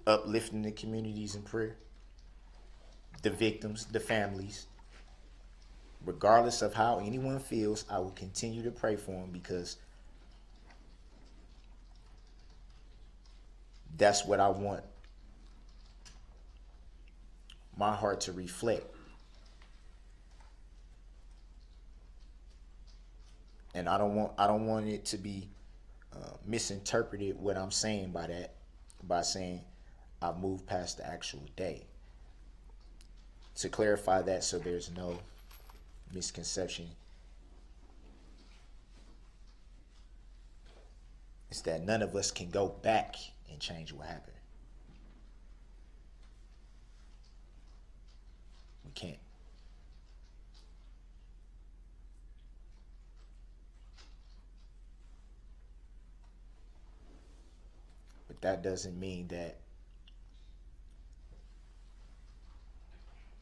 uplifting the communities in prayer, the victims, the families. Regardless of how anyone feels, I will continue to pray for them because that's what I want my heart to reflect. And I don't want it to be misinterpreted what I'm saying by that, by saying I've moved past the actual day. To clarify that so there's no misconception, is that none of us can go back and change what happened. We can't. But that doesn't mean that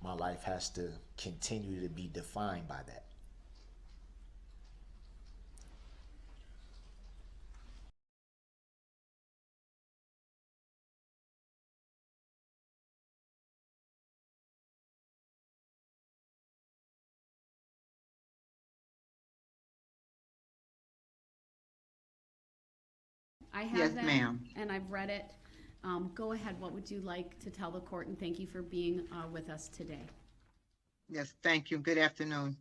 my life has to continue to be defined by that. I have Yes, that ma'am. and I've read it. Go ahead. What would you like to tell the court? And thank you for being with us today. Yes, thank you. Good afternoon.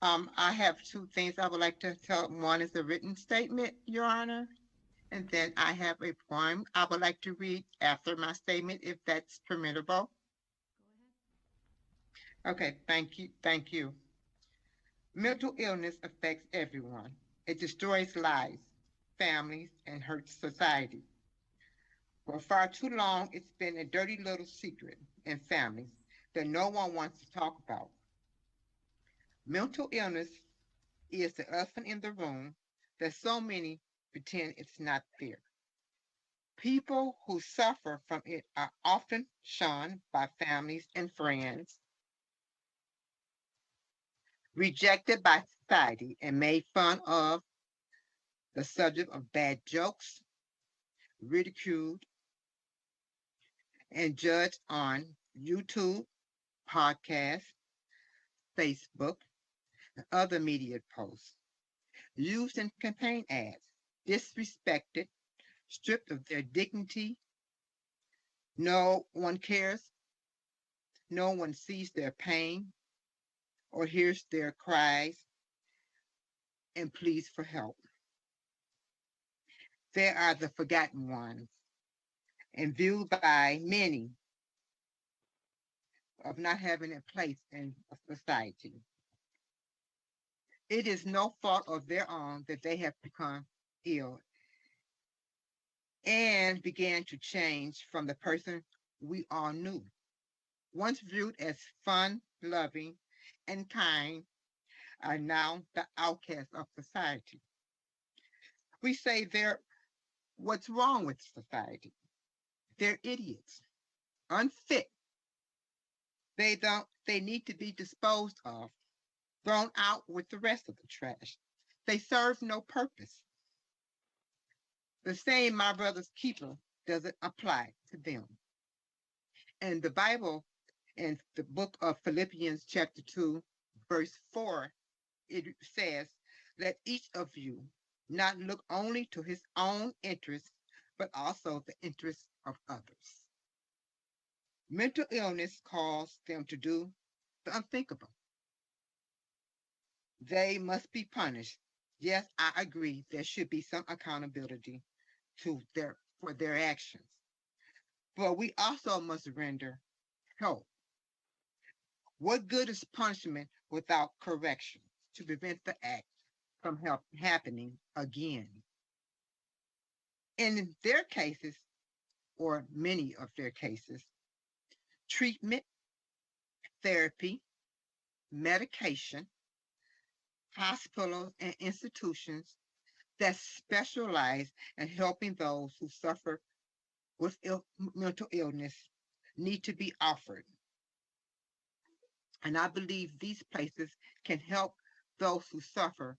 I have two things I would like to tell. One is a written statement, Your Honor, and then I have a poem I would like to read after my statement, if that's permissible. Okay, thank you. Thank you. Mental illness affects everyone. It destroys lives, families, and hurts society. For far too long, it's been a dirty little secret in families that no one wants to talk about. Mental illness is the elephant in the room that so many pretend it's not there. People who suffer from it are often shunned by families and friends, rejected by society, and made fun of, the subject of bad jokes, ridiculed, and judged on YouTube, podcasts, Facebook, and other media posts, used in campaign ads, disrespected, stripped of their dignity. No one cares. No one sees their pain or hears their cries and pleas for help. They are the forgotten ones and viewed by many of not having a place in a society. It is no fault of their own that they have become ill and began to change from the person we all knew. Once viewed as fun, loving, and kind, are now the outcasts of society. We say they're what's wrong with society. They're idiots, unfit. They need to be disposed of, thrown out with the rest of the trash. They serve no purpose. The same my brother's keeper doesn't apply to them. And the Bible in the book of Philippians chapter 2, verse 4, it says, let each of you not look only to his own interests, but also the interests of others. Mental illness caused them to do the unthinkable. They must be punished. Yes, I agree. There should be some accountability to their for their actions. But we also must render help. What good is punishment without correction to prevent the act from happening again? In their cases, or many of their cases, treatment, therapy, medication, hospitals, and institutions that specialize in helping those who suffer with mental illness need to be offered. And I believe these places can help those who suffer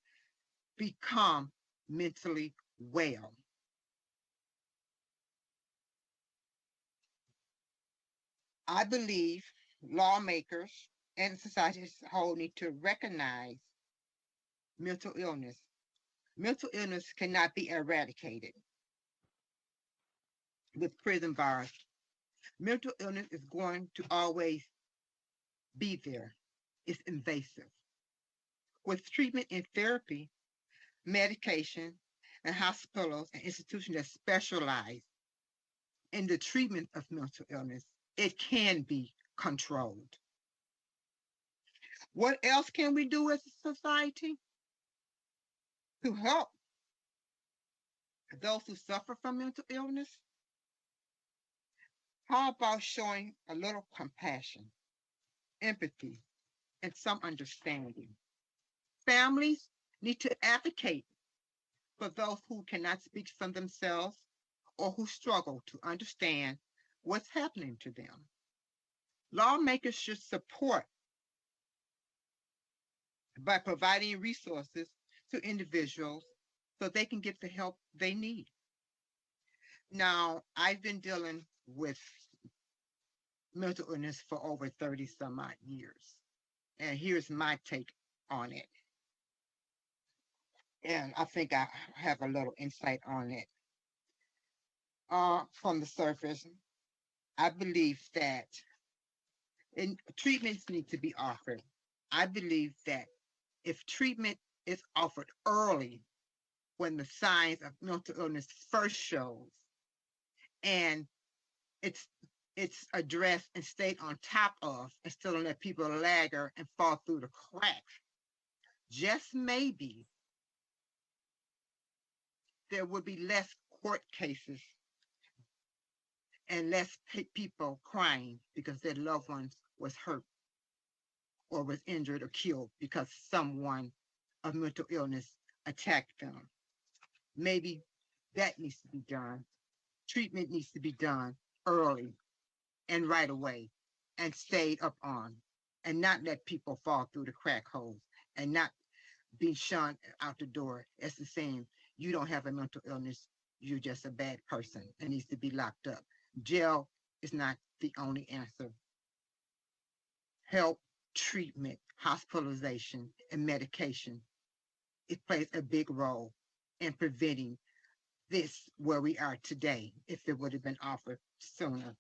become mentally well. I believe lawmakers and society as a whole need to recognize mental illness. Mental illness cannot be eradicated with prison bars. Mental illness is going to always be there. It's invasive. With treatment and therapy, medication, and hospitals and institutions that specialize in the treatment of mental illness, it can be controlled. What else can we do as a society to help those who suffer from mental illness? How about showing a little compassion, empathy, and some understanding? Families need to advocate for those who cannot speak for themselves or who struggle to understand what's happening to them. Lawmakers should support by providing resources to individuals so they can get the help they need. Now, I've been dealing with mental illness for over 30 some odd years. And here's my take on it. And I think I have a little insight on it. From the surface, I believe that treatments need to be offered. I believe that if treatment is offered early when the signs of mental illness first shows and it's addressed and stayed on top of instead of let people lagger and fall through the cracks, just maybe there would be less court cases and less people crying because their loved ones was hurt or was injured or killed because someone of mental illness attacked them. Maybe that needs to be done. Treatment needs to be done early and right away and stayed up on and not let people fall through the crack holes and not be shunned out the door as the same, you don't have a mental illness, you're just a bad person and needs to be locked up. Jail is not the only answer. Help, treatment, hospitalization, and medication, it plays a big role in preventing this where we are today if it would have been offered sooner.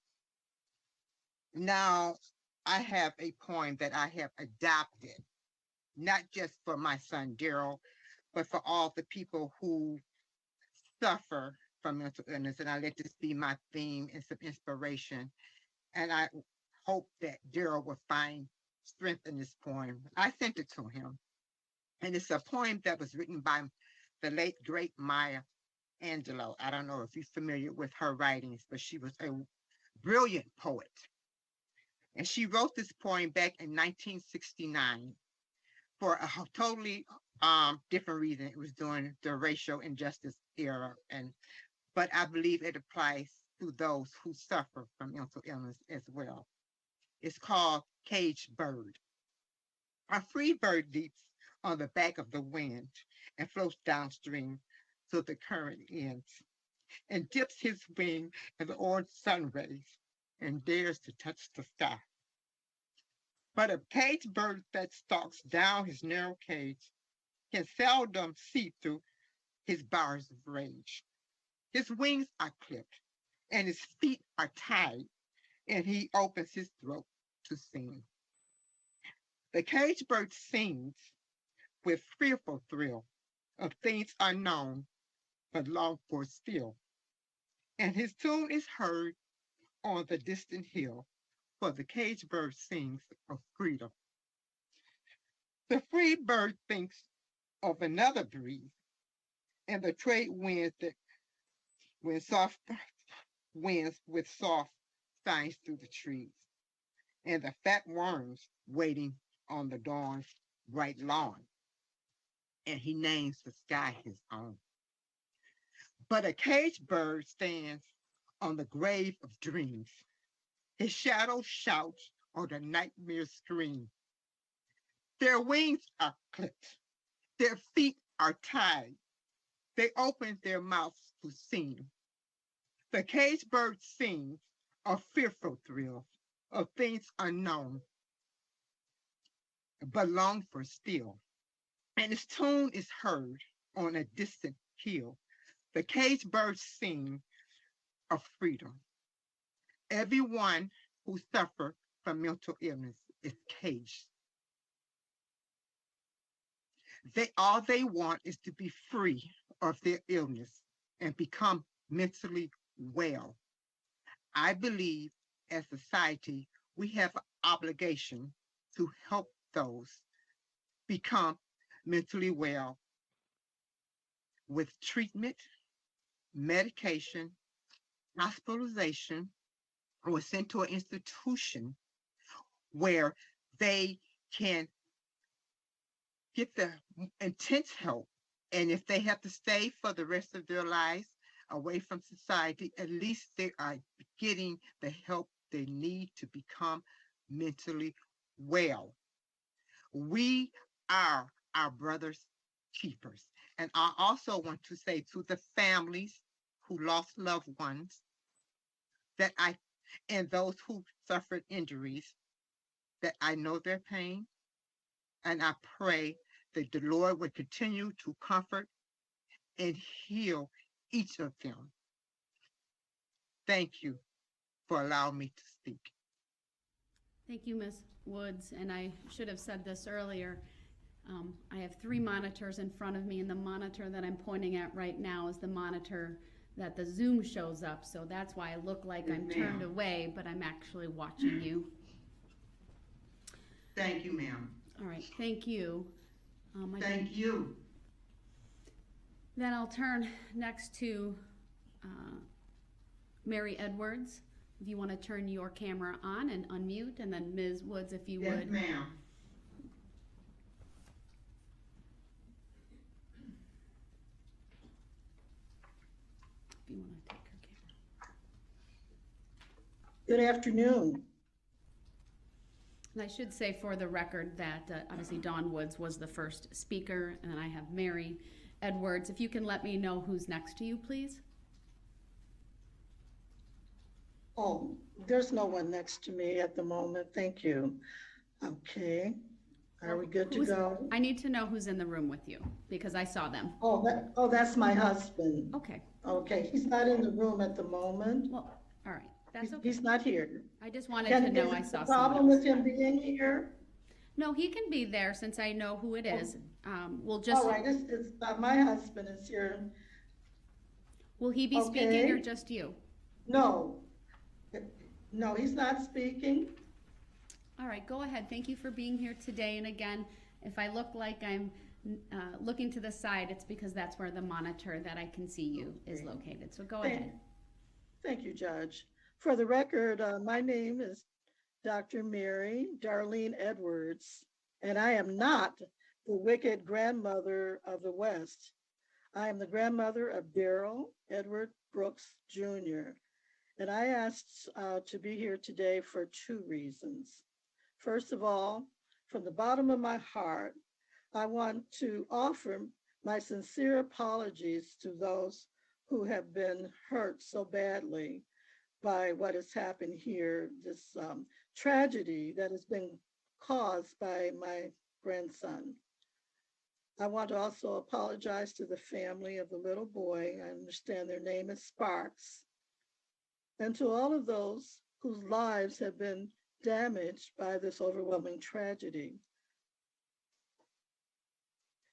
Now, I have a poem that I have adopted, not just for my son Darrell, but for all the people who suffer from mental illness. And I let this be my theme and some inspiration. And I hope that Darrell will find strength in this poem. I sent it to him. And it's a poem that was written by the late, great Maya Angelou. I don't know if you're familiar with her writings, but she was a brilliant poet. And she wrote this poem back in 1969 for a totally different reason. It was during the racial injustice era, but I believe it applies to those who suffer from mental illness as well. It's called Caged Bird. A free bird leaps on the back of the wind and floats downstream till the current ends and dips his wing in the orange sun rays and dares to touch the sky. But a caged bird that stalks down his narrow cage can seldom see through his bars of rage. His wings are clipped and his feet are tied, and he opens his throat to sing. The caged bird sings with fearful thrill of things unknown but longed for still, and his tune is heard on the distant hill, for the caged bird sings of freedom. The free bird thinks of another breeze, and the trade winds that when soft winds with soft signs through the trees, and the fat worms waiting on the dawn's bright lawn, and he names the sky his own. But a caged bird stands on the grave of dreams. His shadow shouts on the nightmare scream. Their wings are clipped. Their feet are tied. They open their mouths to sing. The caged bird sings of fearful thrills of things unknown, but long for still. And his tune is heard on a distant hill. The caged birds sing of freedom. Everyone who suffers from mental illness is caged. All they want is to be free of their illness and become mentally well. I believe as a society we have an obligation to help those become mentally well with treatment, medication, hospitalization, or sent to an institution where they can get the intense help. And if they have to stay for the rest of their lives away from society, at least they are getting the help they need to become mentally well. We are our brother's keepers. And I also want to say to the families who lost loved ones that and those who suffered injuries, that I know their pain. And I pray that the Lord would continue to comfort and heal each of them. Thank you for allowing me to speak. Thank you, Ms. Woods, and I should have said this earlier. I have 3 monitors in front of me, and the monitor that I'm pointing at right now is the monitor that the Zoom shows up, so that's why I look like I'm turned away, but I'm actually watching you. Thank you, ma'am. All right, thank you. Thank you. Then I'll turn next to Mary Edwards. If you want to turn your camera on and unmute, and then Ms. Woods, if you would. Yes, ma'am. If you want to take her camera. Good afternoon. And I should say for the record that obviously Dawn Woods was the first speaker, and then I have Mary Edwards. If you can let me know who's next to you, please. Oh, there's no one next to me at the moment. Thank you. Okay. Are we good to go? I need to know who's in the room with you because I saw them. Oh, that's my husband. Okay. Okay, he's not in the room at the moment. Well, all right. That's okay. He's not here. I just wanted to know I Is saw the someone problem else. with him being here? No, he can be there since I know who it is. We'll just. All right, it's my husband is here. Will he be speaking Okay. or just you? No. No, he's not speaking. All right, go ahead. Thank you for being here today. And again, if I look like I'm looking to the side, it's because that's where the monitor that I can see you is located. So go ahead. Thank you, Judge. For the record, my name is Dr. Mary Darlene Edwards, and I am not the wicked grandmother of the West. I am the grandmother of Darrell Edward Brooks Jr., and I asked to be here today for 2 reasons. First of all, from the bottom of my heart, I want to offer my sincere apologies to those who have been hurt so badly by what has happened here, this tragedy that has been caused by my grandson. I want to also apologize to the family of the little boy. I understand their name is Sparks. And to all of those whose lives have been damaged by this overwhelming tragedy.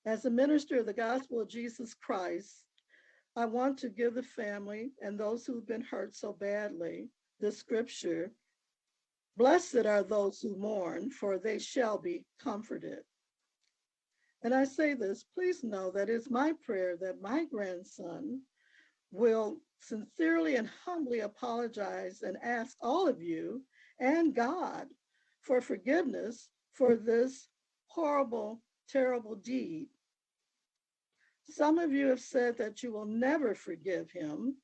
As a minister of the gospel of Jesus Christ, I want to give the family and those who've been hurt so badly the scripture, "Blessed are those who mourn, for they shall be comforted." And I say this, please know that it's my prayer that my grandson will sincerely and humbly apologize and ask all of you and God for forgiveness for this horrible, terrible deed. Some of you have said that you will never forgive him.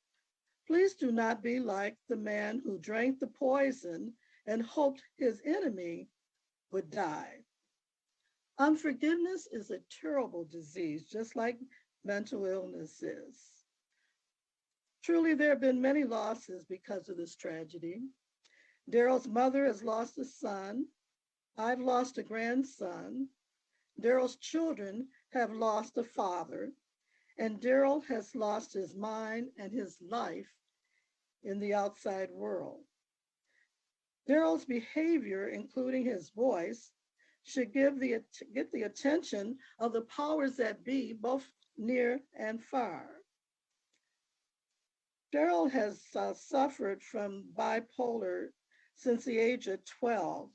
Please do not be like the man who drank the poison and hoped his enemy would die. Unforgiveness is a terrible disease, just like mental illness is. Truly, there have been many losses because of this tragedy. Darrell's mother has lost a son. I've lost a grandson. Darrell's children have lost a father, and Darrell has lost his mind and his life in the outside world. Darrell's behavior, including his voice, should get the attention of the powers that be, both near and far. Darrell has suffered from bipolar since the age of 12,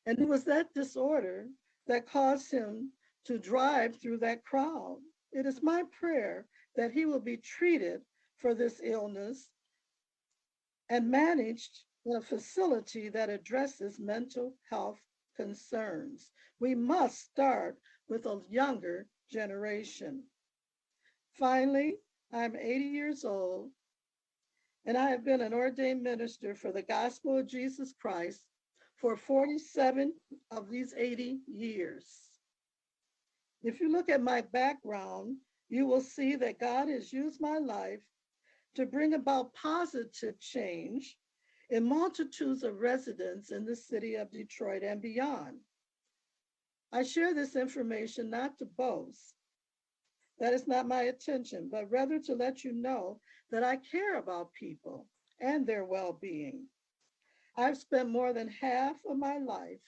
and it was that disorder that caused him to drive through that crowd. It is my prayer that he will be treated for this illness and managed in a facility that addresses mental health concerns. We must start with a younger generation. Finally, I'm 80 years old, and I have been an ordained minister for the gospel of Jesus Christ for 47 of these 80 years. If you look at my background, you will see that God has used my life to bring about positive change in multitudes of residents in the city of Detroit and beyond. I share this information not to boast. That is not my intention, but rather to let you know that I care about people and their well-being. I've spent more than half of my life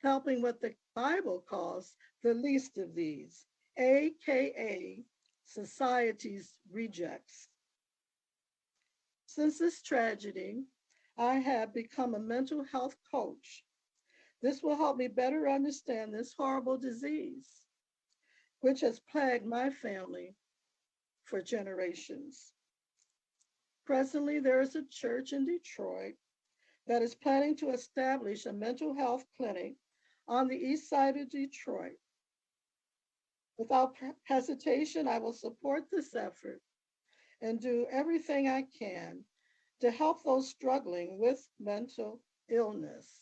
helping what the Bible calls the least of these, AKA society's rejects. Since this tragedy, I have become a mental health coach. This will help me better understand this horrible disease, which has plagued my family for generations. Presently, there is a church in Detroit that is planning to establish a mental health clinic on the east side of Detroit. Without hesitation, I will support this effort and do everything I can to help those struggling with mental illness.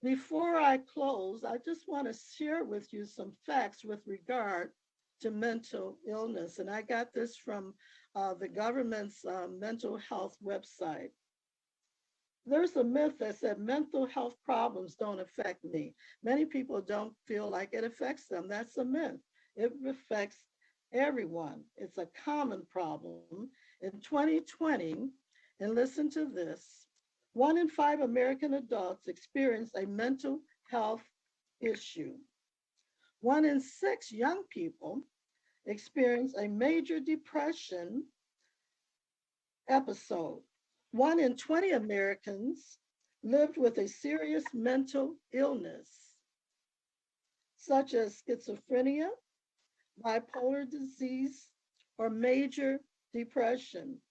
Before I close, I just want to share with you some facts with regard to mental illness. And I got this from the government's mental health website. There's a myth that said mental health problems don't affect me. Many people don't feel like it affects them. That's a myth. It affects everyone. It's a common problem. In 2020, and listen to this, 1 in 5 American adults experience a mental health issue. 1 in 6 young people experience a major depression episode. 1 in 20 Americans lived with a serious mental illness, such as schizophrenia, bipolar disease, or major depression.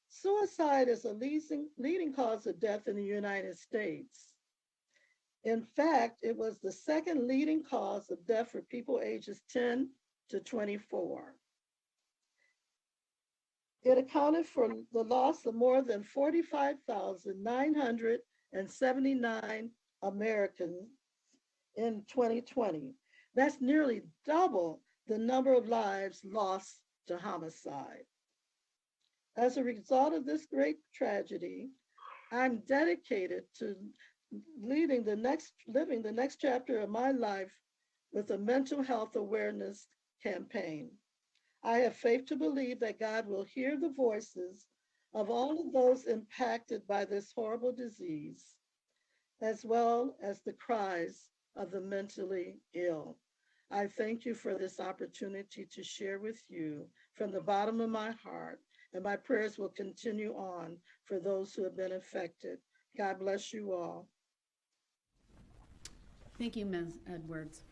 Suicide is a leading cause of death in the United States. In fact, it was the second leading cause of death for people ages 10 to 24. It accounted for the loss of more than 45,979 Americans in 2020. That's nearly double the number of lives lost to homicide. As a result of this great tragedy, I'm dedicated to living the next chapter of my life with a mental health awareness campaign. I have faith to believe that God will hear the voices of all of those impacted by this horrible disease, as well as the cries of the mentally ill. I thank you for this opportunity to share with you from the bottom of my heart, and my prayers will continue on for those who have been affected. God bless you all. Thank you, Ms. Edwards.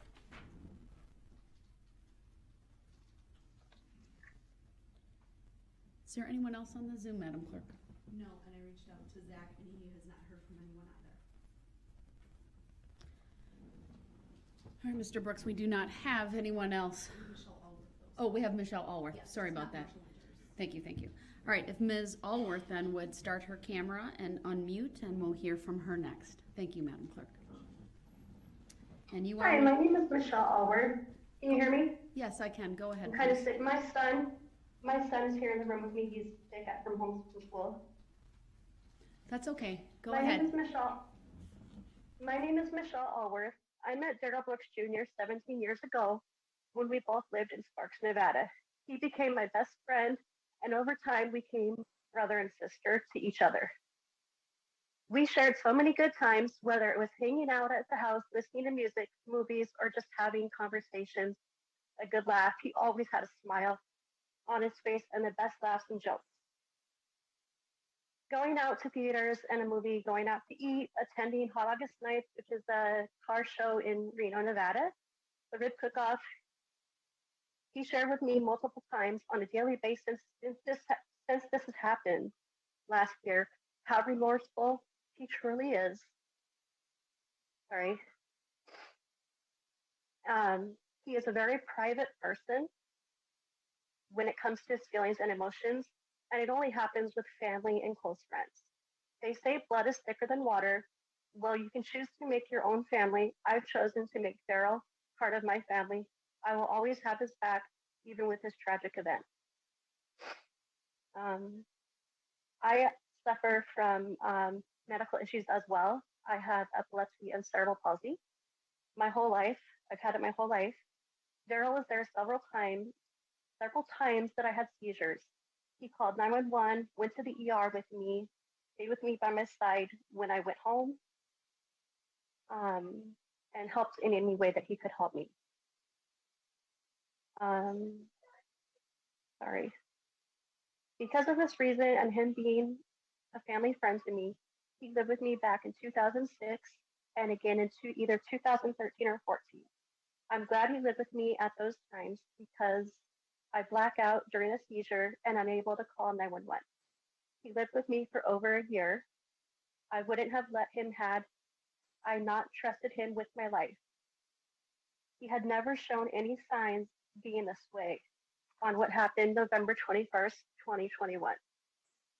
Is there anyone else on the Zoom, Madam Clerk? No, and I reached out to Zach and he has not heard from anyone either. All right, Mr. Brooks, we do not have anyone else. Michelle Allworth, though. Oh, we have Michelle Allworth. Yes, Sorry it's about not that. Marshall Winters. Thank you, thank you. All right, if Ms. Allworth then would start her camera and unmute, and we'll hear from her next. Thank you, Madam Clerk. And you are? Hi, my name is Michelle Allward. Can you hear me? Yes, I can. Go ahead. I'm kind of please. sick. My son is here in the room with me. He's sick from homeschool. That's okay. Go My ahead. name is Michelle. My name is Michelle Allworth. I met Darrell Brooks Jr. 17 years ago when we both lived in Sparks, Nevada. He became my best friend, and over time we became brother and sister to each other. We shared so many good times, whether it was hanging out at the house, listening to music, movies, or just having conversations, a good laugh. He always had a smile on his face and the best laughs and jokes. Going out to theaters and a movie, going out to eat, attending Hot August Nights, which is a car show in Reno, Nevada, the rib cook-off. He shared with me multiple times on a daily basis since this has happened last year, how remorseful he truly is. Sorry. He is a very private person when it comes to his feelings and emotions, and it only happens with family and close friends. They say blood is thicker than water. Well, you can choose to make your own family. I've chosen to make Darrell part of my family. I will always have his back, even with this tragic event. I suffer from medical issues as well. I have epilepsy and cerebral palsy. My whole life, I've had it my whole life. Darrell was there several times that I had seizures. He called 911, went to the ER with me, stayed with me by my side when I went home, and helped in any way that he could help me. Sorry. Because of this reason and him being a family friend to me, he lived with me back in 2006 and again in either 2013 or 14. I'm glad he lived with me at those times because I black out during a seizure and I'm able to call 911. He lived with me for over a year. I wouldn't have let him had I not trusted him with my life. He had never shown any signs being this way on what happened November 21st, 2021.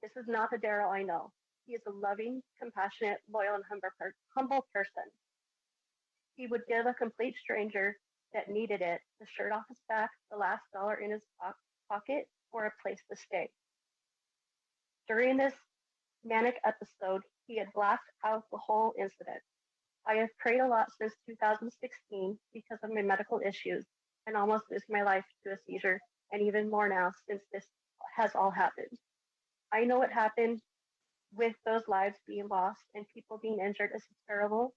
This is not the Darrell I know. He is a loving, compassionate, loyal, and humble person. He would give a complete stranger that needed it the shirt off his back, the last dollar in his pocket, or a place to stay. During this manic episode, he had blacked out the whole incident. I have prayed a lot since 2016 because of my medical issues and almost lose my life to a seizure, and even more now since this has all happened. I know what happened with those lives being lost and people being injured is terrible.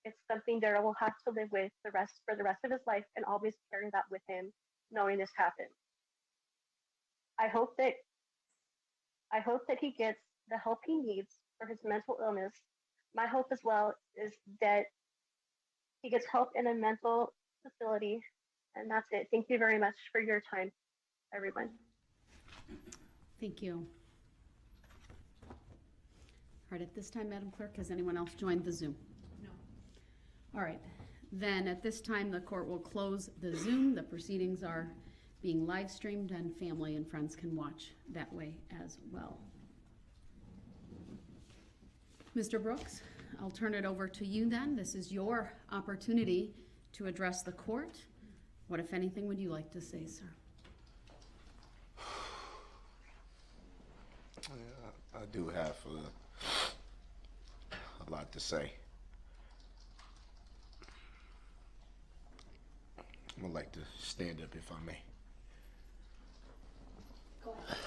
It's something Darrell will have to live with for the rest of his life and always carry that with him, knowing this happened. I hope that he gets the help he needs for his mental illness. My hope as well is that he gets help in a mental facility. And that's it. Thank you very much for your time, everyone. Thank you. All right, at this time, Madam Clerk, has anyone else joined the Zoom? No. All right, then at this time, the court will close the Zoom. The proceedings are being live streamed and family and friends can watch that way as well. Mr. Brooks, I'll turn it over to you then. This is your opportunity to address the court. What, if anything, would you like to say, sir? I do have a lot to say. I would like to stand up if I may. Go ahead.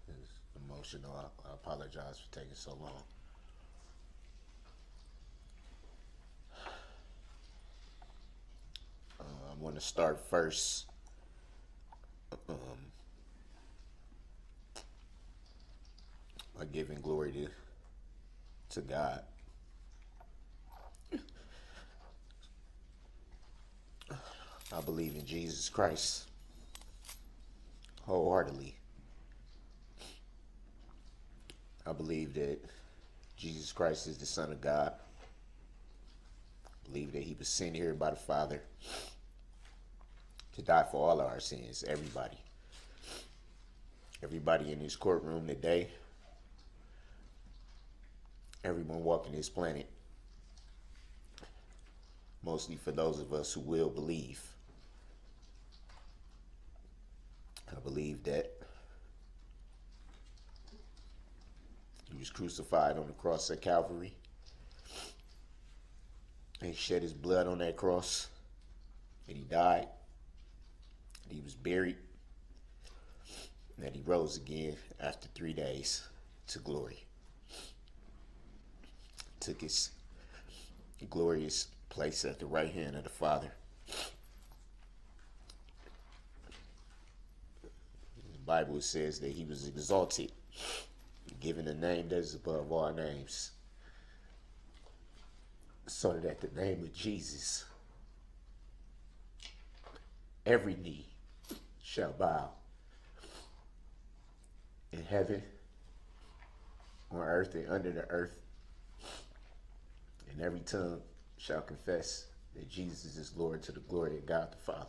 It's emotional. I apologize for taking so long. I want to start first. By giving glory to God. I believe in Jesus Christ wholeheartedly. I believe that Jesus Christ is the Son of God. I believe that he was sent here by the Father to die for all of our sins, everybody. Everybody in this courtroom today, everyone walking this planet mostly for those of us who will believe. I believe that he was crucified on the cross at Calvary. And he shed his blood on that cross. And he died. And he was buried. And that he rose again after 3 days to glory. Took his glorious place at the right hand of the Father. The Bible says that he was exalted, given a name that is above all names, so that at the name of Jesus, every knee shall bow in heaven, on earth, and under the earth, and every tongue shall confess that Jesus is Lord, to the glory of God the Father.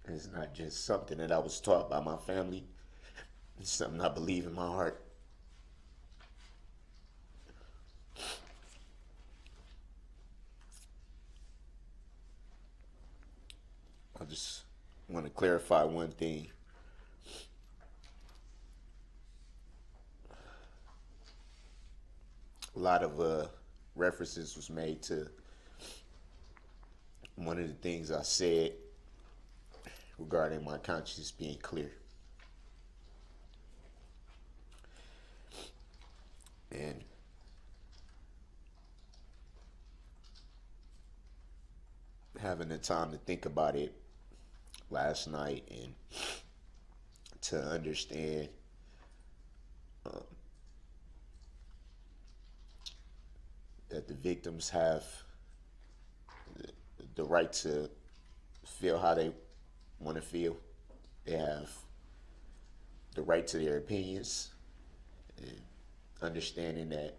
And it's not just something that I was taught by my family. It's something I believe in my heart. I just want to clarify one thing. A lot of references was made to one of the things I said regarding my conscience being clear. And having the time to think about it last night and to understand that the victims have the right to feel how they want to feel. They have the right to their opinions, and understanding that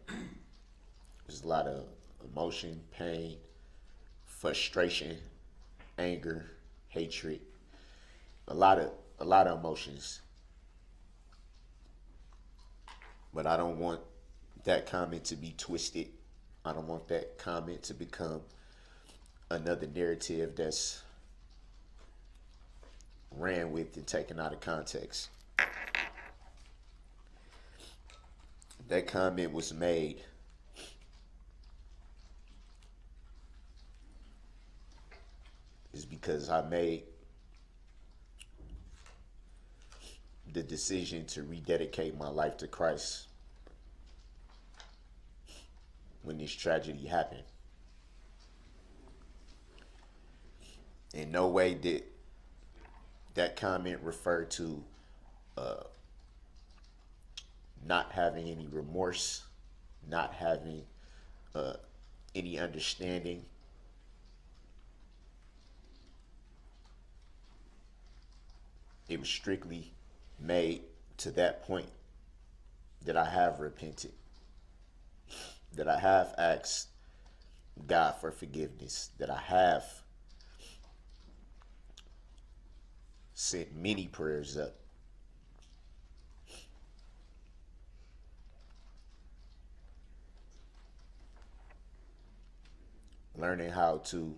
there's a lot of emotion, pain, frustration, anger, hatred, a lot of emotions. But I don't want that comment to be twisted. I don't want that comment to become another narrative that's ran with and taken out of context. That comment was made is because I made the decision to rededicate my life to Christ when this tragedy happened. In no way did that comment refer to not having any remorse, not having any understanding. It was strictly made to that point that I have repented, that I have asked God for forgiveness, that I have sent many prayers up. Learning how to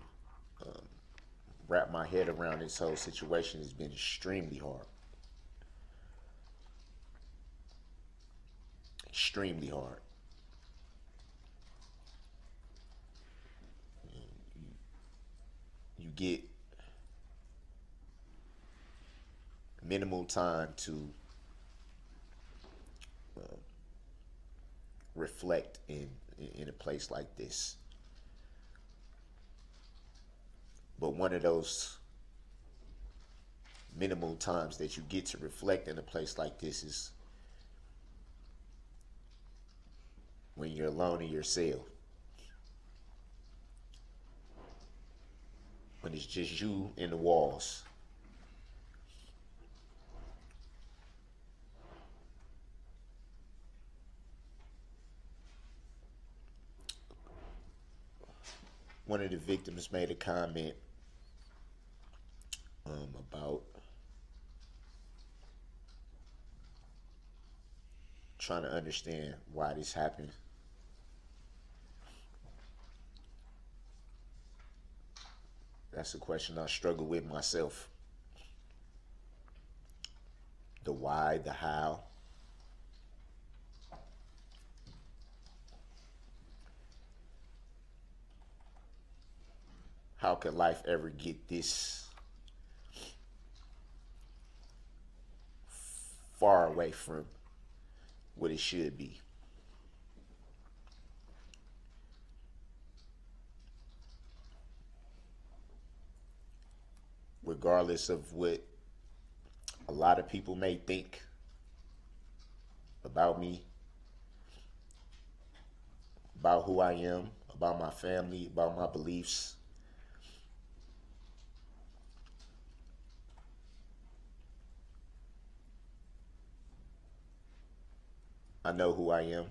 wrap my head around this whole situation has been extremely hard. Extremely hard. You get minimal time to reflect in a place like this. But one of those minimal times that you get to reflect in a place like this is when you're alone in your cell. When it's just you and the walls. One of the victims made a comment about trying to understand why this happened. That's a question I struggle with myself. The why, the how. How could life ever get this far away from what it should be? Regardless of what a lot of people may think about me, about who I am, about my family, about my beliefs, I know who I am.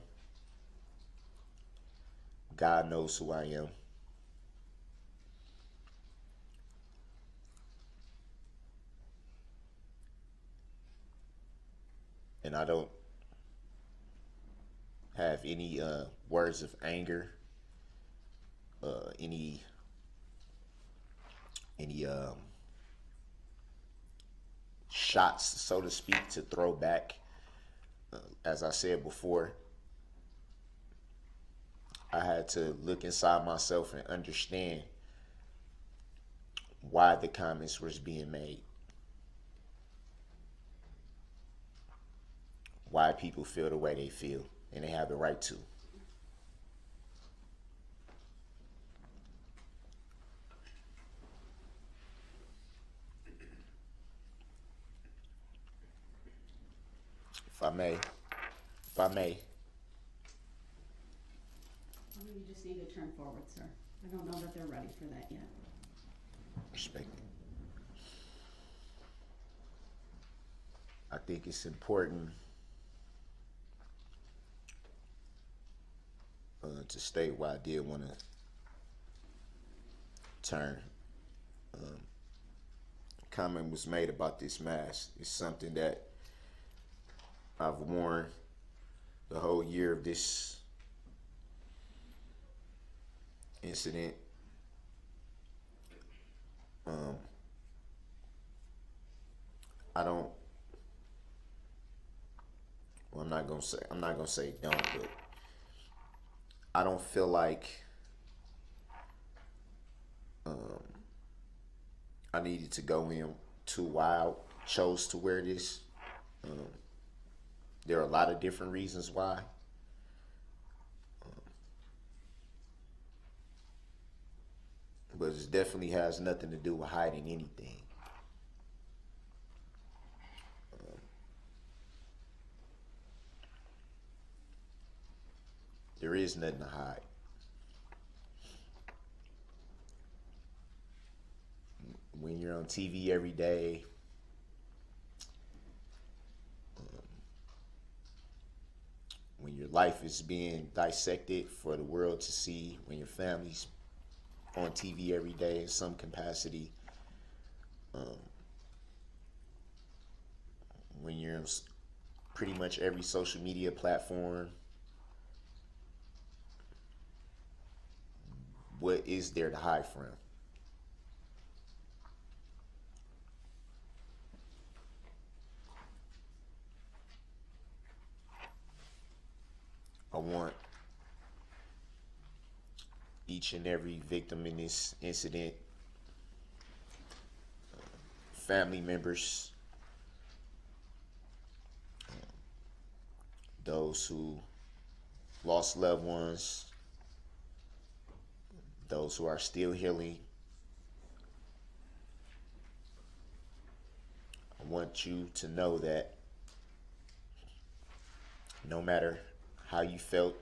God knows who I am. And I don't have any words of anger, any shots, so to speak, to throw back. As I said before, I had to look inside myself and understand why the comments was being made, why people feel the way they feel, and they have the right to. If I may, You just need to turn forward, sir. I don't know that they're ready for that yet. respect it. I think it's important to state why I did want to turn. Comment was made about this mask. It's something that I've worn the whole year of this incident. I don't. Well, I'm not gonna say don't, but I don't feel like I needed to go in too wild. Chose to wear this. There are a lot of different reasons why. But it definitely has nothing to do with hiding anything. There is nothing to hide. When you're on TV every day, when your life is being dissected for the world to see, when your family's on TV every day in some capacity, when you're on pretty much every social media platform, what is there to hide from? I want each and every victim in this incident, family members, those who lost loved ones, those who are still healing. I want you to know that no matter how you felt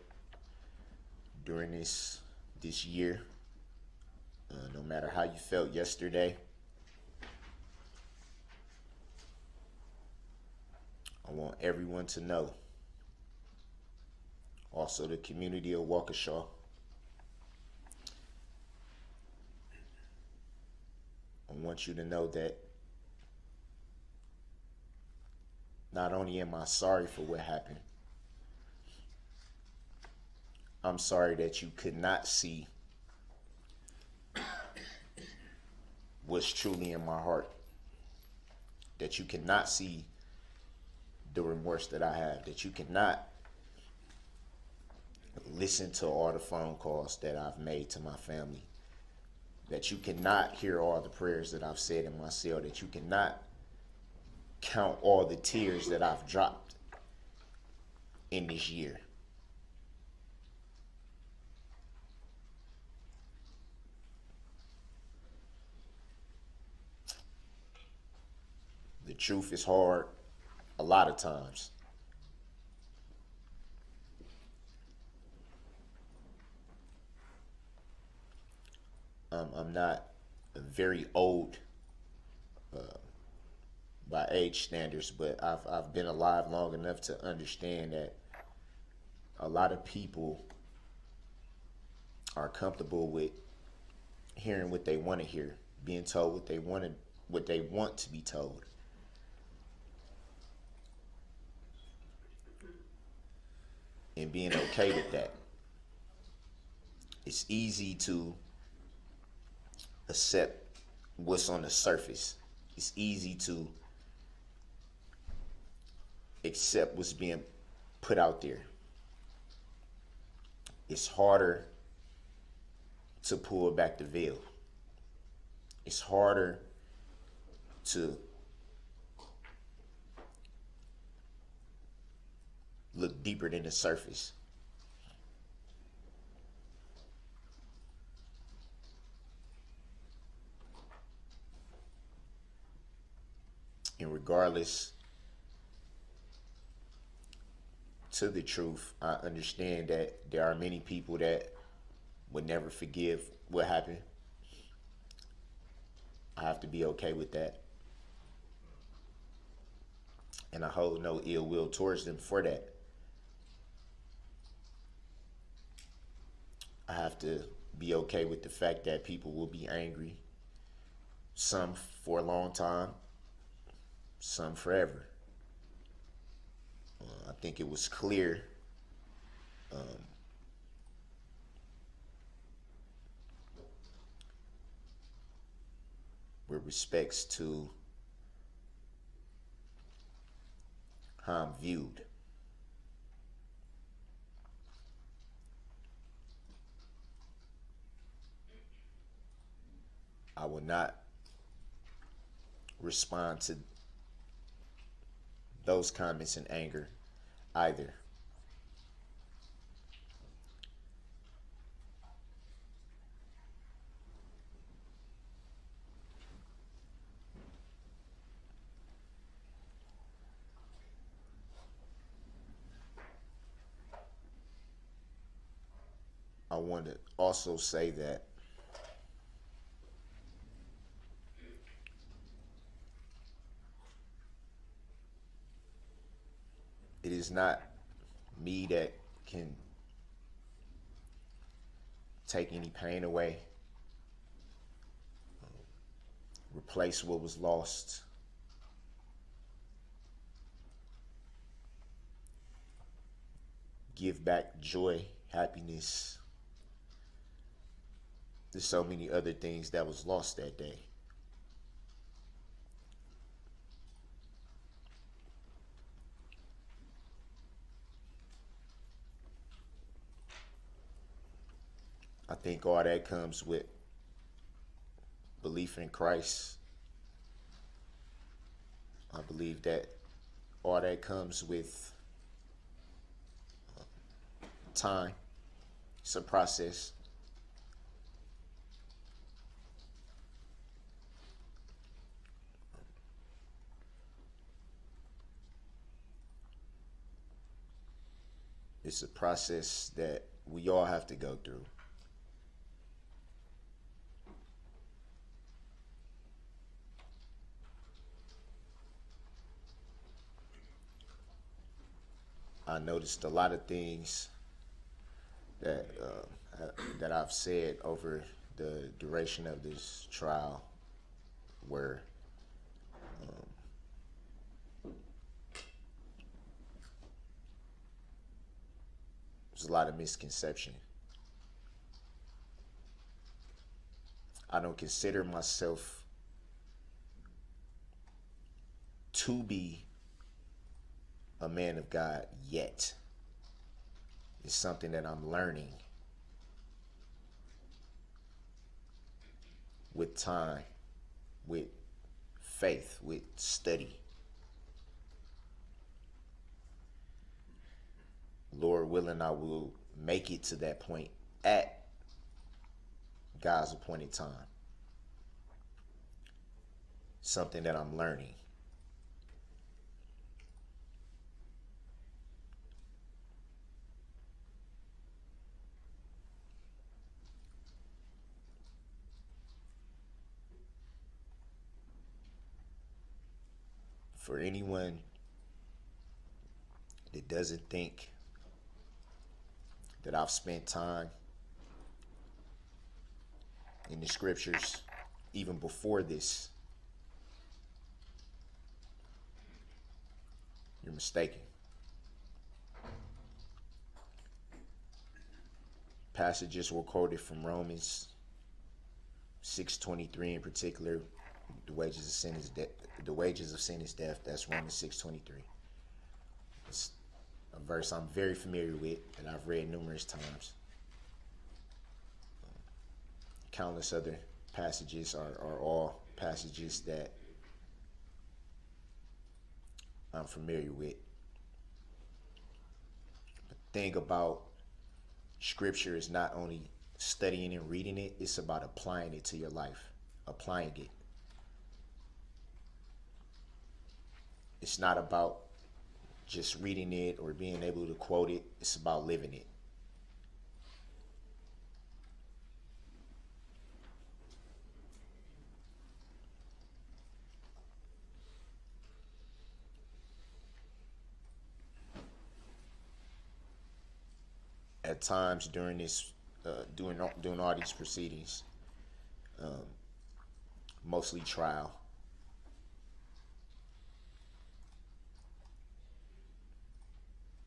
during this year, no matter how you felt yesterday, I want everyone to know, also the community of Waukesha, I want you to know that not only am I sorry for what happened, I'm sorry that you could not see what's truly in my heart, that you cannot see the remorse that I have, that you cannot listen to all the phone calls that I've made to my family, that you cannot hear all the prayers that I've said in my cell, that you cannot count all the tears that I've dropped in this year. The truth is hard a lot of times. I'm not very old by age standards, but I've been alive long enough to understand that a lot of people are comfortable with hearing what they want to hear, being told what they want to be told. And being okay with that. It's easy to accept what's on the surface. It's easy to accept what's being put out there. It's harder to pull back the veil. It's harder to look deeper than the surface. And regardless to the truth, I understand that there are many people that would never forgive what happened. I have to be okay with that. And I hold no ill will towards them for that. I have to be okay with the fact that people will be angry, some for a long time, some forever. I think it was clear with respects to how I'm viewed. I will not respond to those comments in anger either. I want to also say that it is not me that can take any pain away, replace what was lost. Give back joy, happiness. There's so many other things that was lost that day. I think all that comes with belief in Christ. I believe that all that comes with time. It's a process. It's a process that we all have to go through. I noticed a lot of things that that I've said over the duration of this trial were there's a lot of misconception. I don't consider myself to be a man of God yet. It's something that I'm learning with time, with faith, with study. Lord willing, I will make it to that point at God's appointed time. Something that I'm learning. For anyone that doesn't think that I've spent time in the scriptures even before this, you're mistaken. Passages were quoted from Romans 6:23 in particular. The wages of sin is death. The wages of sin is death. That's Romans 6:23. It's a verse I'm very familiar with and I've read numerous times. Countless other passages are all passages that I'm familiar with. But the thing about scripture is not only studying and reading it, it's about applying it to your life, applying it. It's not about just reading it or being able to quote it. It's about living it. At times during this, doing all these proceedings, mostly trial,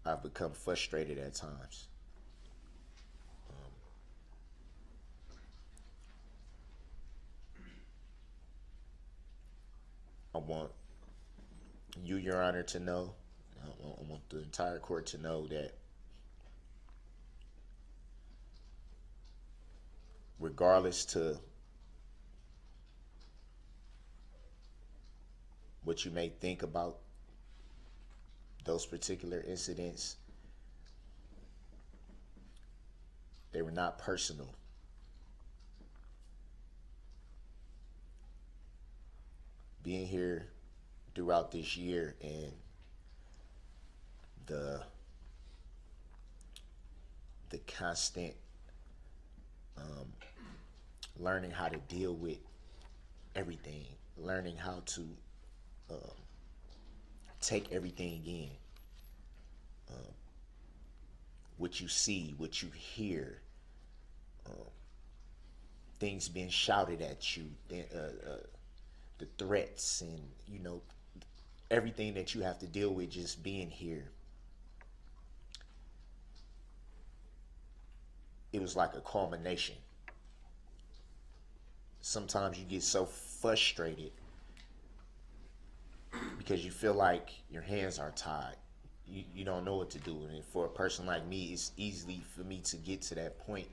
I've become frustrated at times. I want you, Your Honor, to know, I want the entire court to know that regardless to what you may think about those particular incidents, they were not personal. Being here throughout this year and the constant learning how to deal with everything, learning how to take everything in, what you see, what you hear, things being shouted at you, the threats, and everything that you have to deal with just being here. It was like a culmination. Sometimes you get so frustrated because you feel like your hands are tied. You don't know what to do. And for a person like me, it's easy for me to get to that point.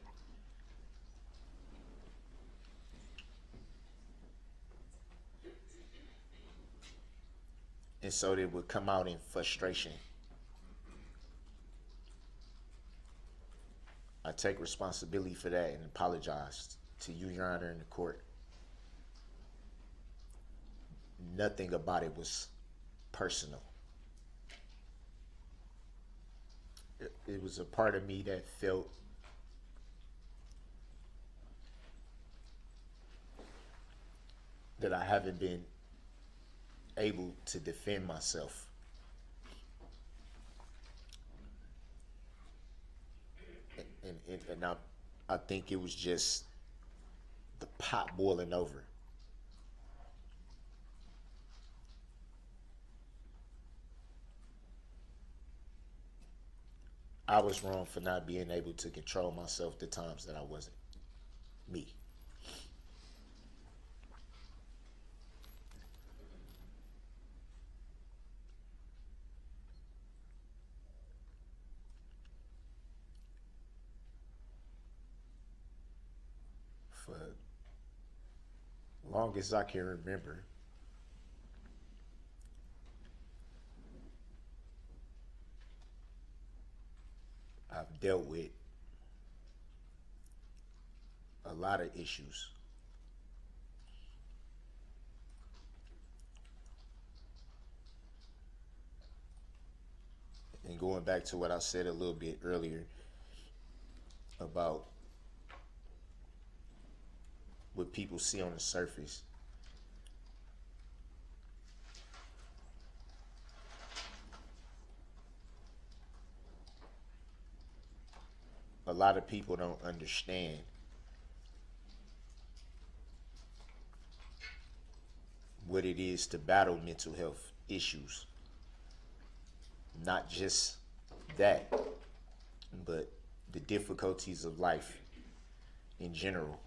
And so they would come out in frustration. I take responsibility for that and apologize to you, Your Honor, in the court. Nothing about it was personal. It was a part of me that felt that I haven't been able to defend myself. And I think it was just the pot boiling over. I was wrong for not being able to control myself the times that I wasn't me. for long as I can remember. I've dealt with a lot of issues. And going back to what I said a little bit earlier about what people see on the surface, a lot of people don't understand what it is to battle mental health issues. Not just that, but the difficulties of life in general.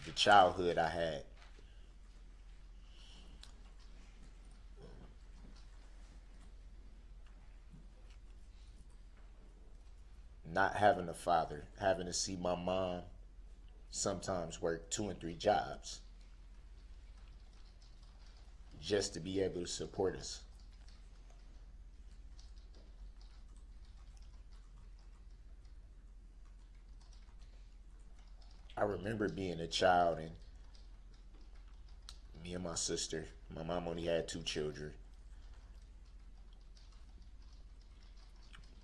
The childhood I had. Not having a father, having to see my mom sometimes work 2 and 3 jobs just to be able to support us. I remember being a child and me and my sister, my mom only had 2 children.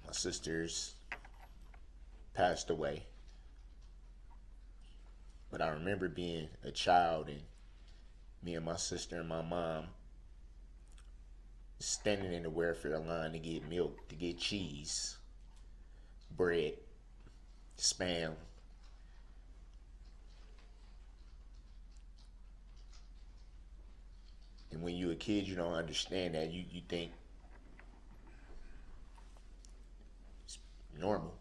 My sisters passed away. But I remember being a child and me and my sister and my mom standing in the welfare line to get milk, to get cheese, bread, Spam. And when you're a kid, you don't understand that. You think it's normal.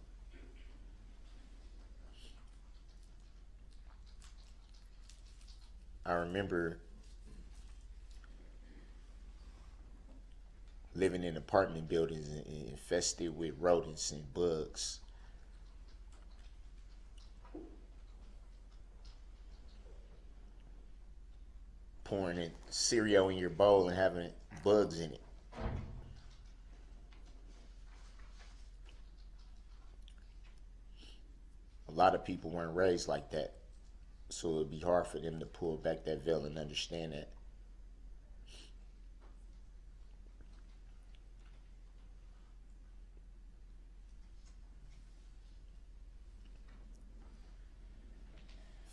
I remember living in apartment buildings infested with rodents and bugs. Pouring in cereal in your bowl and having bugs in it. A lot of people weren't raised like that, so it would be hard for them to pull back that veil and understand that.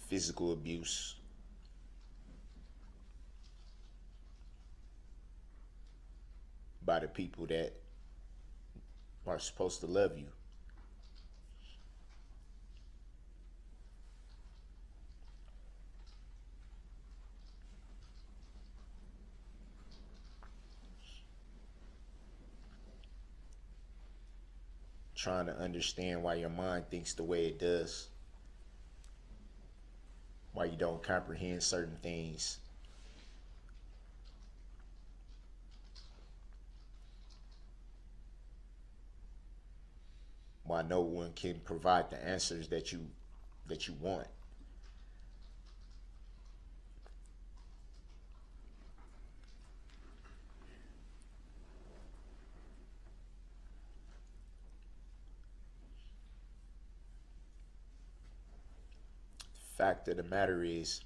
Physical abuse, by the people that are supposed to love you. Trying to understand why your mind thinks the way it does, why you don't comprehend certain things. Why no one can provide the answers that you want. The fact of the matter is,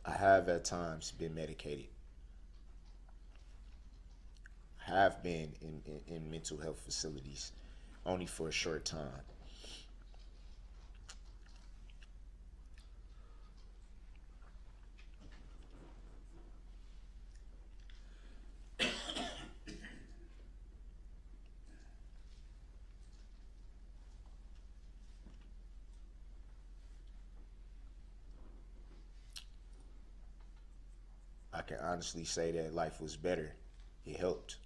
I have at times been medicated. Have been in mental health facilities, only for a short time. I can honestly say that life was better. It helped.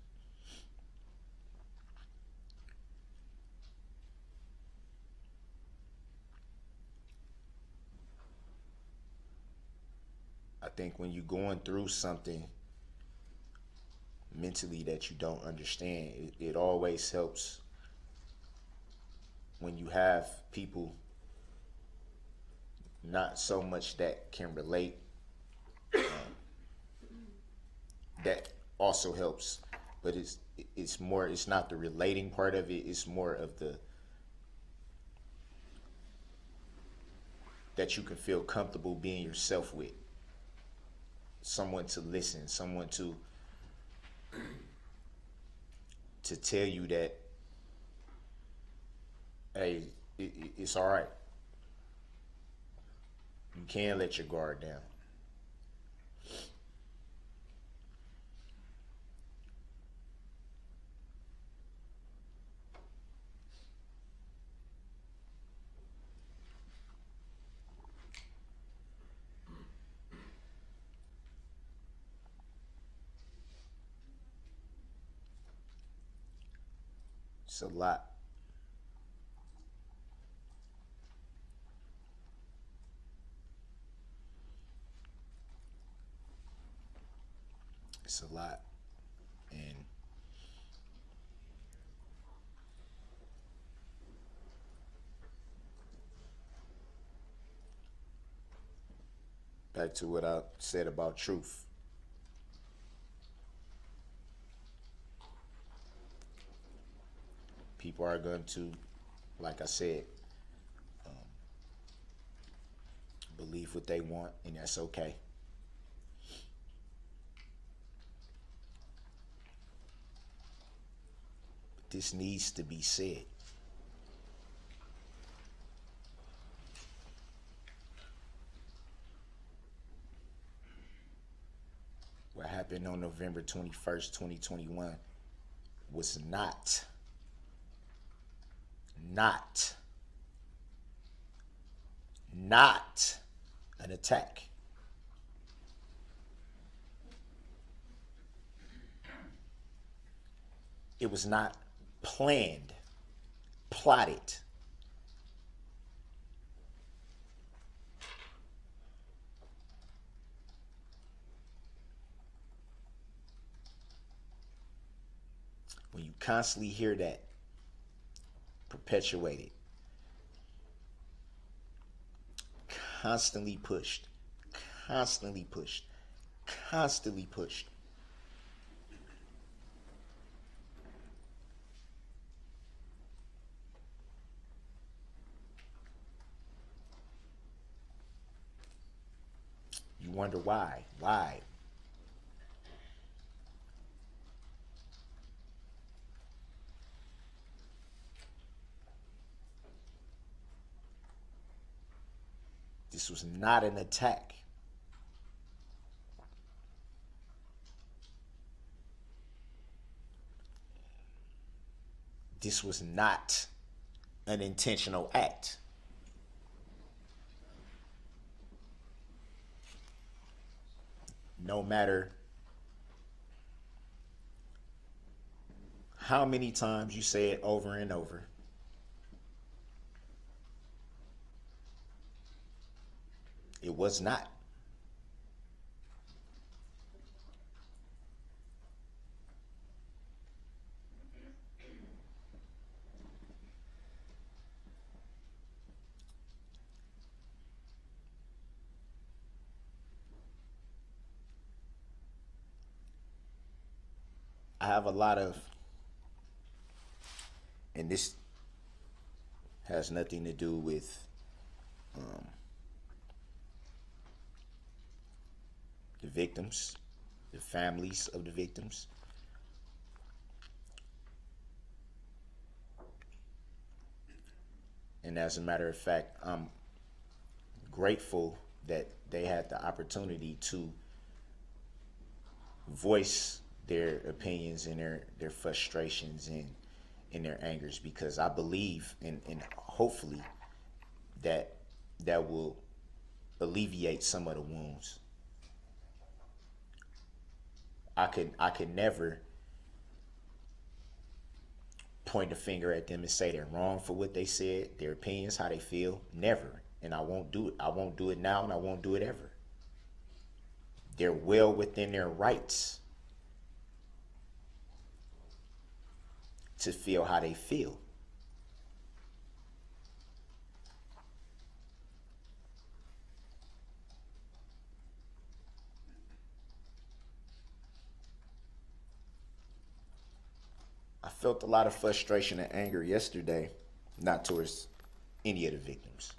I think when you're going through something mentally that you don't understand, it always helps when you have people not so much that can relate. That also helps, but it's more, it's not the relating part of it, it's more of the that you can feel comfortable being yourself with. Someone to listen, someone to tell you that, hey, it's all right. You can't let your guard down. It's a lot. It's a lot. And back to what I said about truth. People are going to, like I said, believe what they want, and that's okay. But this needs to be said. What happened on November 21st, 2021 was not an attack. It was not planned, plotted. When you constantly hear that perpetuated, constantly pushed, constantly pushed, constantly pushed, you wonder why. Why? This was not an attack. This was not an intentional act. No matter how many times you say it over and over, it was not. I have a lot of, and this has nothing to do with the victims, the families of the victims. And as a matter of fact, I'm grateful that they had the opportunity to voice their opinions and their frustrations and their angers, because I believe and hopefully that will alleviate some of the wounds. I could never point a finger at them and say they're wrong for what they said, their opinions, how they feel. Never. And I won't do it. I won't do it now, and I won't do it ever. they're well within their rights to feel how they feel. I felt a lot of frustration and anger yesterday, not towards any of the victims.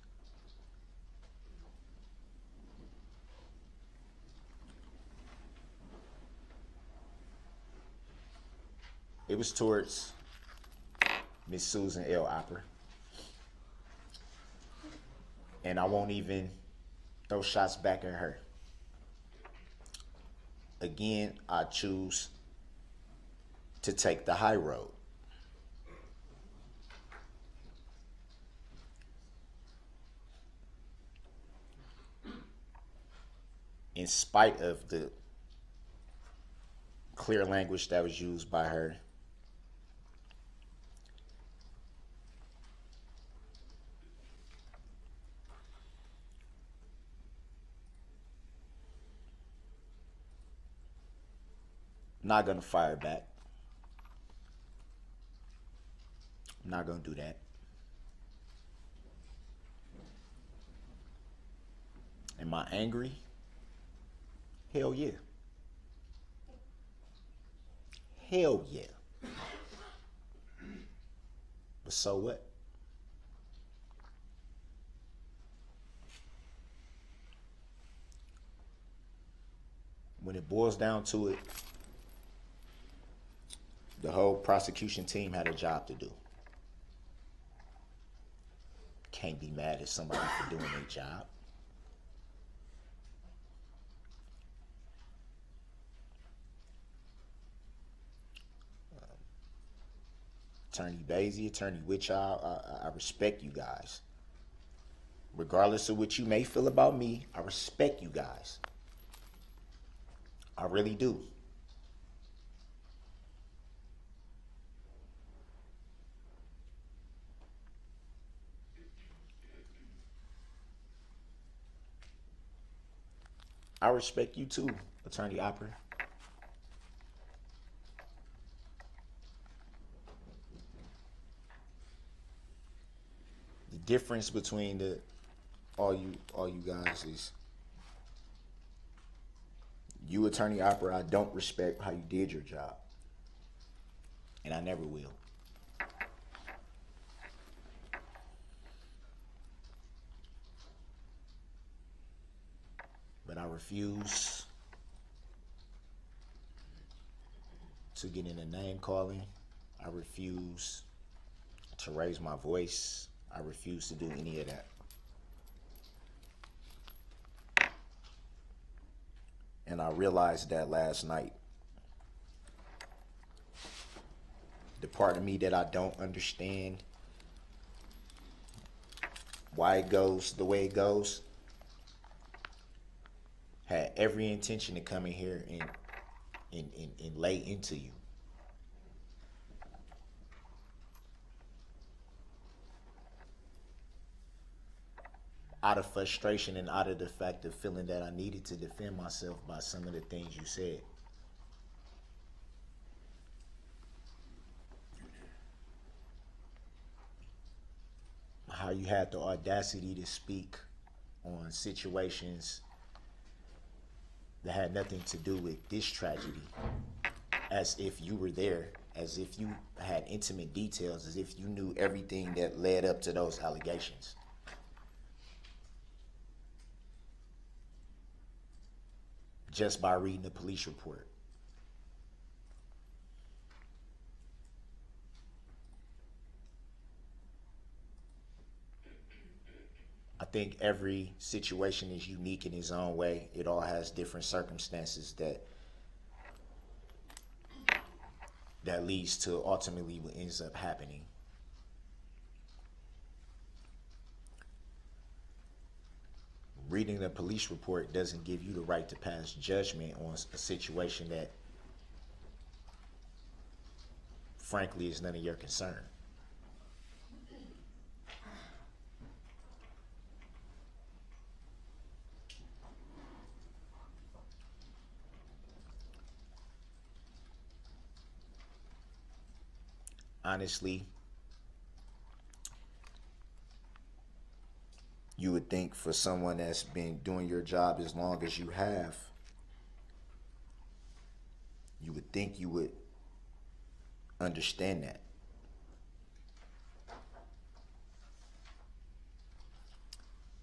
It was towards Miss Susan L. Opera. And I won't even throw shots back at her. Again, I choose to take the high road. In spite of the clear language that was used by her, I'm not gonna fire back. I'm not gonna do that. Am I angry? Hell yeah. Hell yeah. But so what? When it boils down to it, the whole prosecution team had a job to do. Can't be mad at somebody for doing their job. Attorney Basie, Attorney Witchow, I respect you guys. Regardless of what you may feel about me, I respect you guys. I really do. I respect you too, Attorney Opera. The difference between all you guys is, you, Attorney Opera, I don't respect how you did your job. And I never will. But I refuse to get in a name calling. I refuse to raise my voice. I refuse to do any of that. And I realized that last night. The part of me that I don't understand why it goes the way it goes had every intention to come in here and lay into you. Out of frustration and out of the fact of feeling that I needed to defend myself by some of the things you said. How you had the audacity to speak on situations that had nothing to do with this tragedy, as if you were there, as if you had intimate details, as if you knew everything that led up to those allegations. Just by reading the police report. I think every situation is unique in its own way. It all has different circumstances that leads to ultimately what ends up happening. Reading the police report doesn't give you the right to pass judgment on a situation that, frankly, is none of your concern. honestly, you would think for someone that's been doing your job as long as you have, you would think you would understand that.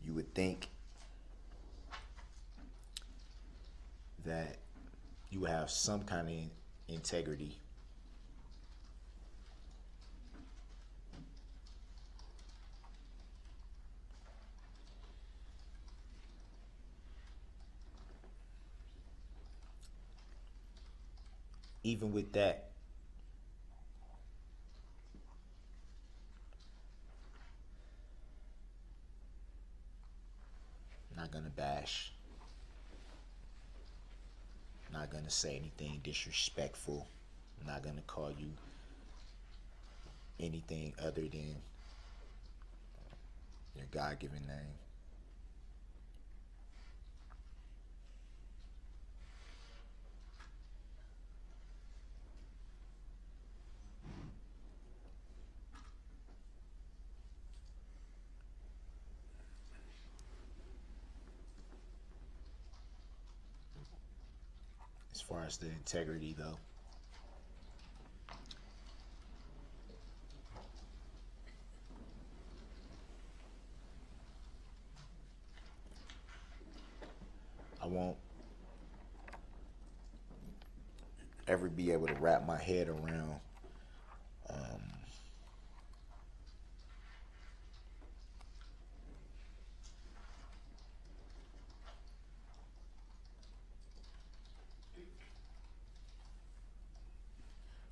You would think that you would have some kind of integrity. Even with that, I'm not gonna bash, I'm not gonna say anything disrespectful, I'm not gonna call you anything other than your God-given name. As far as the integrity, though, I won't ever be able to wrap my head around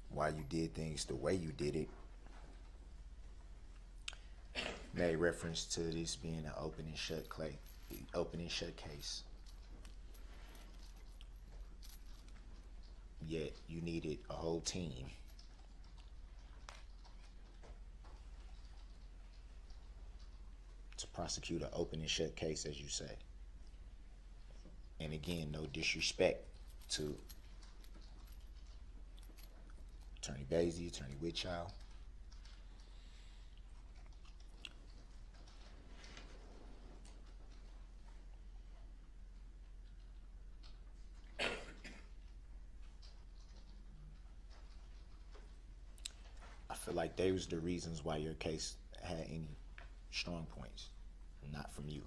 why you did things the way you did it. Made reference to this being an open and shut case. Yet you needed a whole team to prosecute an open and shut case, as you say. And again, no disrespect to Attorney Basie, Attorney Whitchild. I feel like they was the reasons why your case had any strong points, not from you.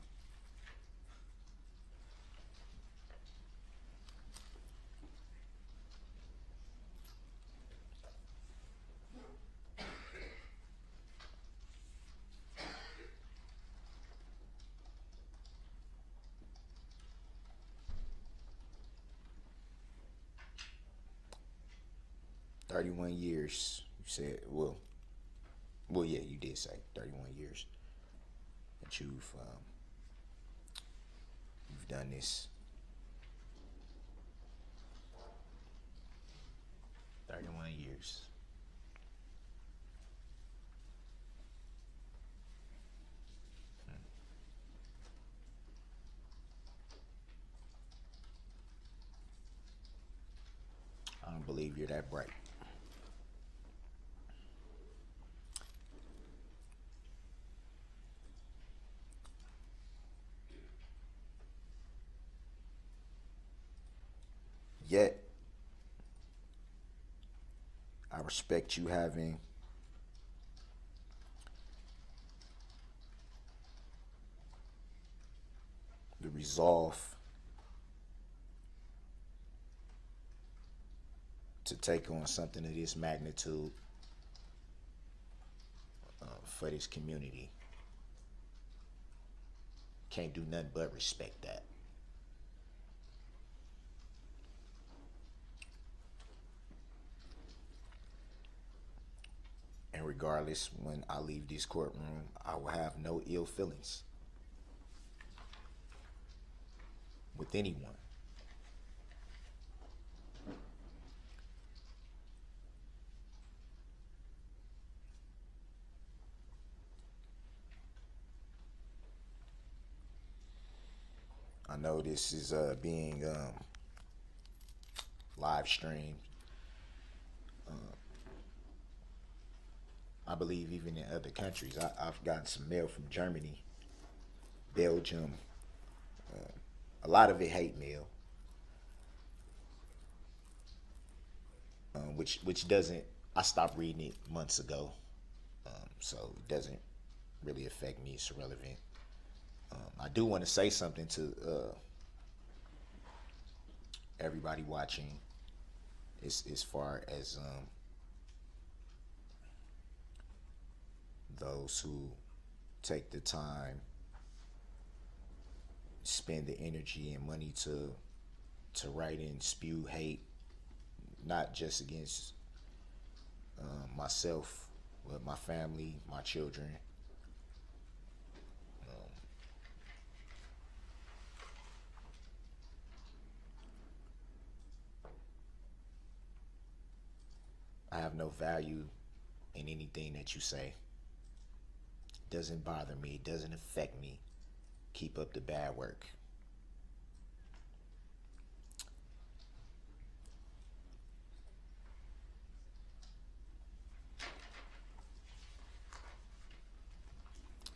$31 years. You said, well, yeah, you did say 31 years that you've done this. 31 years. I don't believe you're that bright. Yet, I respect you having the resolve to take on something of this magnitude for this community. Can't do nothing but respect that. And regardless, when I leave this courtroom, I will have no ill feelings with anyone. I know this is being live streamed. I believe even in other countries. I've gotten some mail from Germany, Belgium, a lot of it hate mail, which doesn't. I stopped reading it months ago, so it doesn't really affect me. It's irrelevant. I do want to say something to everybody watching, as far as those who take the time, spend the energy and money to write and spew hate, not just against myself, but my family, my children. I have no value in anything that you say. It doesn't bother me. It doesn't affect me. Keep up the bad work.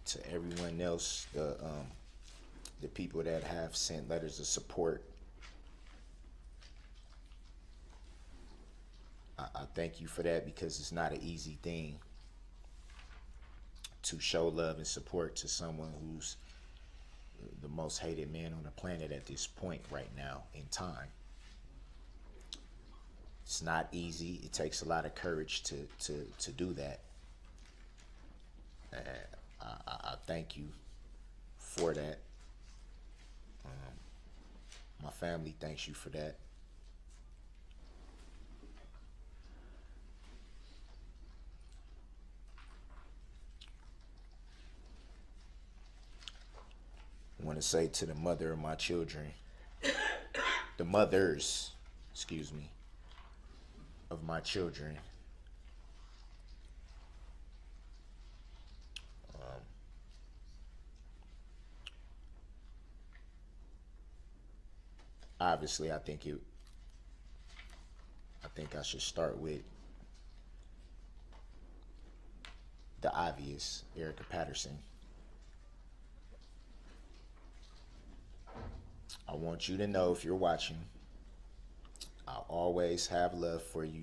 To everyone else, the people that have sent letters of support, I thank you for that, because it's not an easy thing to show love and support to someone who's the most hated man on the planet at this point right now in time. It's not easy. It takes a lot of courage to do that. I thank you for that. My family thanks you for that. I want to say to the mother of my children, the mothers, excuse me, of my children, obviously, I think I should start with the obvious, Erica Patterson. I want you to know, if you're watching, I always have love for you.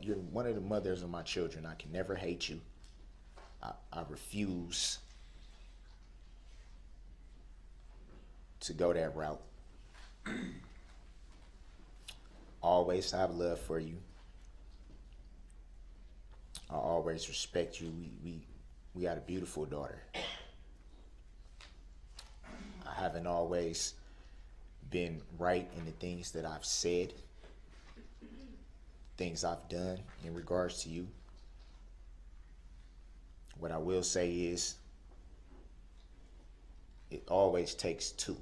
You're one of the mothers of my children. I can never hate you. I refuse to go that route. Always have love for you. I always respect you. We got a beautiful daughter. I haven't always been right in the things that I've said, things I've done in regards to you. What I will say is, it always takes two.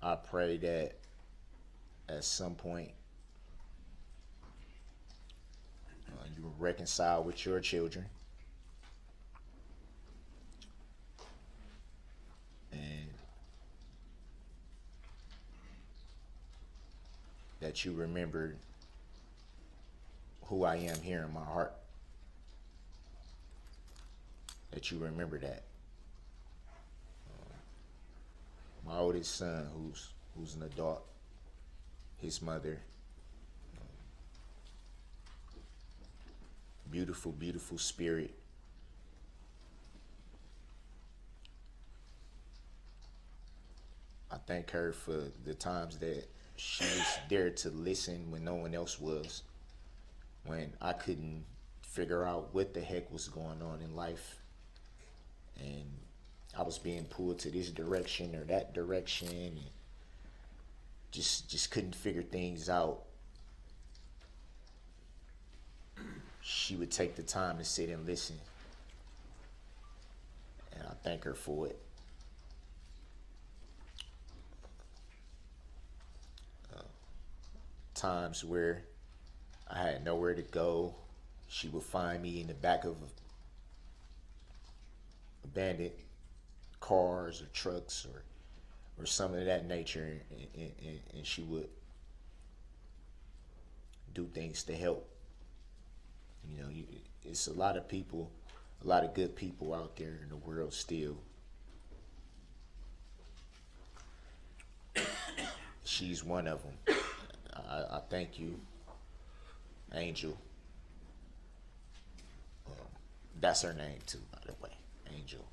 I pray that at some point you will reconcile with your children, and that you remember who I am here in my heart. That you remember that. My oldest son, who's an adult, his mother, beautiful, beautiful spirit. I thank her for the times that she was there to listen when no one else was, when I couldn't figure out what the heck was going on in life, and I was being pulled to this direction or that direction, and just couldn't figure things out. She would take the time to sit and listen, and I thank her for it. Times where I had nowhere to go, she would find me in the back of abandoned cars or trucks or something of that nature, and she would do things to help. You know, it's a lot of people, a lot of good people out there in the world still. She's one of them. I thank you, Angel. That's her name too, by the way, Angel.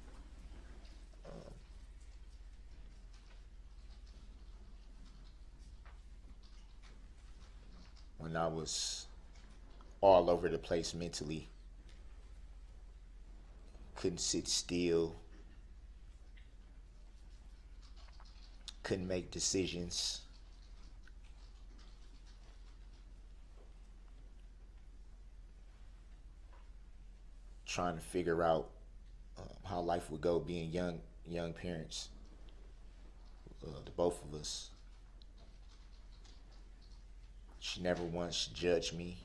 When I was all over the place mentally, couldn't sit still, couldn't make decisions. Trying to figure out how life would go being young parents, the both of us. She never once judged me.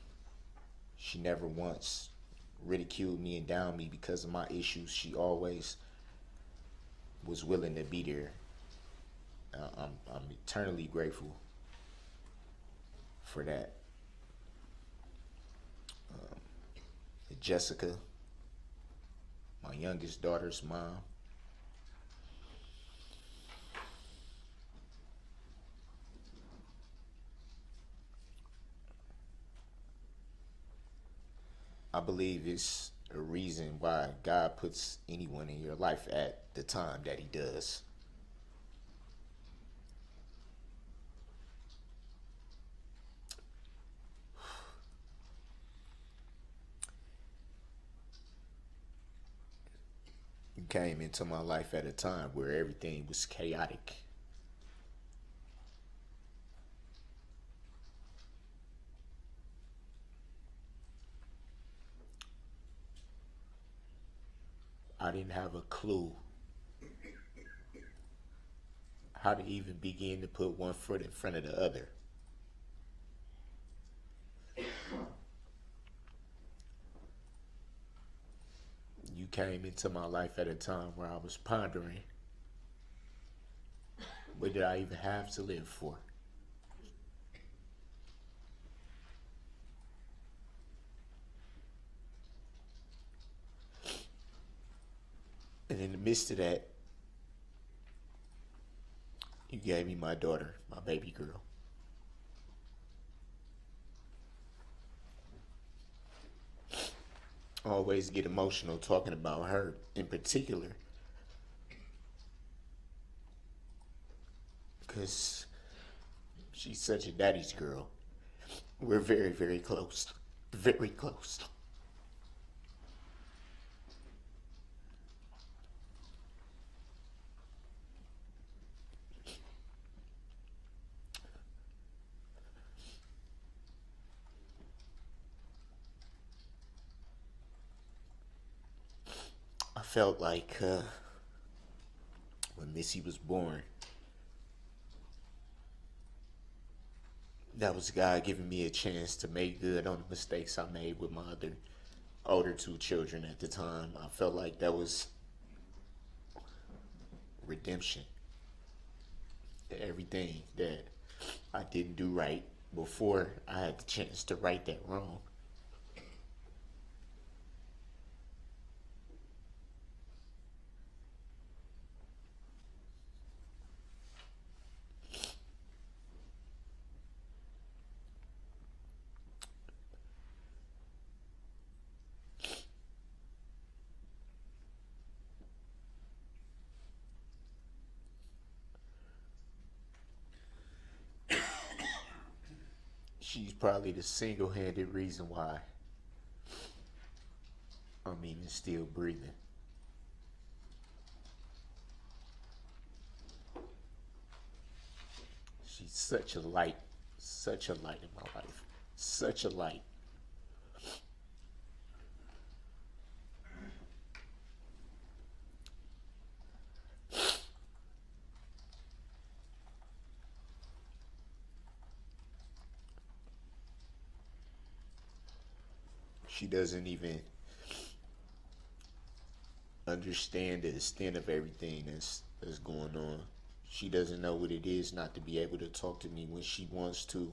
She never once ridiculed me and downed me because of my issues. She always was willing to be there. I'm eternally grateful for that. Jessica, my youngest daughter's mom. I believe it's a reason why God puts anyone in your life at the time that he does. You came into my life at a time where everything was chaotic. I didn't have a clue how to even begin to put one foot in front of the other. You came into my life at a time where I was pondering, what did I even have to live for? And in the midst of that, you gave me my daughter, my baby girl. I always get emotional talking about her in particular, because she's such a daddy's girl. We're very, very close. Very close. I felt like when Missy was born, that was God giving me a chance to make good on the mistakes I made with my older two children at the time. I felt like that was redemption. Everything that I didn't do right before I had the chance to right that wrong. She's probably the single-handed reason why I'm even still breathing. She's such a light in my life. Such a light. She doesn't even understand the extent of everything that's going on. She doesn't know what it is not to be able to talk to me when she wants to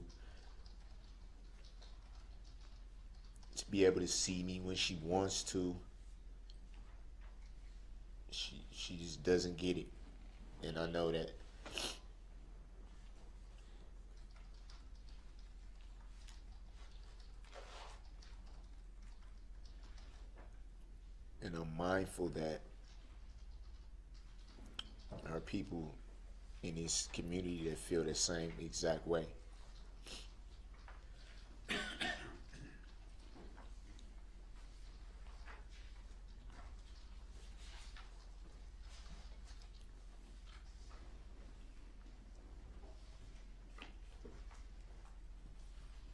be able to see me when she wants to. She just doesn't get it, and I know that. And I'm mindful that there are people in this community that feel the same exact way.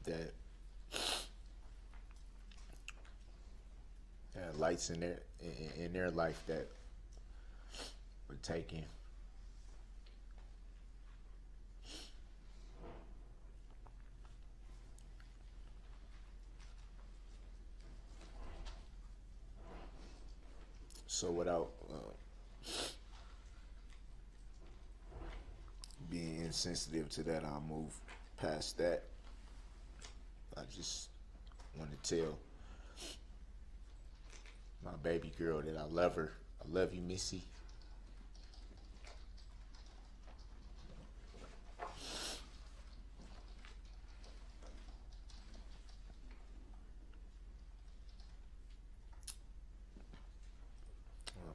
That lights in their life that were taken. So without being insensitive to that, I'll move past that. I just want to tell my baby girl that I love her. I love you, Missy.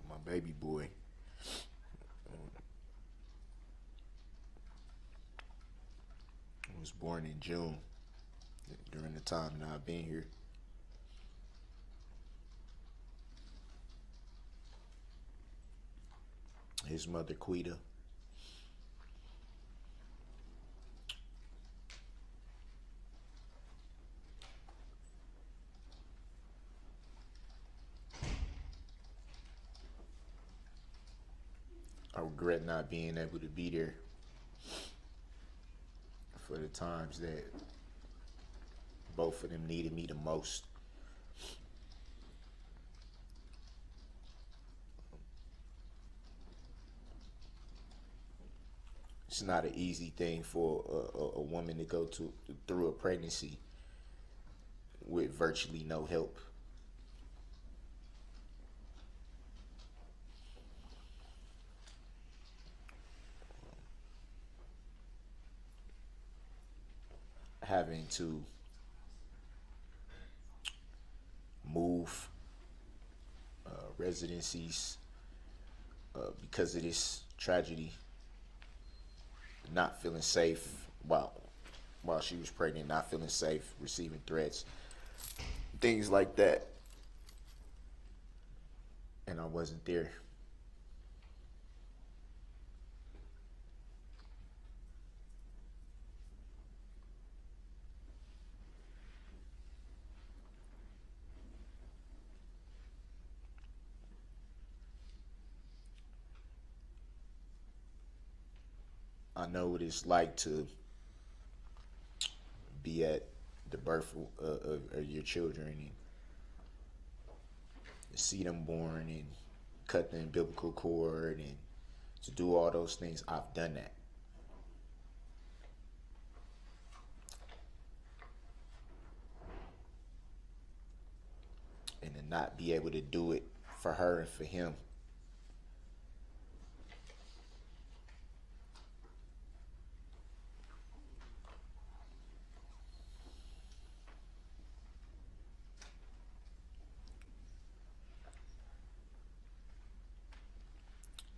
My baby boy. Was born in June, during the time that I've been here. His mother, Quita. I regret not being able to be there for the times that both of them needed me the most. It's not an easy thing for a woman to go through a pregnancy with virtually no help. Having to move residencies because of this tragedy, not feeling safe while she was pregnant, not feeling safe, receiving threats, things like that. And I wasn't there. I know what it's like to be at the birth of your children and see them born and cut the umbilical cord and to do all those things. I've done that. And to not be able to do it for her and for him.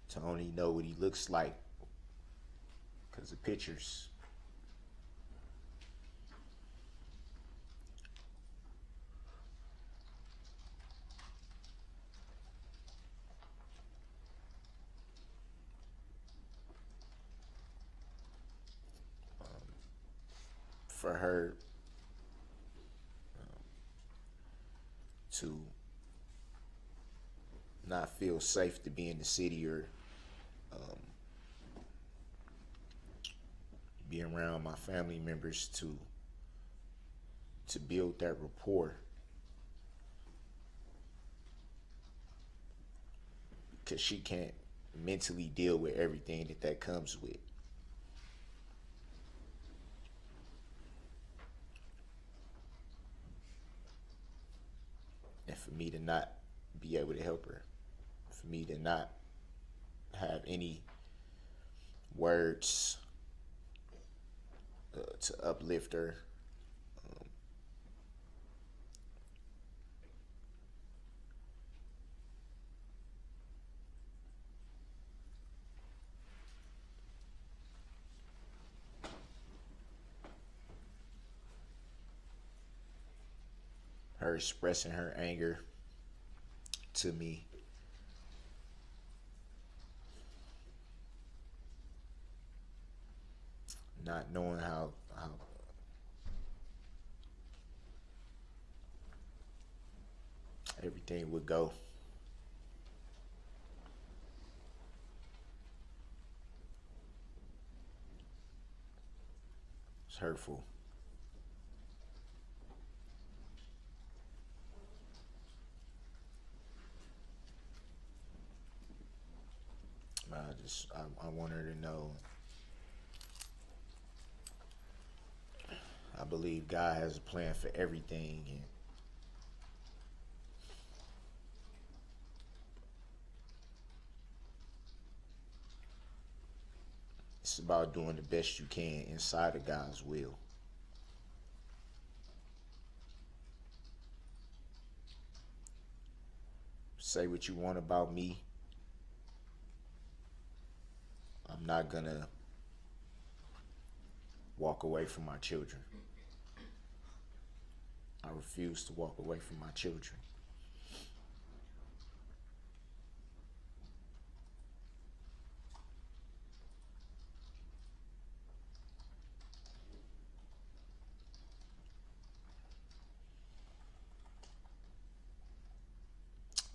To only know what he looks like because of pictures. For her to not feel safe to be in the city or be around my family members to build that rapport. because she can't mentally deal with everything that comes with. And for me to not be able to help her, for me to not have any words to uplift her, her expressing her anger to me, not knowing how everything would go. It's hurtful. I want her to know I believe God has a plan for everything, and it's about doing the best you can inside of God's will. Say what you want about me. I'm not gonna walk away from my children. I refuse to walk away from my children.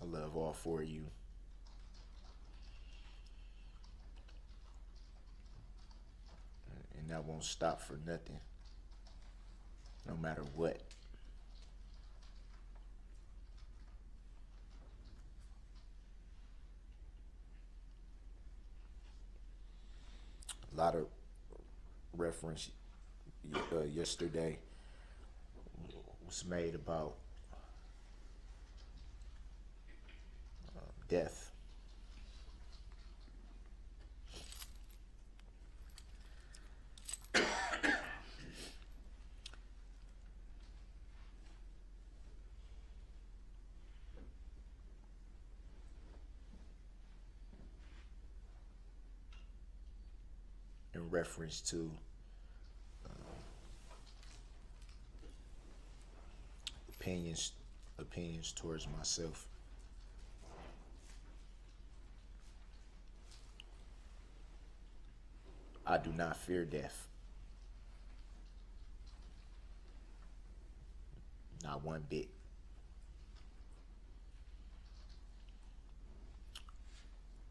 I love all four of you. And that won't stop for nothing, no matter what. A lot of reference yesterday was made about death. In reference to opinions towards myself. I do not fear death. Not one bit.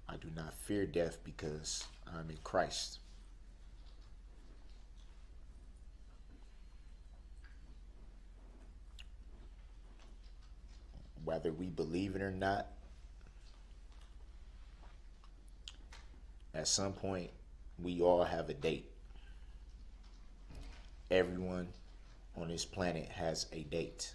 I do not fear death because I'm in Christ. Whether we believe it or not, at some point, we all have a date. Everyone on this planet has a date.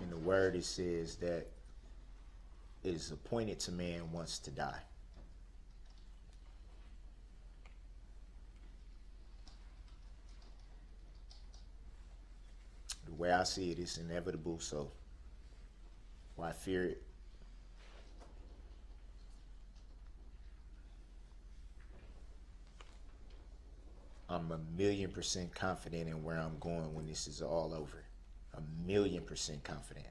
In the word, it says that it is appointed to man once to die. The way I see it, it's inevitable, so why fear it? I'm 1,000,000% confident in where I'm going when this is all over. 1,000,000% confident.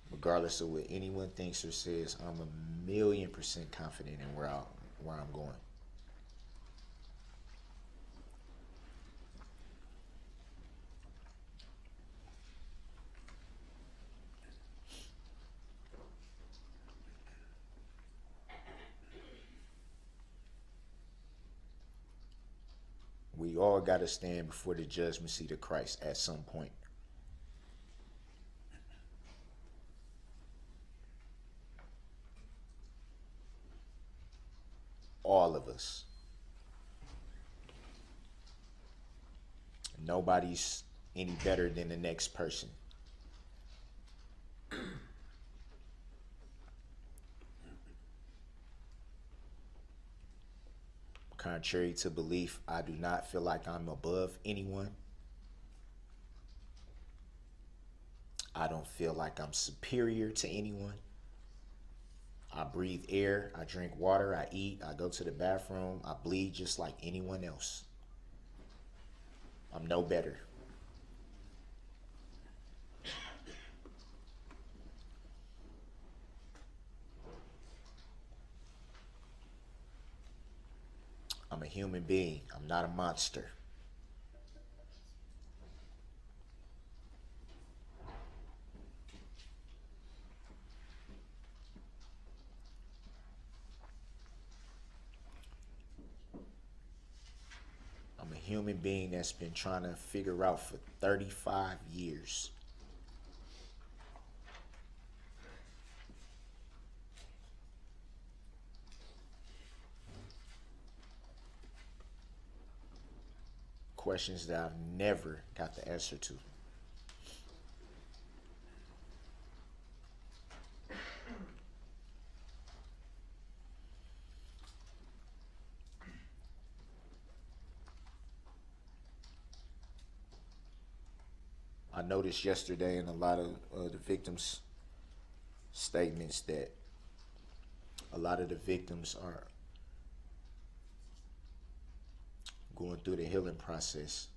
Regardless of what anyone thinks or says, I'm 1,000,000% confident in where I'm going. got to stand before the judgment seat of Christ at some point. All of us. Nobody's any better than the next person. Contrary to belief, I do not feel like I'm above anyone. I don't feel like I'm superior to anyone. I breathe air, I drink water, I eat, I go to the bathroom, I bleed just like anyone else. I'm no better. I'm a human being. I'm not a monster. I'm a human being that's been trying to figure out for 35 years. Questions that I've never got the answer to. I noticed yesterday in a lot of the victims' statements that a lot of the victims are going through the healing process.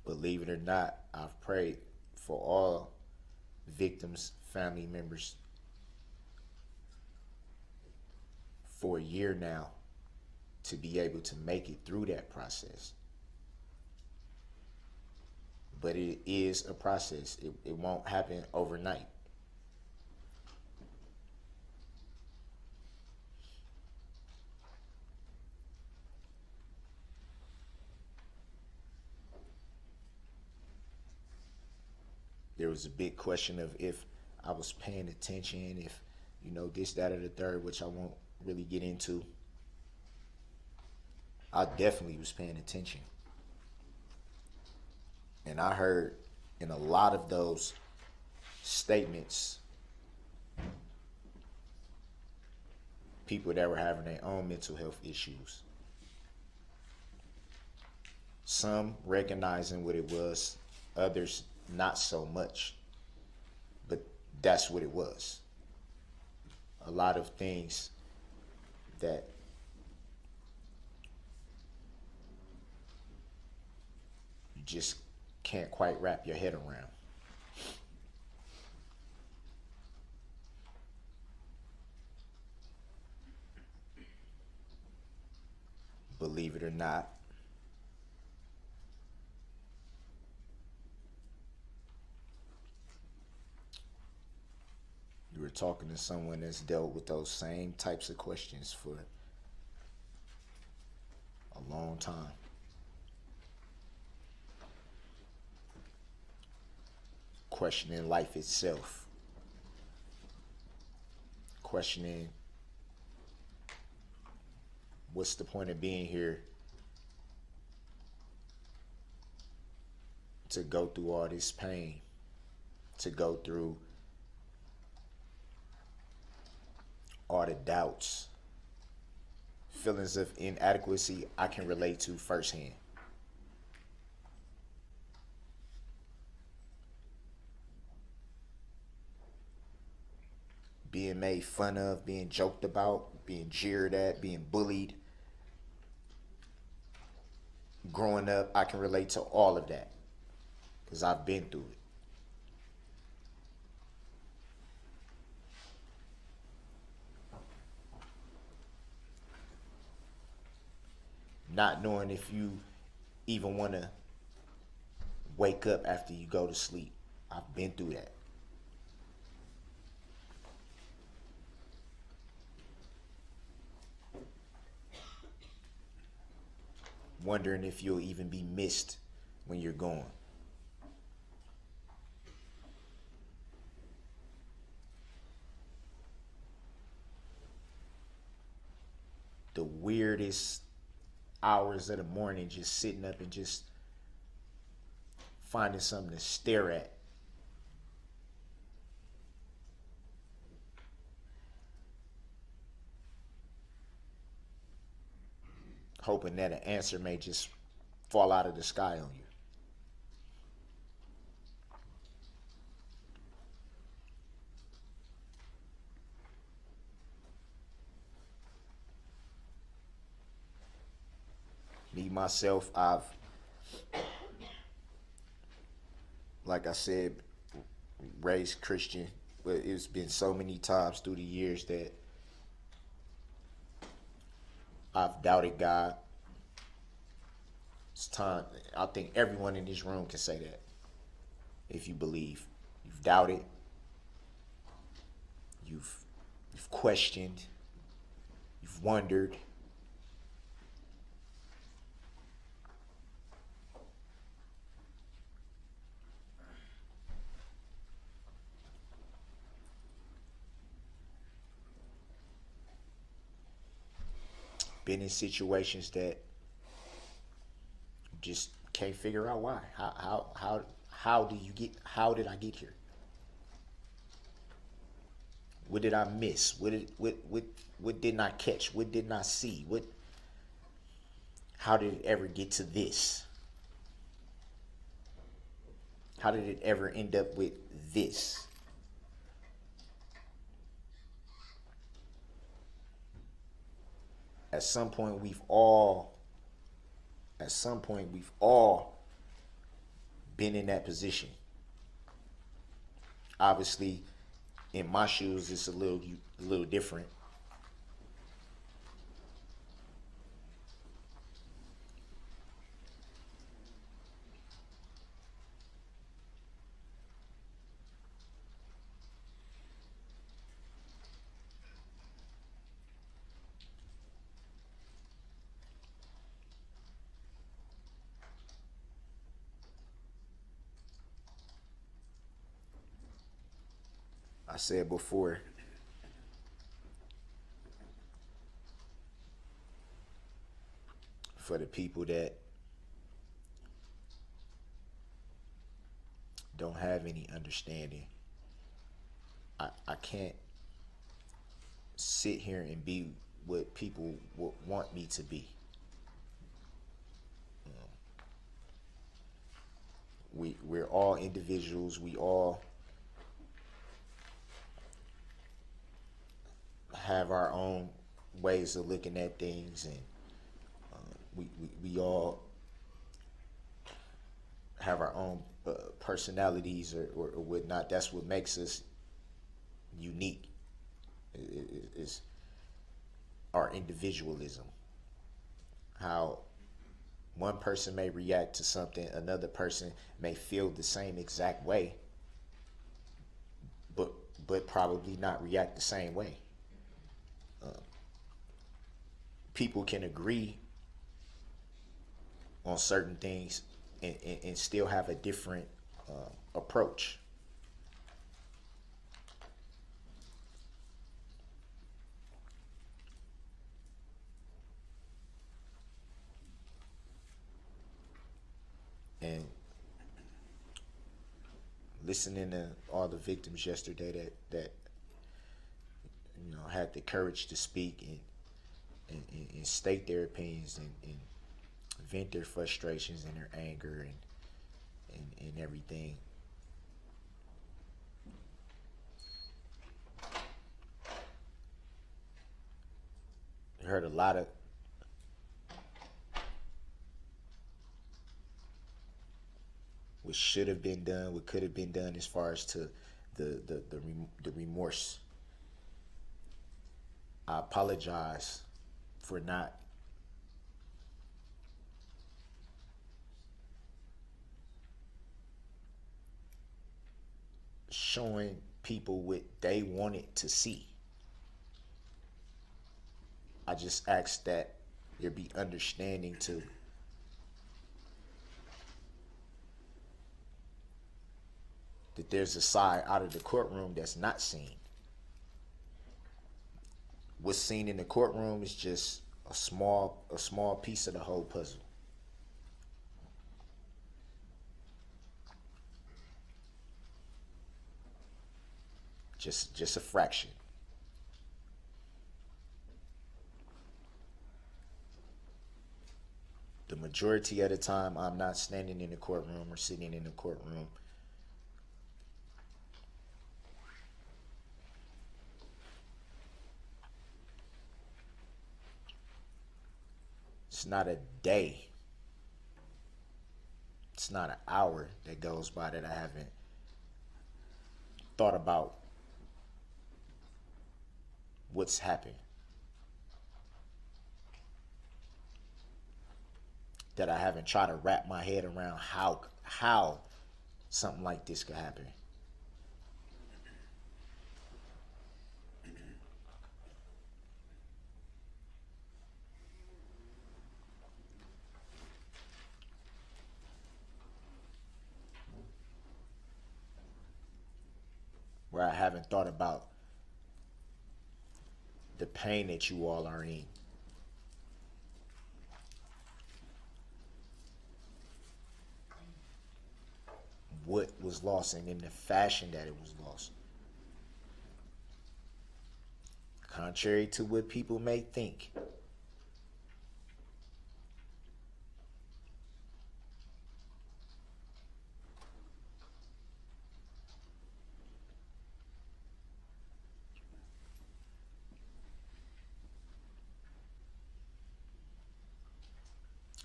Believe it or not, I've prayed for all victims, family members for a year now to be able to make it through that process. But it is a process. It won't happen overnight. There was a big question of if I was paying attention, if, this, that, or the third, which I won't really get into. I definitely was paying attention. And I heard in a lot of those statements, people that were having their own mental health issues. Some recognizing what it was, others not so much. But that's what it was. A lot of things that you just can't quite wrap your head around. Believe it or not, you were talking to someone that's dealt with those same types of questions for a long time. Questioning life itself. Questioning what's the point of being here to go through all this pain, to go through all the doubts, feelings of inadequacy I can relate to firsthand. Being made fun of, being joked about, being jeered at, being bullied. Growing up, I can relate to all of that because I've been through it. Not knowing if you even want to wake up after you go to sleep. I've been through that. Wondering if you'll even be missed when you're gone. The weirdest hours of the morning, just sitting up and just finding something to stare at. Hoping that an answer may just fall out of the sky on you. Me, myself, like I said, raised Christian, but it's been so many times through the years that I've doubted God. It's time. I think everyone in this room can say that. If you believe, you've doubted, you've questioned, you've wondered. Been in situations that just can't figure out why. How did I get here? What did I miss? What didn't I catch? What didn't I see? How did it ever get to this? How did it ever end up with this? At some point we've all been in that position. Obviously, in my shoes, it's a little different. I said before, for the people that don't have any understanding, I can't sit here and be what people want me to be. We're all individuals. We all have our own ways of looking at things, and we all have our own personalities or whatnot. That's what makes us unique, is our individualism. How one person may react to something, another person may feel the same exact way, but probably not react the same way. People can agree on certain things and still have a different approach. And listening to all the victims yesterday that had the courage to speak and state their opinions and vent their frustrations and their anger and everything. I heard a lot of what should have been done, what could have been done as far as to the remorse. I apologize for not showing people what they wanted to see. I just ask that there be understanding to that there's a side out of the courtroom that's not seen. What's seen in the courtroom is just a small piece of the whole puzzle. Just a fraction. The majority of the time, I'm not standing in the courtroom or sitting in the courtroom. It's not a day. It's not an hour that goes by that I haven't thought about what's happened. That I haven't tried to wrap my head around how something like this could happen. Where I haven't thought about the pain that you all are in. What was lost and in the fashion that it was lost. Contrary to what people may think.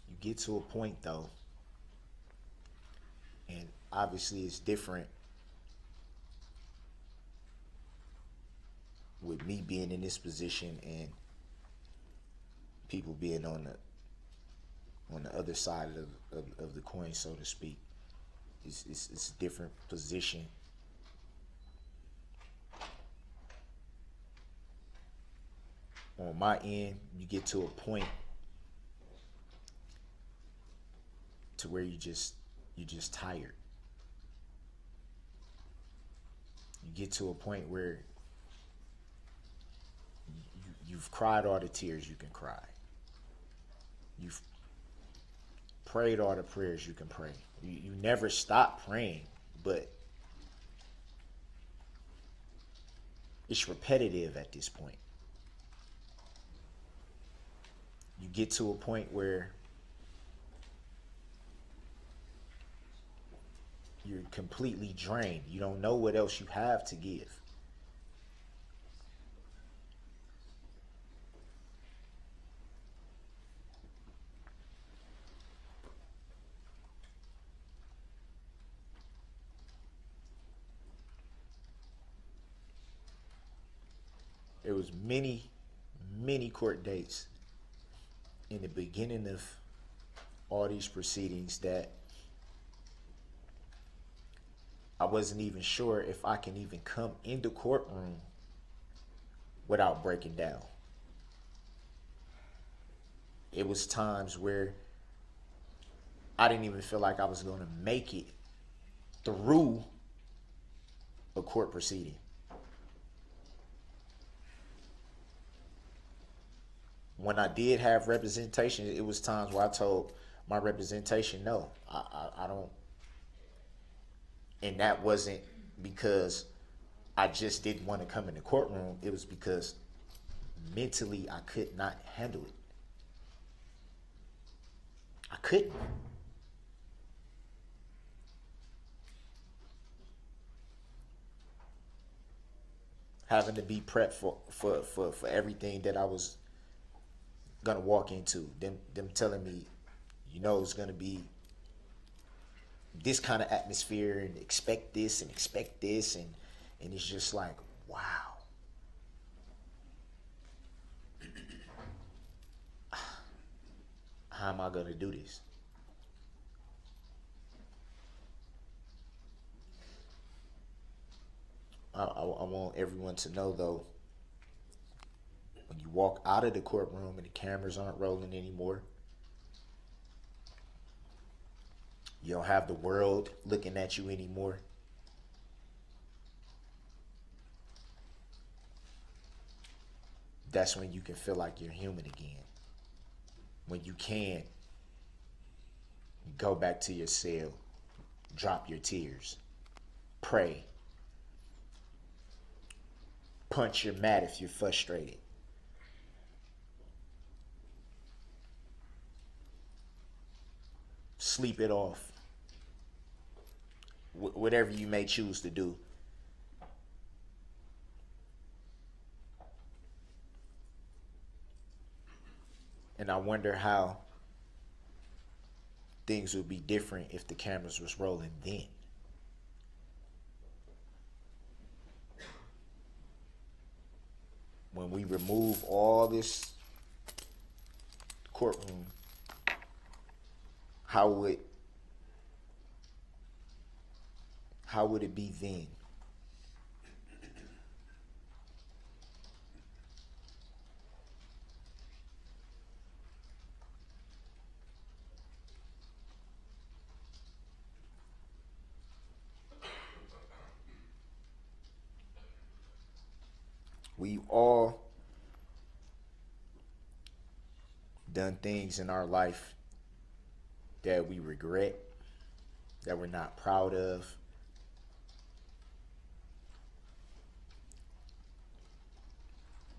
You get to a point though, and obviously it's different with me being in this position and people being on the other side of the coin, so to speak. It's a different position. On my end, you get to a point to where you're just tired. You get to a point where you've cried all the tears you can cry. You've prayed all the prayers you can pray. You never stop praying, but it's repetitive at this point. You get to a point where you're completely drained. You don't know what else you have to give. There was many court dates in the beginning of all these proceedings that I wasn't even sure if I can even come in the courtroom without breaking down. It was times where I didn't even feel like I was going to make it through a court proceeding. When I did have representation, it was times where I told my representation, no, I don't. And that wasn't because I just didn't want to come in the courtroom. It was because mentally I could not handle it. I couldn't. Having to be prepped for everything that I was gonna walk into. Them telling me, you know, it's gonna be this kind of atmosphere and expect this and it's just like, wow. How am I gonna do this? I want everyone to know, though, when you walk out of the courtroom and the cameras aren't rolling anymore, you don't have the world looking at you anymore. That's when you can feel like you're human again. When you can go back to your cell, drop your tears, pray, punch your mat if you're frustrated. Sleep it off. Whatever you may choose to do. And I wonder how things would be different if the cameras was rolling then. When we remove all this courtroom, how would it be then? We've all done things in our life that we regret, that we're not proud of.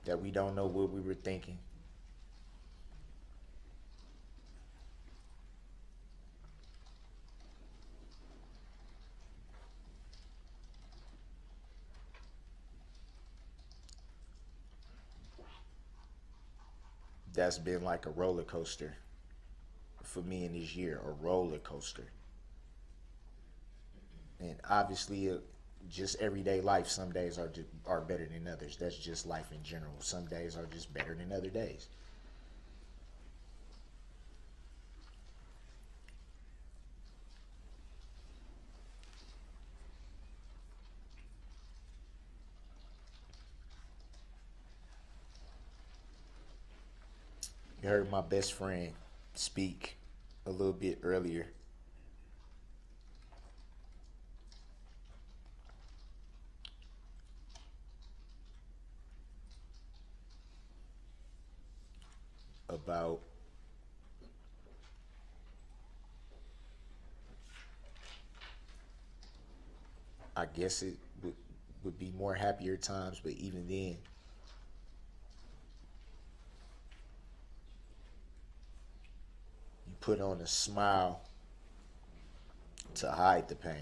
That we don't know what we were thinking. That's been like a roller coaster for me in this year, a roller coaster. And obviously, just everyday life, some days are better than others. That's just life in general. Some days are just better than other days. You heard my best friend speak a little bit earlier. About I guess it would be more happier times, but even then, you put on a smile to hide the pain.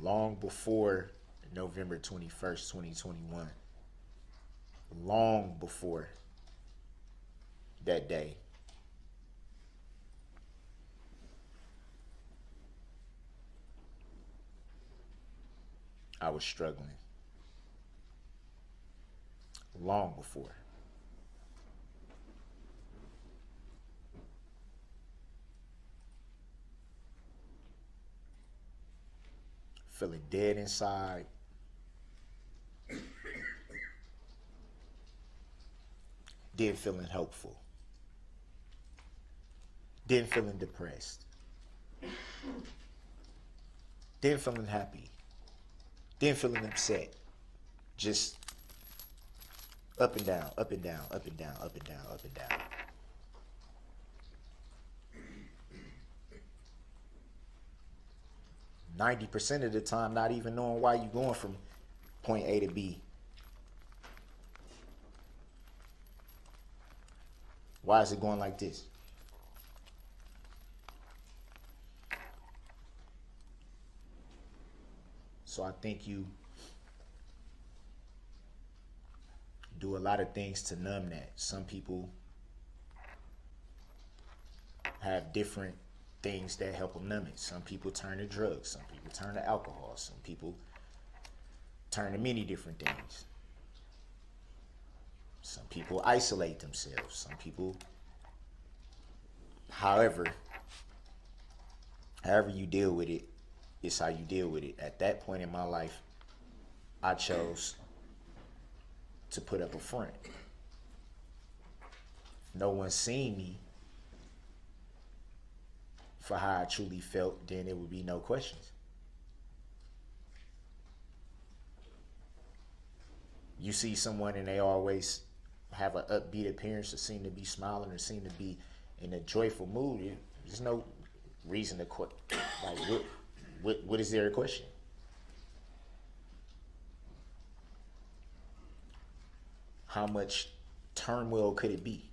Long before November 21st, 2021, long before that day, I was struggling. Long before. Feeling dead inside. Then feeling hopeful. Then feeling depressed. Then feeling happy. Then feeling upset. Just up and down, up and down, up and down, up and down, up and down. %90 of the time not even knowing why you're going from point A to B. Why is it going like this? So I think you do a lot of things to numb that. Some people have different things that help them numb it. Some people turn to drugs. Some people turn to alcohol. Some people turn to many different things. Some people isolate themselves. Some people However, however you deal with it, it's how you deal with it. At that point in my life, I chose to put up a front. If no one seen me for how I truly felt, then there would be no questions. You see someone and they always have an upbeat appearance, or seem to be smiling, or seem to be in a joyful mood. There's no reason to like what is there a question? How much turmoil could it be?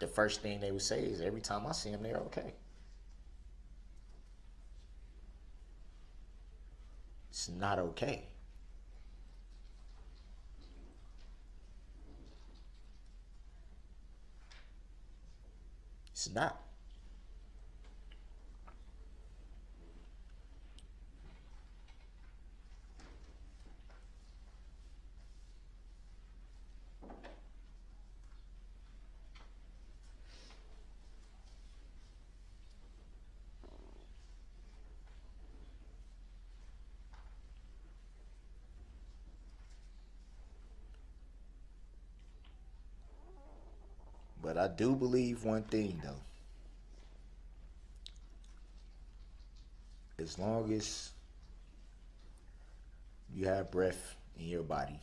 The first thing they would say is, every time I see them, they're okay. It's not okay. It's not. But I do believe one thing, though. As long as you have breath in your body,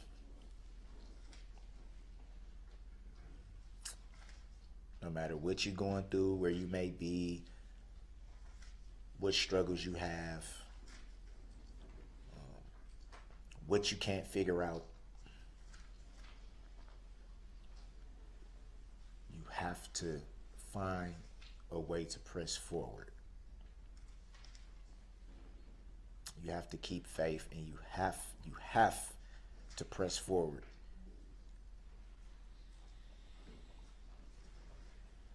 no matter what you're going through, where you may be, what struggles you have, what you can't figure out, you have to find a way to press forward. You have to keep faith, and you have to press forward.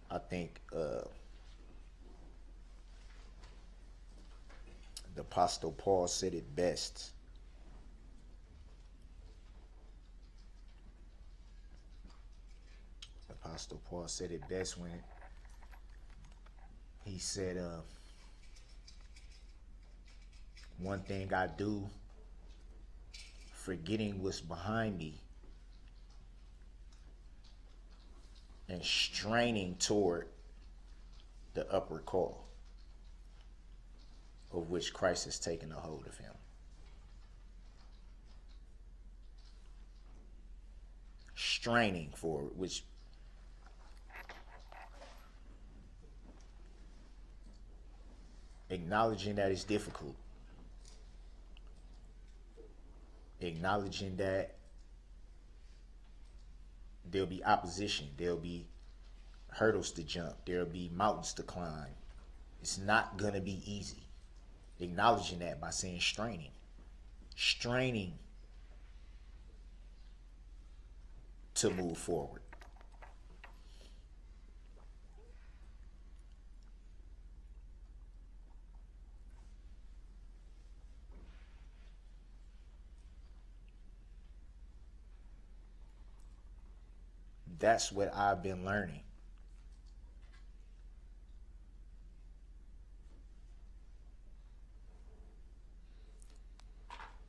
I think the Apostle Paul said it best. Apostle Paul said it best when he said, one thing I do, forgetting what's behind me and straining toward the upward call, of which Christ has taken a hold of him. Straining forward, which acknowledging that it's difficult, acknowledging that there'll be opposition, there'll be hurdles to jump, there'll be mountains to climb. It's not gonna be easy. Acknowledging that by saying straining to move forward. That's what I've been learning.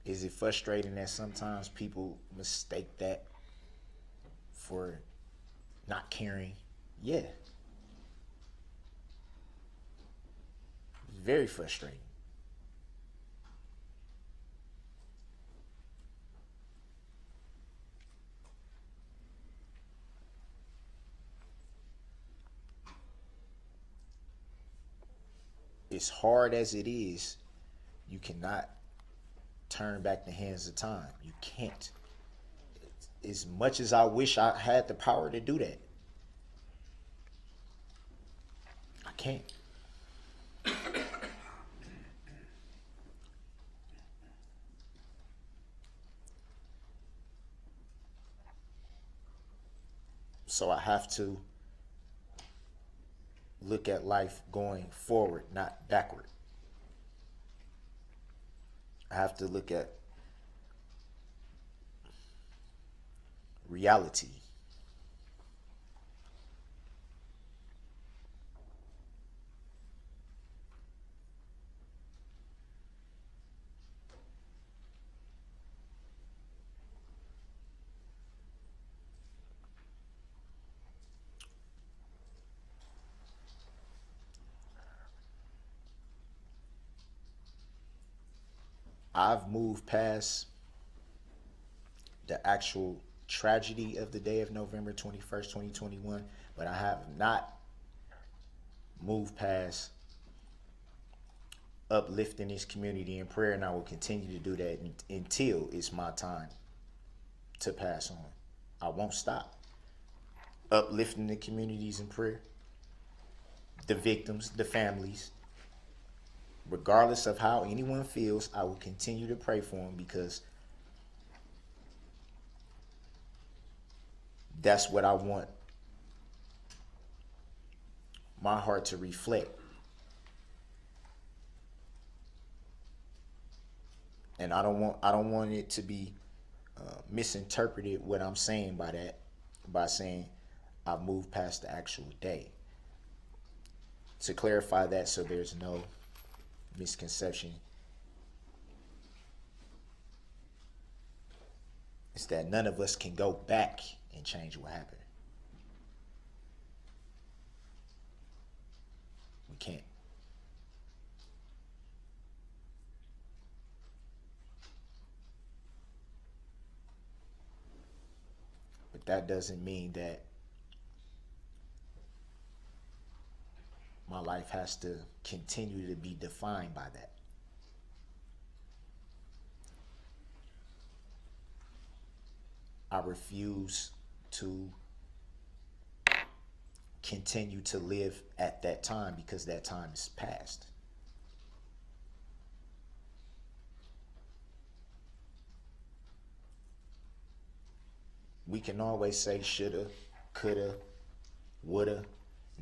Is it frustrating that sometimes people mistake that for not caring? Yeah. It's very frustrating. As hard as it is, you cannot turn back the hands of time. You can't. As much as I wish I had the power to do that, I can't. So I have to look at life going forward, not backward. I have to look at reality I've moved past the actual tragedy of the day of November 21st, 2021, but I have not moved past uplifting this community in prayer, and I will continue to do that until it's my time to pass on. I won't stop uplifting the communities in prayer, the victims, the families. Regardless of how anyone feels, I will continue to pray for them, because that's what I want my heart to reflect. And I don't want it to be misinterpreted what I'm saying by that, by saying I've moved past the actual day. To clarify that so there's no misconception, it's that none of us can go back and change what happened. We can't. But that doesn't mean that my life has to continue to be defined by that. I refuse to continue to live at that time, because that time is past. We can always say shoulda, coulda, woulda.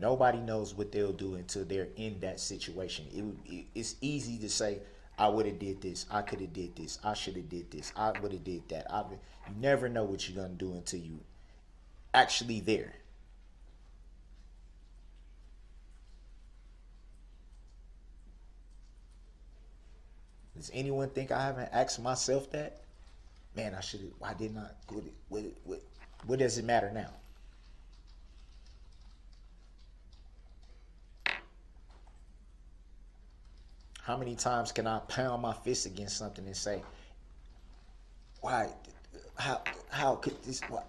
Nobody knows what they'll do until they're in that situation. It's easy to say, I would have did this, I could have did this, I should have did this, I would have did that. You never know what you're gonna do until you actually there. Does anyone think I haven't asked myself that? Man, I should have. Why didn't I? What does it matter now? How many times can I pound my fist against something and say, why, how could this, what,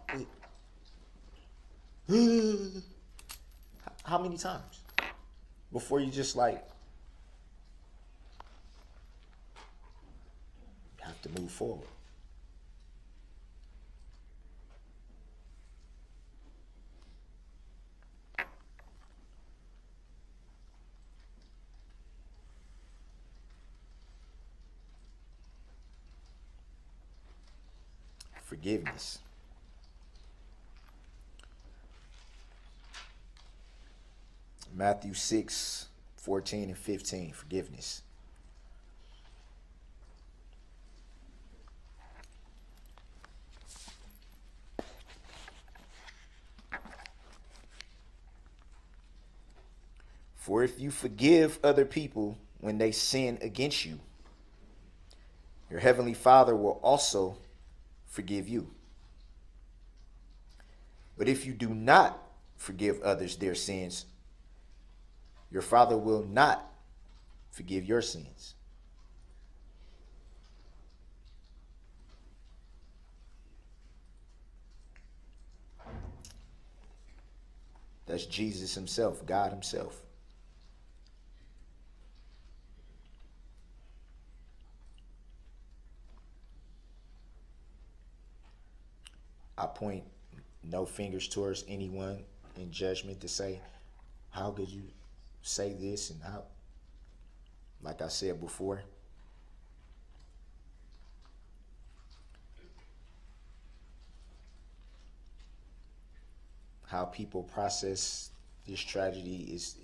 how many times? Before you just like, have to move forward. Forgiveness. Matthew 6:14-15, forgiveness. For if you forgive other people when they sin against you, your heavenly Father will also forgive you. But if you do not forgive others their sins, your Father will not forgive your sins. That's Jesus himself, God himself. I point no fingers towards anyone in judgment to say, how could you say this? And how, like I said before, how people process this tragedy is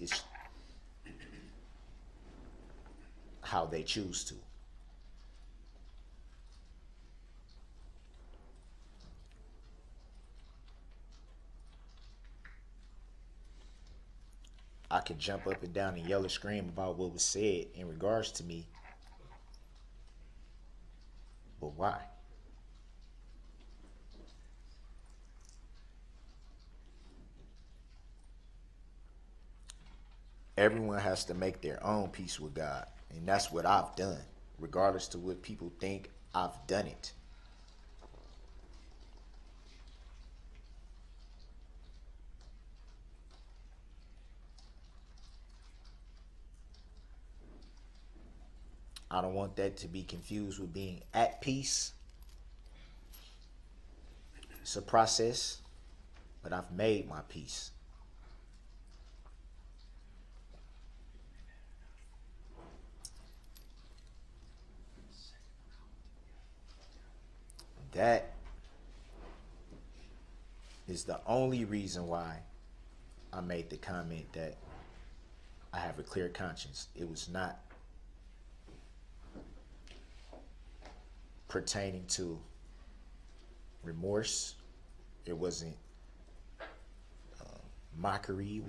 how they choose to. I could jump up and down and yell and scream about what was said in regards to me, but why? Everyone has to make their own peace with God, and that's what I've done. regardless to what people think. I've done it. I don't want that to be confused with being at peace. It's a process, but I've made my peace. That is the only reason why I made the comment that I have a clear conscience. It was not pertaining to remorse. It wasn't mockery.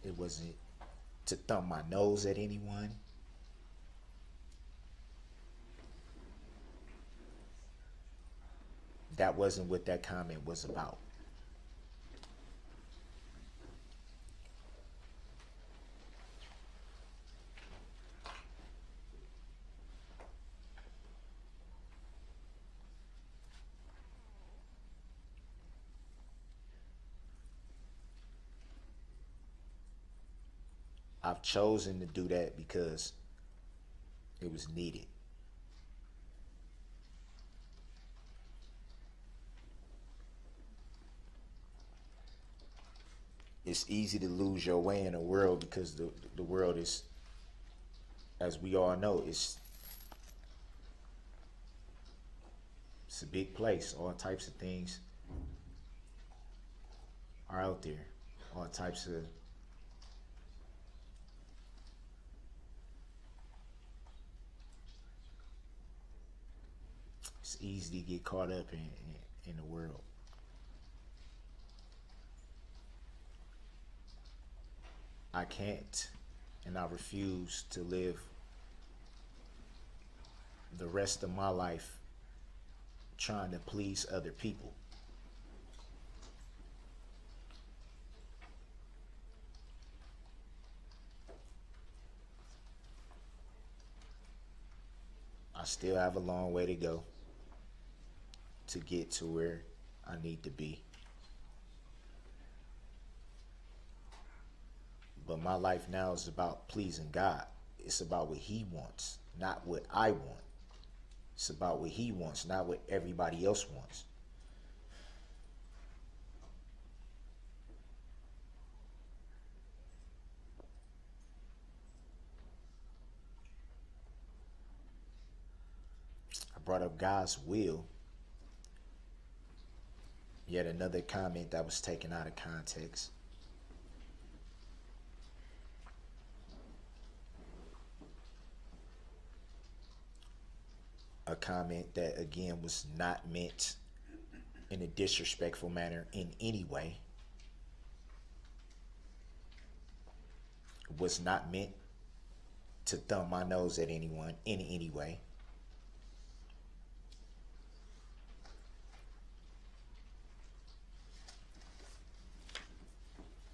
It wasn't to thumb my nose at anyone. That wasn't what that comment was about. I've chosen to do that because it was needed. It's easy to lose your way in the world because the world is, as we all know, it's a big place. All types of things are out there. All types of it's easy to get caught up in the world. I can't and I refuse to live the rest of my life trying to please other people. I still have a long way to go to get to where I need to be. But my life now is about pleasing God. It's about what He wants, not what I want. It's about what He wants, not what everybody else wants. I brought up God's will. Yet another comment that was taken out of context. A comment that again was not meant in a disrespectful manner in any way. Was not meant to thumb my nose at anyone in any way.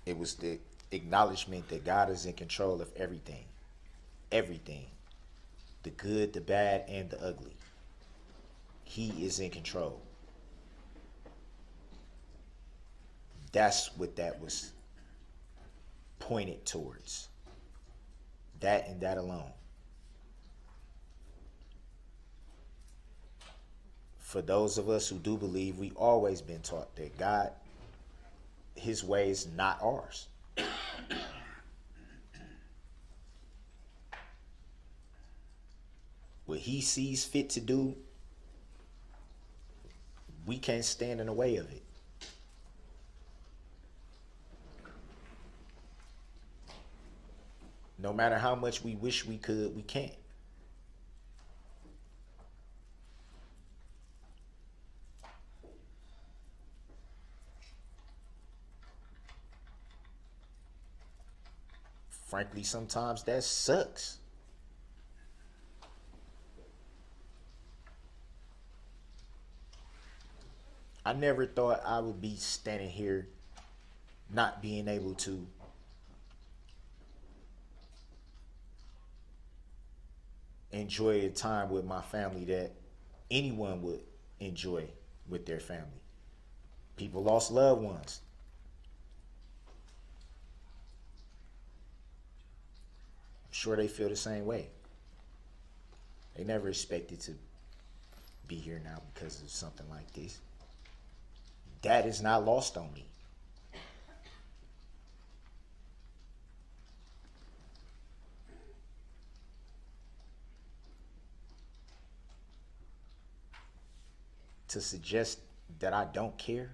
It was the acknowledgement that God is in control of everything. Everything. The good, the bad, and the ugly. He is in control. That's what that was pointed towards. That and that alone. For those of us who do believe, we've always been taught that God, His way is not ours. What He sees fit to do, we can't stand in the way of it. No matter how much we wish we could, we can't. Frankly, sometimes that sucks. I never thought I would be standing here not being able to enjoy a time with my family that anyone would enjoy with their family. People lost loved ones. I'm sure they feel the same way. They never expected to be here now because of something like this. That is not lost on me. To suggest that I don't care,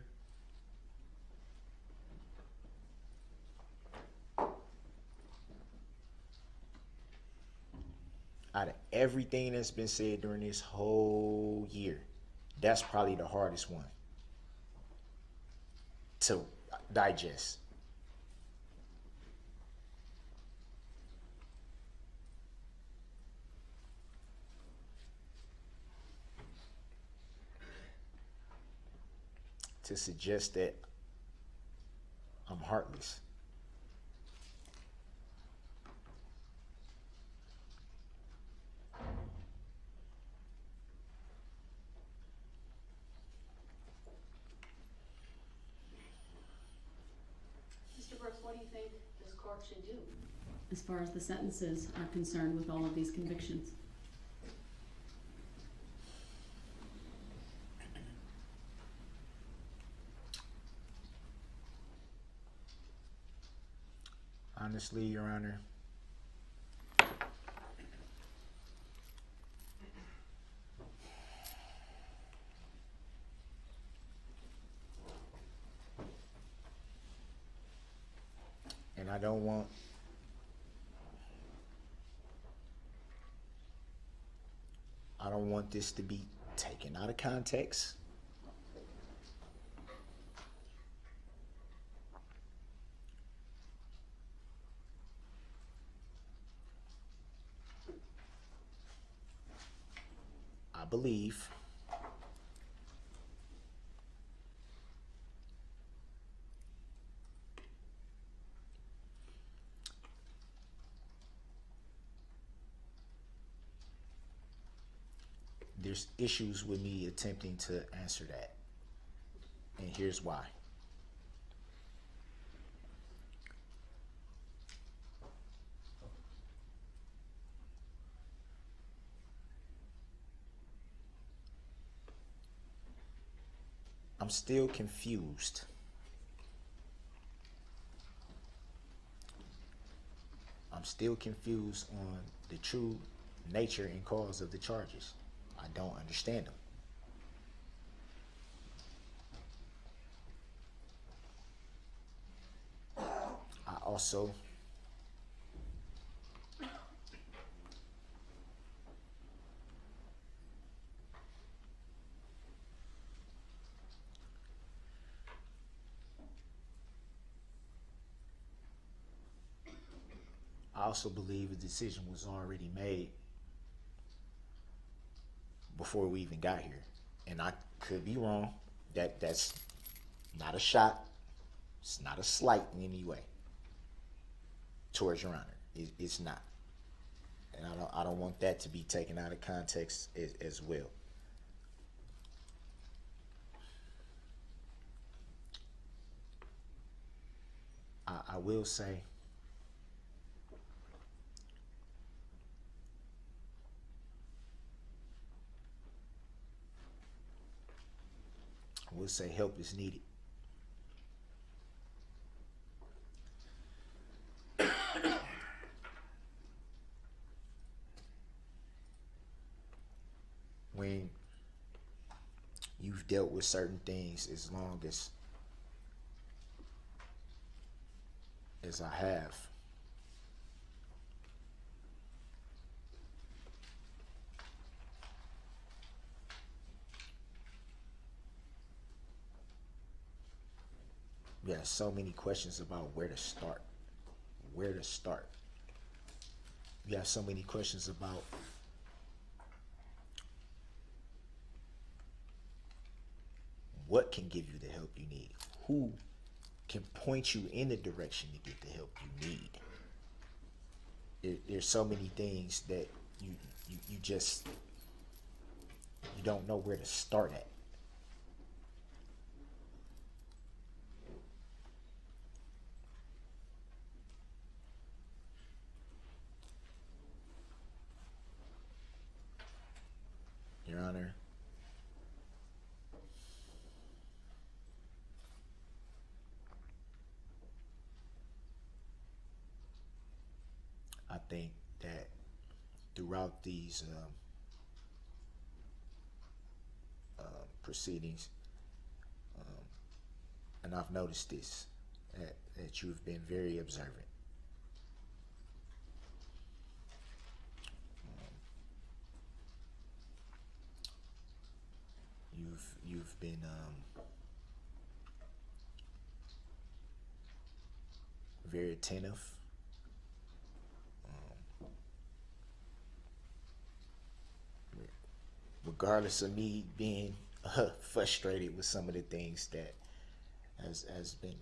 out of everything that's been said during this whole year, that's probably the hardest one to digest. To suggest that I'm heartless. Mr. Brooks, what do you think this court should do? As far as the sentences are concerned with all of these convictions. Honestly, Your Honor, and I don't want this to be taken out of context. I believe there's issues with me attempting to answer that. And here's why. I'm still confused. I'm still confused on the true nature and cause of the charges. I don't understand them. I also believe a decision was already made before we even got here. And I could be wrong. That's not a shot. It's not a slight in any way towards Your Honor. It's not. And I don't want that to be taken out of context as well. I will say help is needed. When you've dealt with certain things as long as I have, we have so many questions about where to start. Where to start. We have so many questions about what can give you the help you need. Who can point you in the direction to get the help you need. There's so many things that you just you don't know where to start at. Your Honor, I think that throughout these proceedings, and I've noticed this, that you've been very observant. You've been very attentive. Regardless of me being frustrated with some of the things that has been,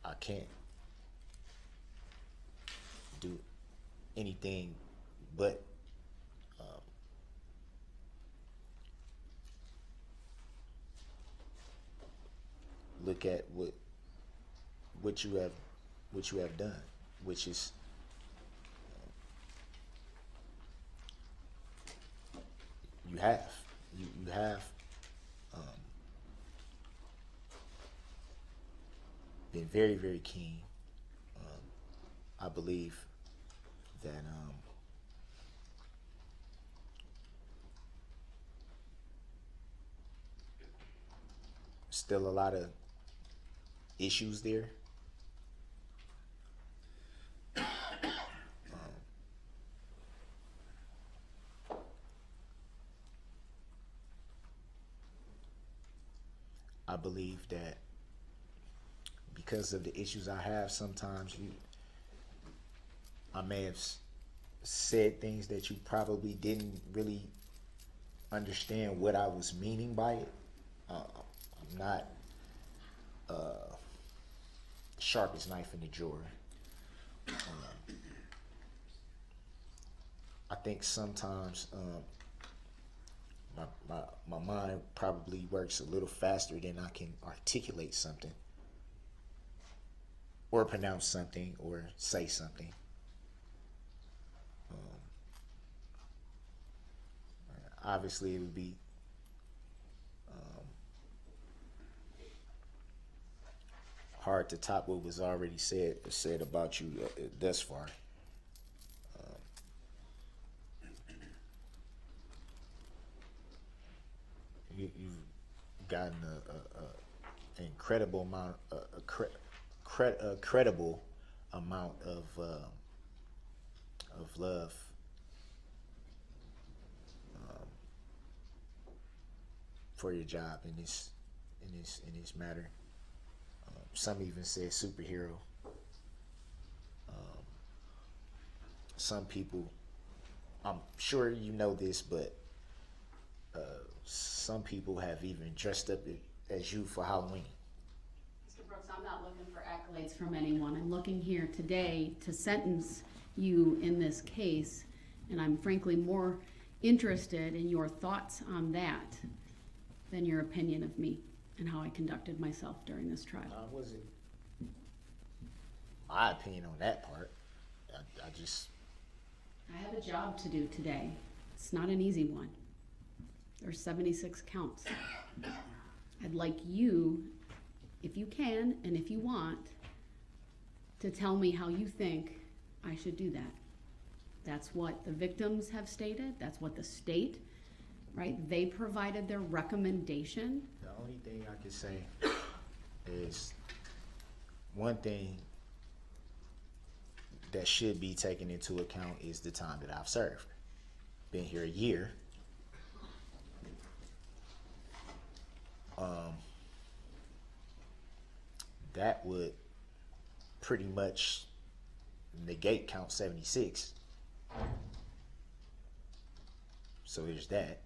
I can't do anything but look at what you have done, which is you have been very, very keen. I believe that still a lot of issues there. I believe that because of the issues I have, sometimes I may have said things that you probably didn't really understand what I was meaning by it. I'm not sharpest knife in the drawer. I think sometimes my mind probably works a little faster than I can articulate something or pronounce something or say something. Obviously, it would be hard to top what was already said about you thus far. You've gotten an incredible amount, a credible amount of love. For your job in this matter. Some even said superhero. Some people, I'm sure you know this, but some people have even dressed up as you for Halloween. Mr. Brooks, I'm not looking for accolades from anyone. I'm looking here today to sentence you in this case, and I'm frankly more interested in your thoughts on that than your opinion of me and how I conducted myself during this trial. Wasn't my opinion on that part. I have a job to do today. It's not an easy one. There's 76 counts. I'd like you, if you can and if you want, to tell me how you think I should do that. That's what the victims have stated. That's what the state, right? They provided their recommendation. The only thing I can say is one thing that should be taken into account is the time that I've served. Been here a year. That would pretty much negate count 76. So there's that.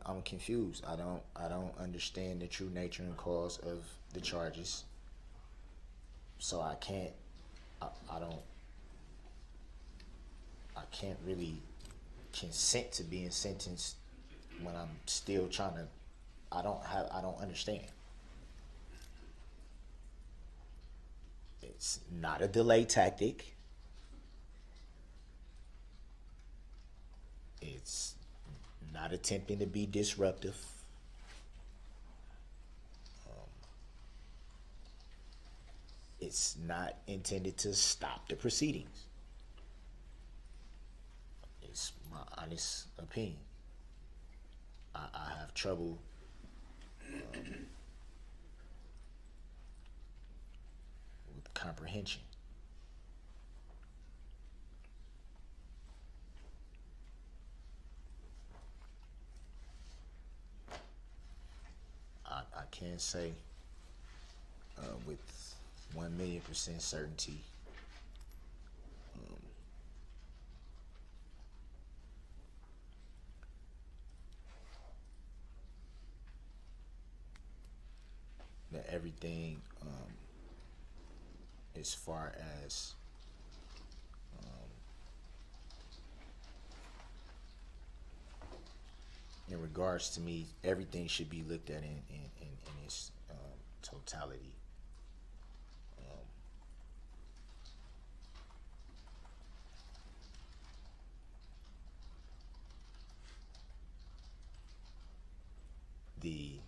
I'm confused. I don't understand the true nature and cause of the charges. So I can't I don't I can't really consent to being sentenced when I'm still trying to I don't understand. It's not a delay tactic. It's not attempting to be disruptive. It's not intended to stop the proceedings. It's my honest opinion. I have trouble with comprehension. I can't say with 1,000,000% certainty that everything as far as in regards to me, everything should be looked at in its totality. The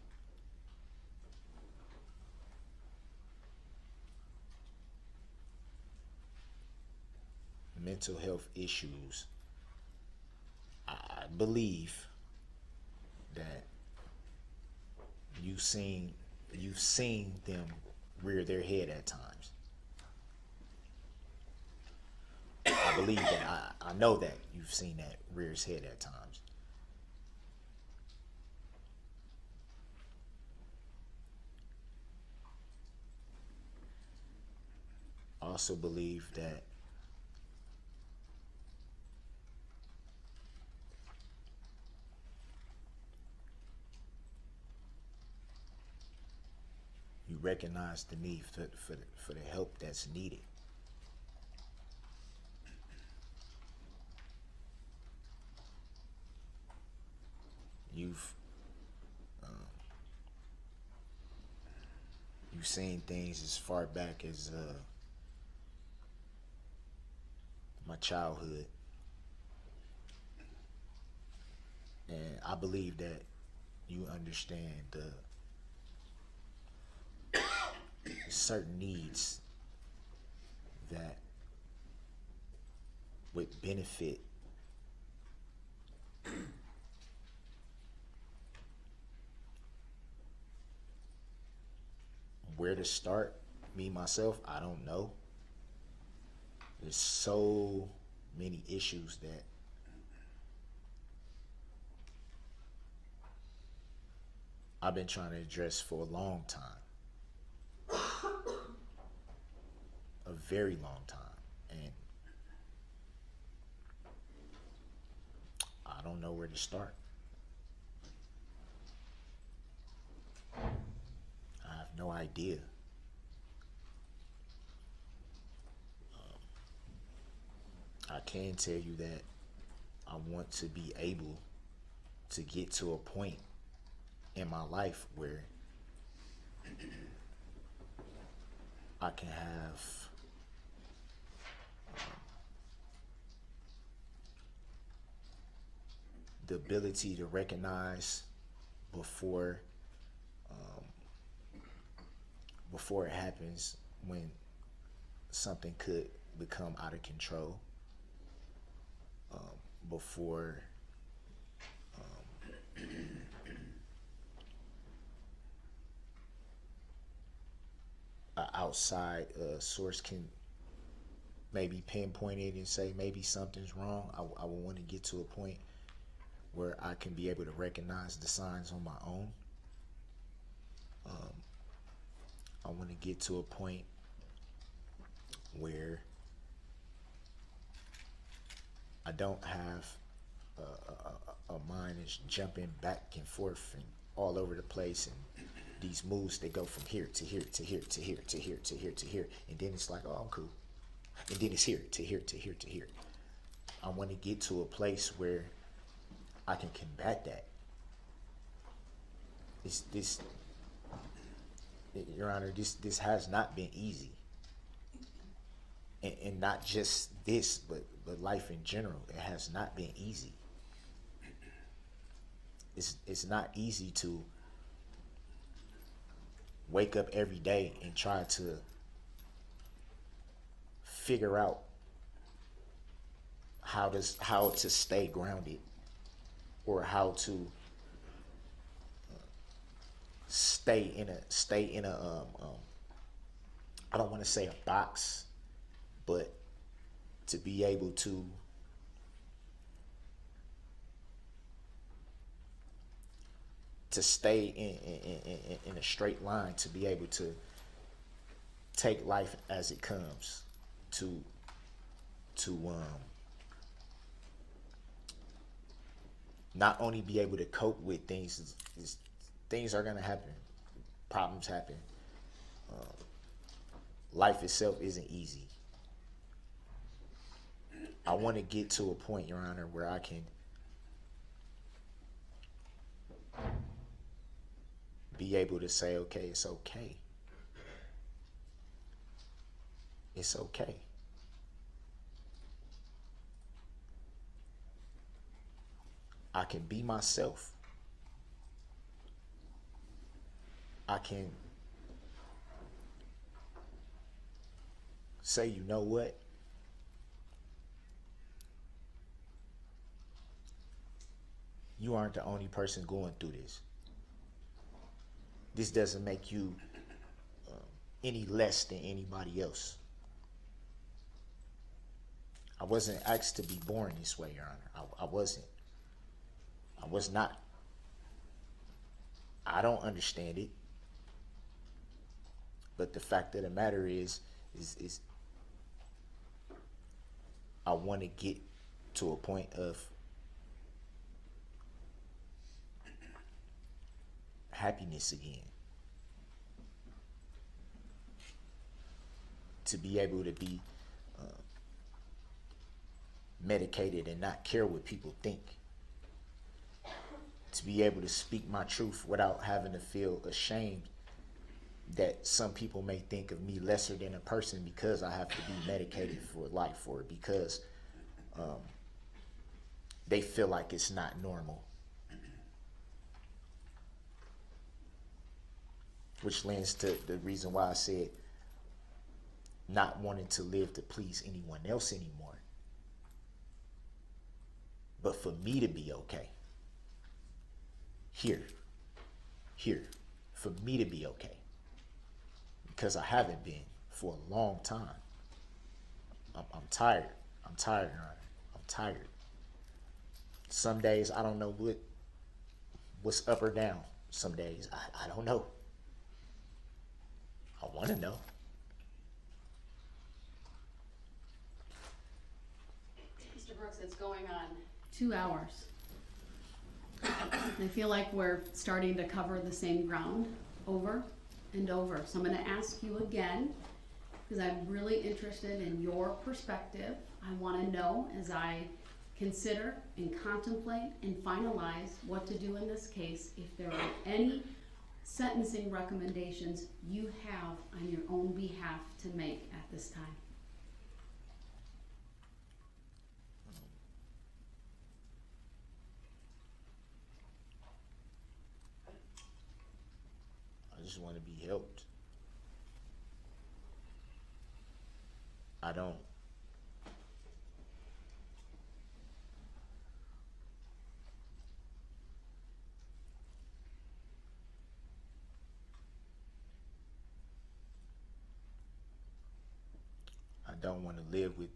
mental health issues, I believe that you've seen them rear their head at times. I believe that I know that you've seen that rear its head at times. I also believe that you recognize the need for the help that's needed. You've seen things as far back as my childhood, and I believe that you understand the certain needs that would benefit where to start. Me myself, I don't know. There's so many issues that I've been trying to address for a long time, a very long time, and I don't know where to start. I have no idea. I can tell you that I want to be able to get to a point in my life where I can have the ability to recognize before before it happens, when something could become out of control, before an outside source can maybe pinpoint it and say maybe something's wrong. I would want to get to a point where I can be able to recognize the signs on my own. I want to get to a point where I don't have a mind is jumping back and forth and all over the place, and these moves, they go from here to here to here to here to here to here to here, and then it's like, oh, I'm cool, and then it's here to here to here to here. I want to get to a place where I can combat that. This, Your Honor, this has not been easy, and not just this, but life in general. It has not been easy. It's not easy to wake up every day and try to figure out how to stay grounded, or how to stay in a I don't want to say a box, but to be able to stay in a straight line, to be able to take life as it comes, to not only be able to cope with things. Things are gonna happen, problems happen. Life itself isn't easy. I want to get to a point, Your Honor, where I can be able to say, okay, it's okay. It's okay. I can be myself. I can say, you know what? You aren't the only person going through this. This doesn't make you any less than anybody else. I wasn't asked to be born this way, Your Honor. I wasn't. I was not. I don't understand it. But the fact of the matter is I want to get to a point of happiness again. To be able to be medicated and not care what people think. To be able to speak my truth without having to feel ashamed that some people may think of me lesser than a person because I have to be medicated for life, or because they feel like it's not normal. Which lends to the reason why I said not wanting to live to please anyone else anymore, but for me to be okay. Here, for me to be okay. Because I haven't been for a long time. I'm tired. I'm tired, Your Honor. I'm tired. Some days I don't know what's up or down. Some days I don't know. I want to know. Mr. Brooks, it's going on 2 hours. I feel like we're starting to cover the same ground over and over. So I'm going to ask you again, because I'm really interested in your perspective. I want to know, as I consider and contemplate and finalize what to do in this case, if there are any sentencing recommendations you have on your own behalf to make at this time. I just want to be helped. I don't want to live with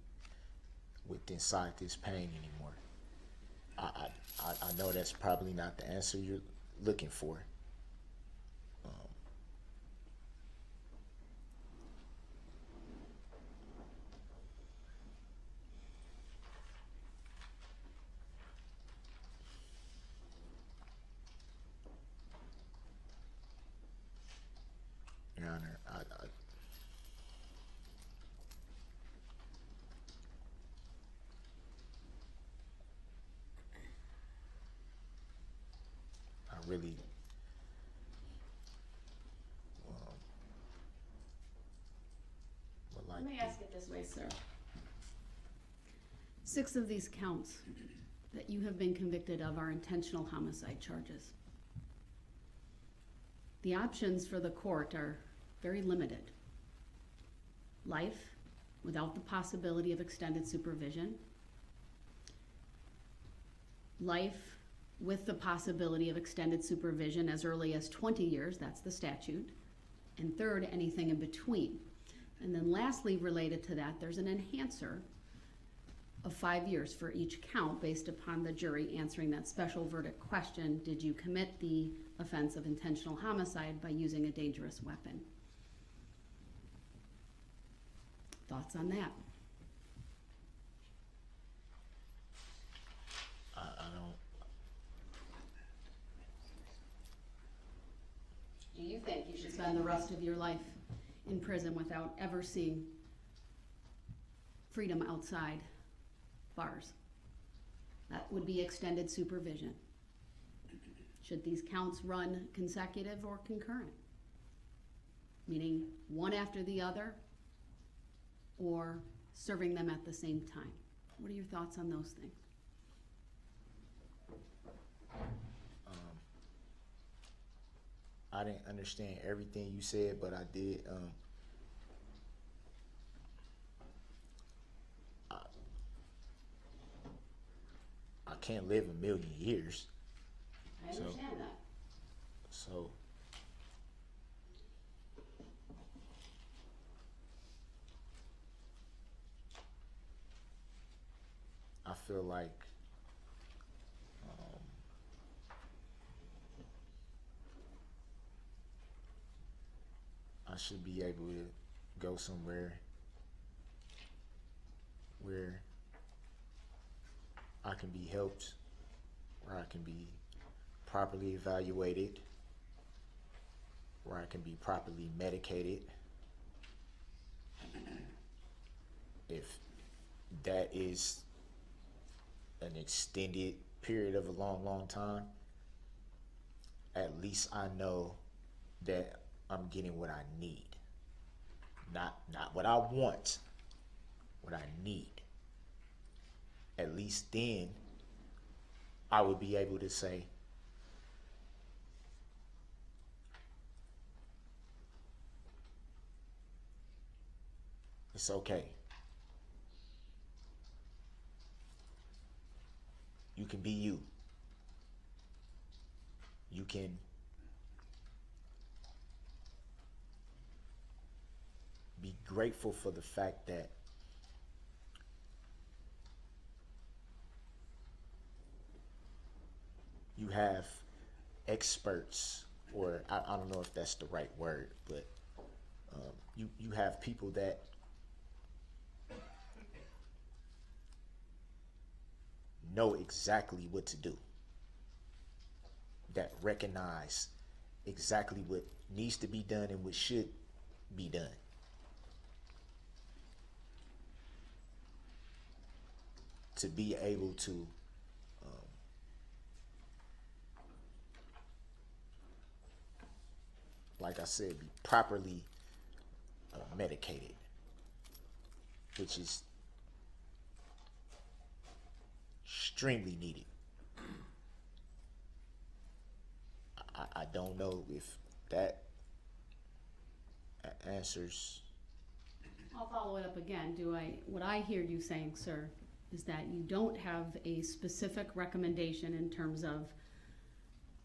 inside this pain anymore. I know that's probably not the answer you're looking for. Let me ask it this way, sir. 6 of these counts that you have been convicted of are intentional homicide charges. The options for the court are very limited. Life without the possibility of extended supervision. Life with the possibility of extended supervision as early as 20 years, that's the statute. And third, anything in between. And then lastly, related to that, there's an enhancer of 5 years for each count based upon the jury answering that special verdict question, did you commit the offense of intentional homicide by using a dangerous weapon? Thoughts on that? I don't. Do you think you should spend the rest of your life in prison without ever seeing freedom outside bars? That would be extended supervision. Should these counts run consecutive or concurrent? Meaning one after the other, or serving them at the same time? What are your thoughts on those things? I didn't understand everything you said, but I did. I can't live a million years, I So- understand that. so I feel like I should be able to go somewhere where I can be helped, where I can be properly evaluated, where I can be properly medicated. If that is an extended period of a long, long time, at least I know that I'm getting what I need. Not what I want, what I need. At least then I would be able to say, it's okay. You can be you. You can be grateful for the fact that you have experts, or I don't know if that's the right word, but you have people that know exactly what to do, that recognize exactly what needs to be done and what should be done. To be able to like I said, be properly medicated, which is extremely needed. I don't know if that answers. I'll follow it up again. What I hear you saying, sir, is that you don't have a specific recommendation in terms of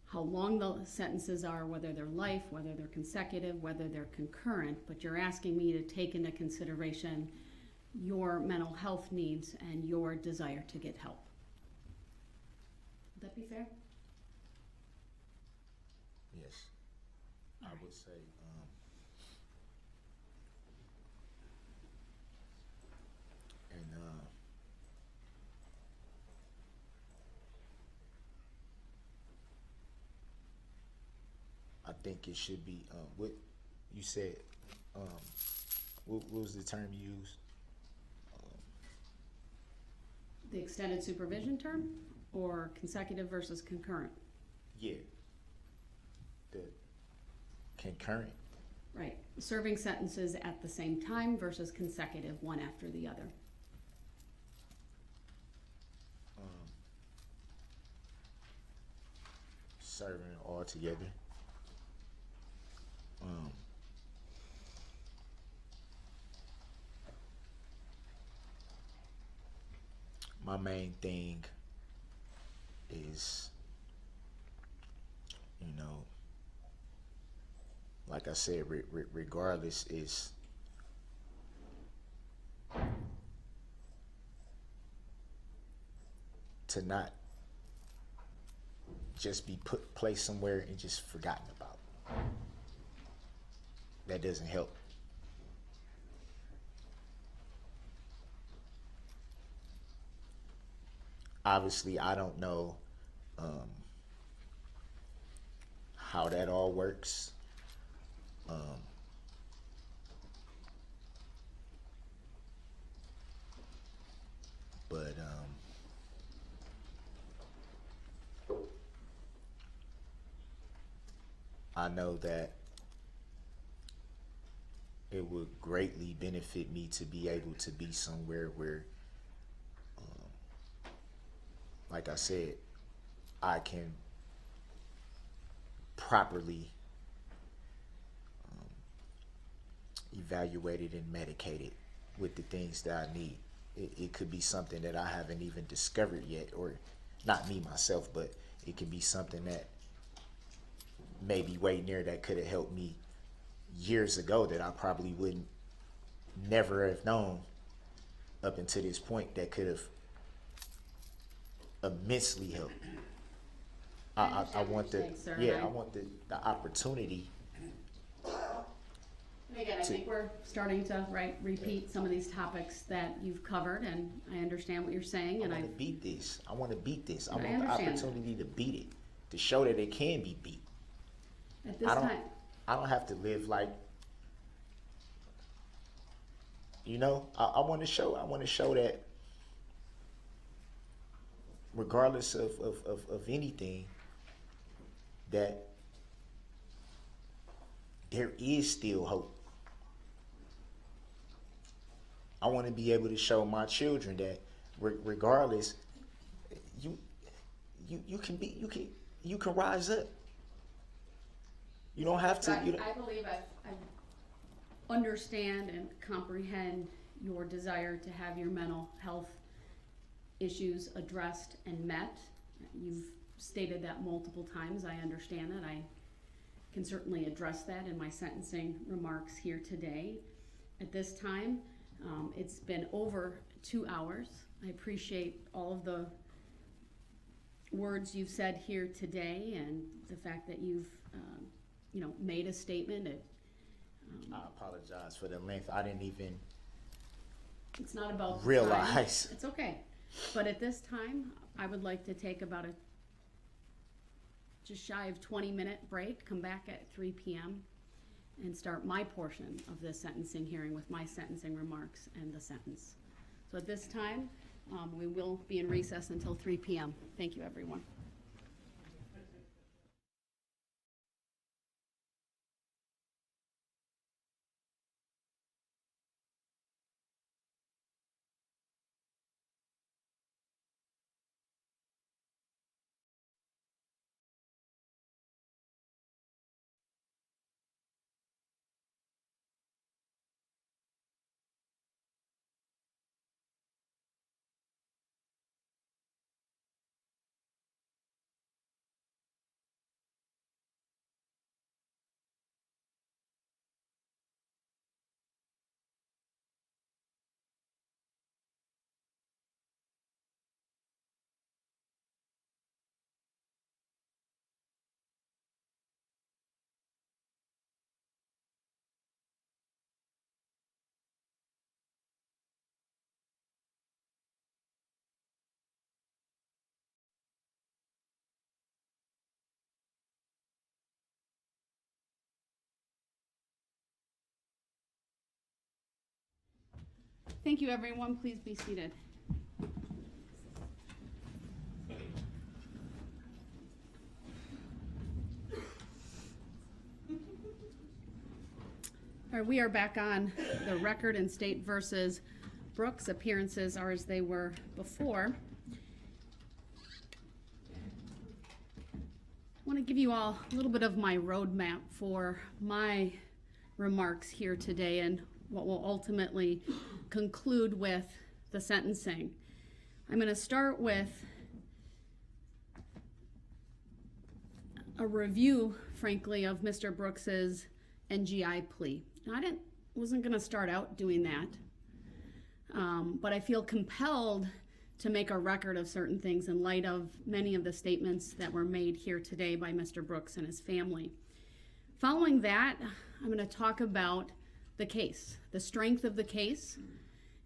how long the sentences are, whether they're life, whether they're consecutive, whether they're concurrent, but you're asking me to take into consideration your mental health needs and your desire to get help. Would that be fair? Yes, I would say. I think it should be what you said. What was the term you used? The extended supervision term, or consecutive versus concurrent? Yeah. The concurrent. Right. serving sentences at the same time versus consecutive, one after the other. Serving all together. My main thing is, you know, like I said, regardless, is to not just be placed somewhere and just forgotten about. That doesn't help. Obviously, I don't know how that all works. But I know that it would greatly benefit me to be able to be somewhere where, like I said, I can properly evaluate it and medicate it with the things that I need. It could be something that I haven't even discovered yet, or not me myself, but it could be something that maybe way near that could have helped me years ago that I probably wouldn't never have known up until this point, that could have immensely helped. I want the I want the opportunity. And again, I think we're starting to repeat some of these topics that you've covered, and I understand what you're saying. And I want to beat this. I want to beat this. I I want the understand opportunity to beat it, to show that it can be beat. at this time, I don't have to live like, you know. I want to show. I want to show that regardless of anything, that there is still hope. I want to be able to show my children that regardless, you can rise up. You don't have to. I believe I understand and comprehend your desire to have your mental health issues addressed and met. You've stated that multiple times. I understand that. I can certainly address that in my sentencing remarks here today. At this time, it's been over 2 hours. I appreciate all of the words you've said here today and the fact that you've made a statement. I apologize for the length. I didn't even It's not about the realize. time. It's okay. But at this time, I would like to take about a just shy of 20-minute break, come back at 3 p.m. and start my portion of this sentencing hearing with my sentencing remarks and the sentence. So at this time, we will be in recess until 3 p.m. Thank you, everyone. Thank you, everyone. Please be seated. All right, we are back on the record in State versus Brooks. Appearances are as they were before. I want to give you all a little bit of my roadmap for my remarks here today and what will ultimately conclude with the sentencing. I'm going to start with a review, frankly, of Mr. Brooks's NGI plea. Now, wasn't going to start out doing that, but I feel compelled to make a record of certain things in light of many of the statements that were made here today by Mr. Brooks and his family. Following that, I'm going to talk about the case, the strength of the case,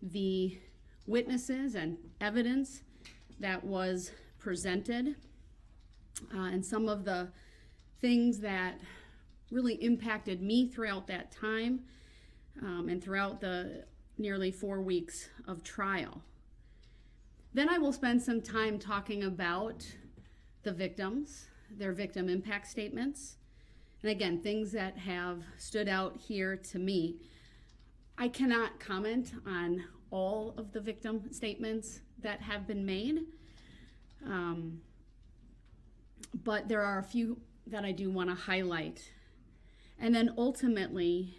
the witnesses and evidence that was presented, and some of the things that really impacted me throughout that time and throughout the nearly 4 weeks of trial. Then I will spend some time talking about the victims, their victim impact statements, and again, things that have stood out here to me. I cannot comment on all of the victim statements that have been made, but there are a few that I do want to highlight. And then ultimately,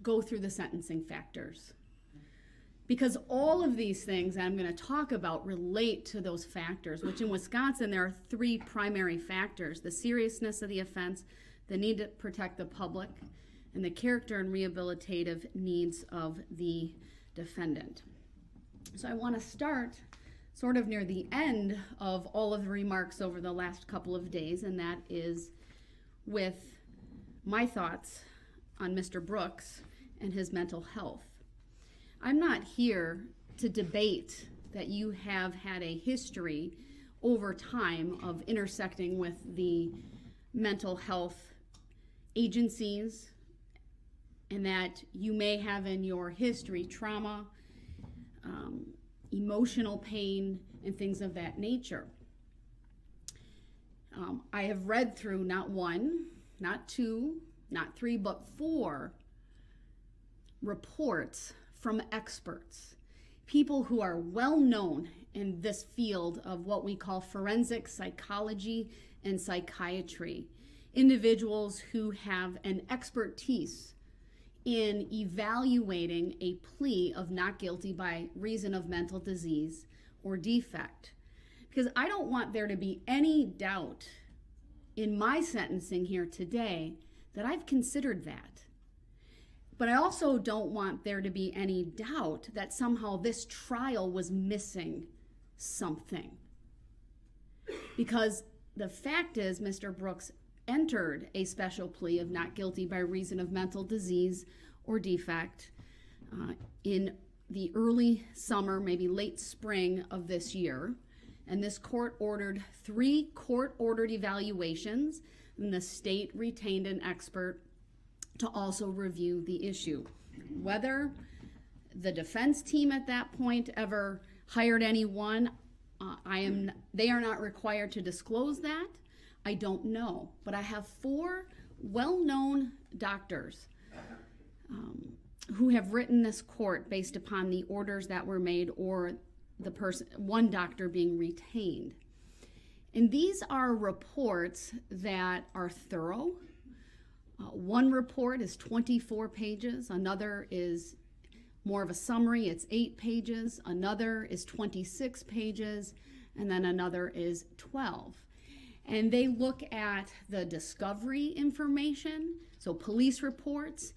go through the sentencing factors. Because all of these things I'm going to talk about relate to those factors, which in Wisconsin there are 3 primary factors: the seriousness of the offense, the need to protect the public, and the character and rehabilitative needs of the defendant. So I want to start sort of near the end of all of the remarks over the last couple of days, and that is with my thoughts on Mr. Brooks and his mental health. I'm not here to debate that you have had a history over time of intersecting with the mental health agencies, and that you may have in your history trauma, emotional pain, and things of that nature. I have read through not 1, not 2, not 3, but 4 reports from experts, people who are well known in this field of what we call forensic psychology and psychiatry, individuals who have an expertise in evaluating a plea of not guilty by reason of mental disease or defect. Because I don't want there to be any doubt in my sentencing here today that I've considered that. But I also don't want there to be any doubt that somehow this trial was missing something. Because the fact is, Mr. Brooks entered a special plea of not guilty by reason of mental disease or defect in the early summer, maybe late spring of this year. And this court ordered 3 court-ordered evaluations, and the state retained an expert to also review the issue. Whether the defense team at that point ever hired anyone, they are not required to disclose that. I don't know, but I have 4 well-known doctors who have written this court based upon the orders that were made, or one doctor being retained. And these are reports that are thorough. One report is 24 pages, another is more of a summary, it's 8 pages, another is 26 pages, and then another is 12. And they look at the discovery information, so police reports,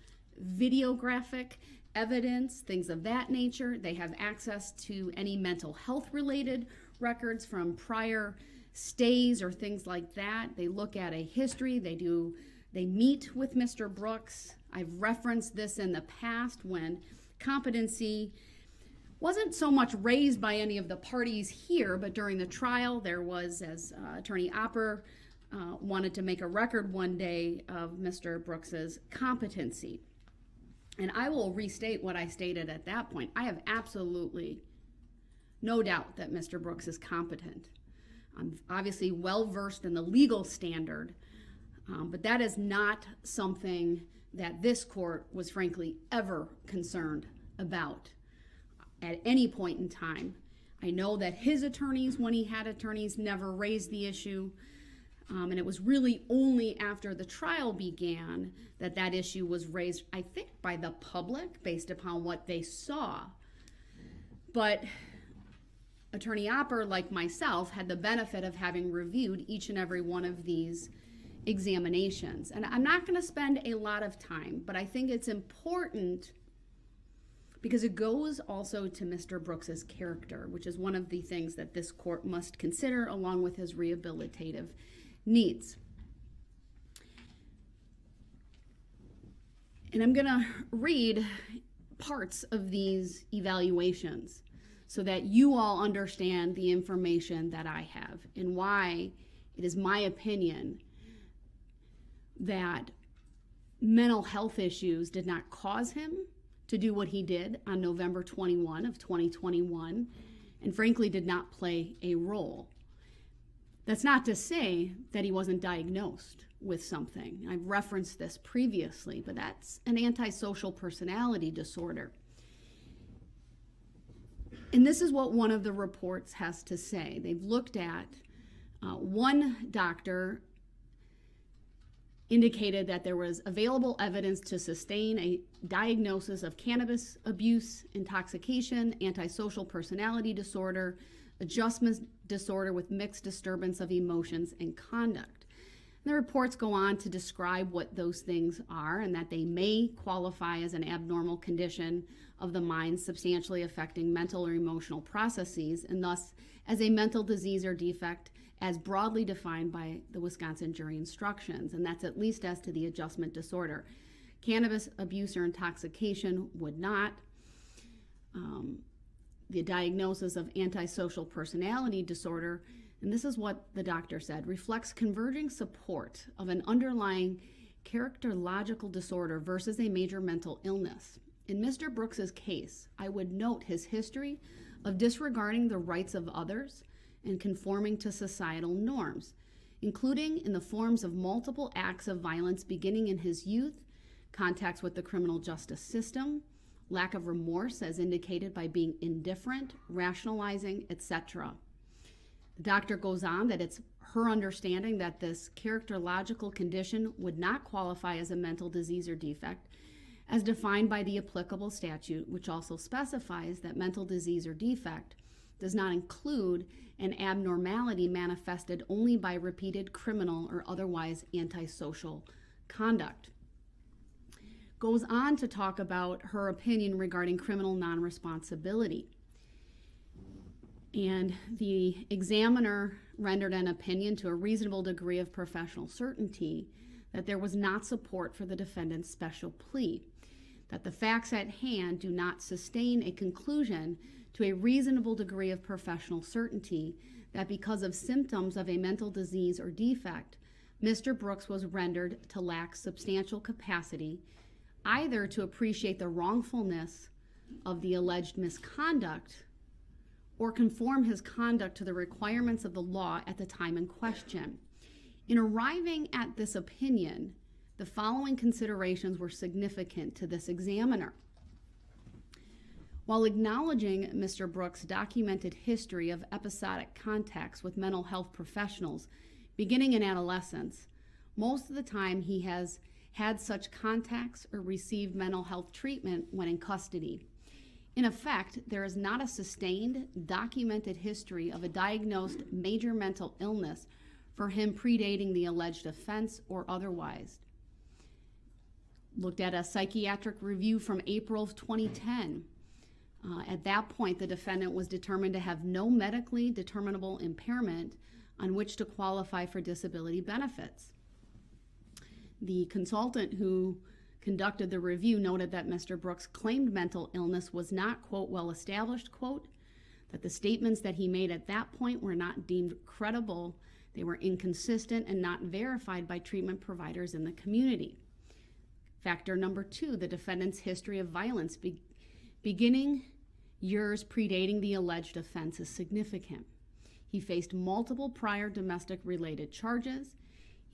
videographic evidence, things of that nature. They have access to any mental health related records from prior stays or things like that. They look at a history. They meet with Mr. Brooks. I've referenced this in the past when competency wasn't so much raised by any of the parties here, but during the trial there was, as Attorney Opper wanted to make a record one day of Mr. Brooks's competency. And I will restate what I stated at that point. I have absolutely no doubt that Mr. Brooks is competent. I'm obviously well versed in the legal standard But that is not something that this court was frankly ever concerned about at any point in time. I know that his attorneys, when he had attorneys, never raised the issue. And it was really only after the trial began that that issue was raised, I think, by the public based upon what they saw. But Attorney Opper, like myself, had the benefit of having reviewed each and every one of these examinations. And I'm not going to spend a lot of time, but I think it's important because it goes also to Mr. Brooks's character, which is one of the things that this court must consider along with his rehabilitative needs. And I'm going to read parts of these evaluations so that you all understand the information that I have and why it is my opinion that mental health issues did not cause him to do what he did on November 21 of 2021, and frankly did not play a role. That's not to say that he wasn't diagnosed with something. I've referenced this previously, but that's an antisocial personality disorder. And this is what one of the reports has to say. They've looked at one doctor indicated that there was available evidence to sustain a diagnosis of cannabis abuse, intoxication, antisocial personality disorder, adjustment disorder with mixed disturbance of emotions and conduct. And the reports go on to describe what those things are and that they may qualify as an abnormal condition of the mind substantially affecting mental or emotional processes, and thus as a mental disease or defect as broadly defined by the Wisconsin jury instructions, and that's at least as to the adjustment disorder. Cannabis abuse or intoxication would not. The diagnosis of antisocial personality disorder, and this is what the doctor said, reflects converging support of an underlying characterological disorder versus a major mental illness. In Mr. Brooks's case, I would note his history of disregarding the rights of others and conforming to societal norms, including in the forms of multiple acts of violence beginning in his youth, contacts with the criminal justice system, lack of remorse as indicated by being indifferent, rationalizing, etc. The doctor goes on that it's her understanding that this characterological condition would not qualify as a mental disease or defect as defined by the applicable statute, which also specifies that mental disease or defect does not include an abnormality manifested only by repeated criminal or otherwise antisocial conduct. Goes on to talk about her opinion regarding criminal non-responsibility. And the examiner rendered an opinion to a reasonable degree of professional certainty that there was not support for the defendant's special plea, that the facts at hand do not sustain a conclusion to a reasonable degree of professional certainty that because of symptoms of a mental disease or defect, Mr. Brooks was rendered to lack substantial capacity either to appreciate the wrongfulness of the alleged misconduct or conform his conduct to the requirements of the law at the time in question. In arriving at this opinion, the following considerations were significant to this examiner. While acknowledging Mr. Brooks' documented history of episodic contacts with mental health professionals beginning in adolescence, most of the time he has had such contacts or received mental health treatment when in custody. In effect, there is not a sustained, documented history of a diagnosed major mental illness for him predating the alleged offense or otherwise. Looked at a psychiatric review from April of 2010. At that point, the defendant was determined to have no medically determinable impairment on which to qualify for disability benefits. The consultant who conducted the review noted that Mr. Brooks' claimed mental illness was not, quote, well established, quote, that the statements that he made at that point were not deemed credible, they were inconsistent and not verified by treatment providers in the community. Factor number 2, the defendant's history of violence beginning years predating the alleged offense is significant. He faced multiple prior domestic related charges.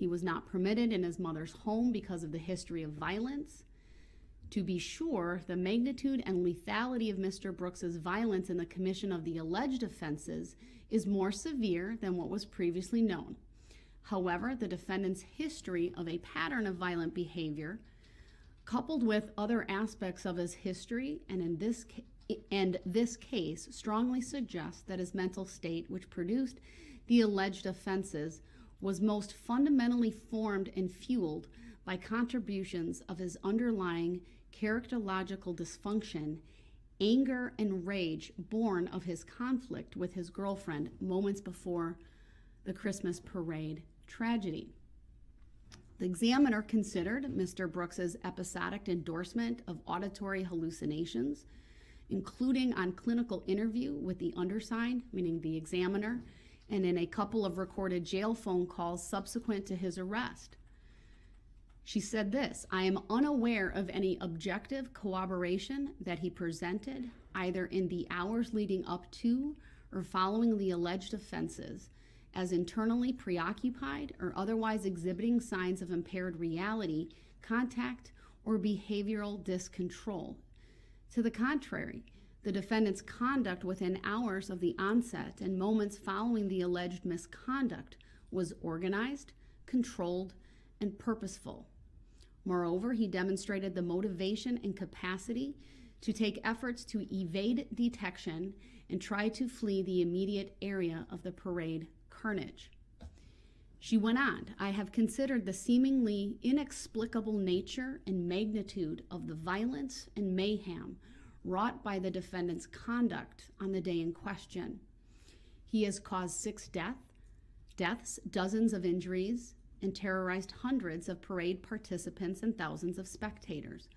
He was not permitted in his mother's home because of the history of violence. To be sure, the magnitude and lethality of Mr. Brooks's violence in the commission of the alleged offenses is more severe than what was previously known. However, the defendant's history of a pattern of violent behavior, coupled with other aspects of his history, and this case strongly suggests that his mental state, which produced the alleged offenses, was most fundamentally formed and fueled by contributions of his underlying characterological dysfunction, anger, and rage born of his conflict with his girlfriend moments before the Christmas parade tragedy. The examiner considered Mr. Brooks's episodic endorsement of auditory hallucinations, including on clinical interview with the undersigned, meaning the examiner, and in a couple of recorded jail phone calls subsequent to his arrest. She said this: "I am unaware of any objective corroboration that he presented, either in the hours leading up to or following the alleged offenses, as internally preoccupied or otherwise exhibiting signs of impaired reality, contact, or behavioral discontrol. To the contrary, the defendant's conduct within hours of the onset and moments following the alleged misconduct was organized, controlled, and purposeful. Moreover, he demonstrated the motivation and capacity to take efforts to evade detection and try to flee the immediate area of the parade carnage." She went on, "I have considered the seemingly inexplicable nature and magnitude of the violence and mayhem wrought by the defendant's conduct on the day in question. He has caused 6 deaths, dozens of injuries, and terrorized hundreds of parade participants and thousands of spectators.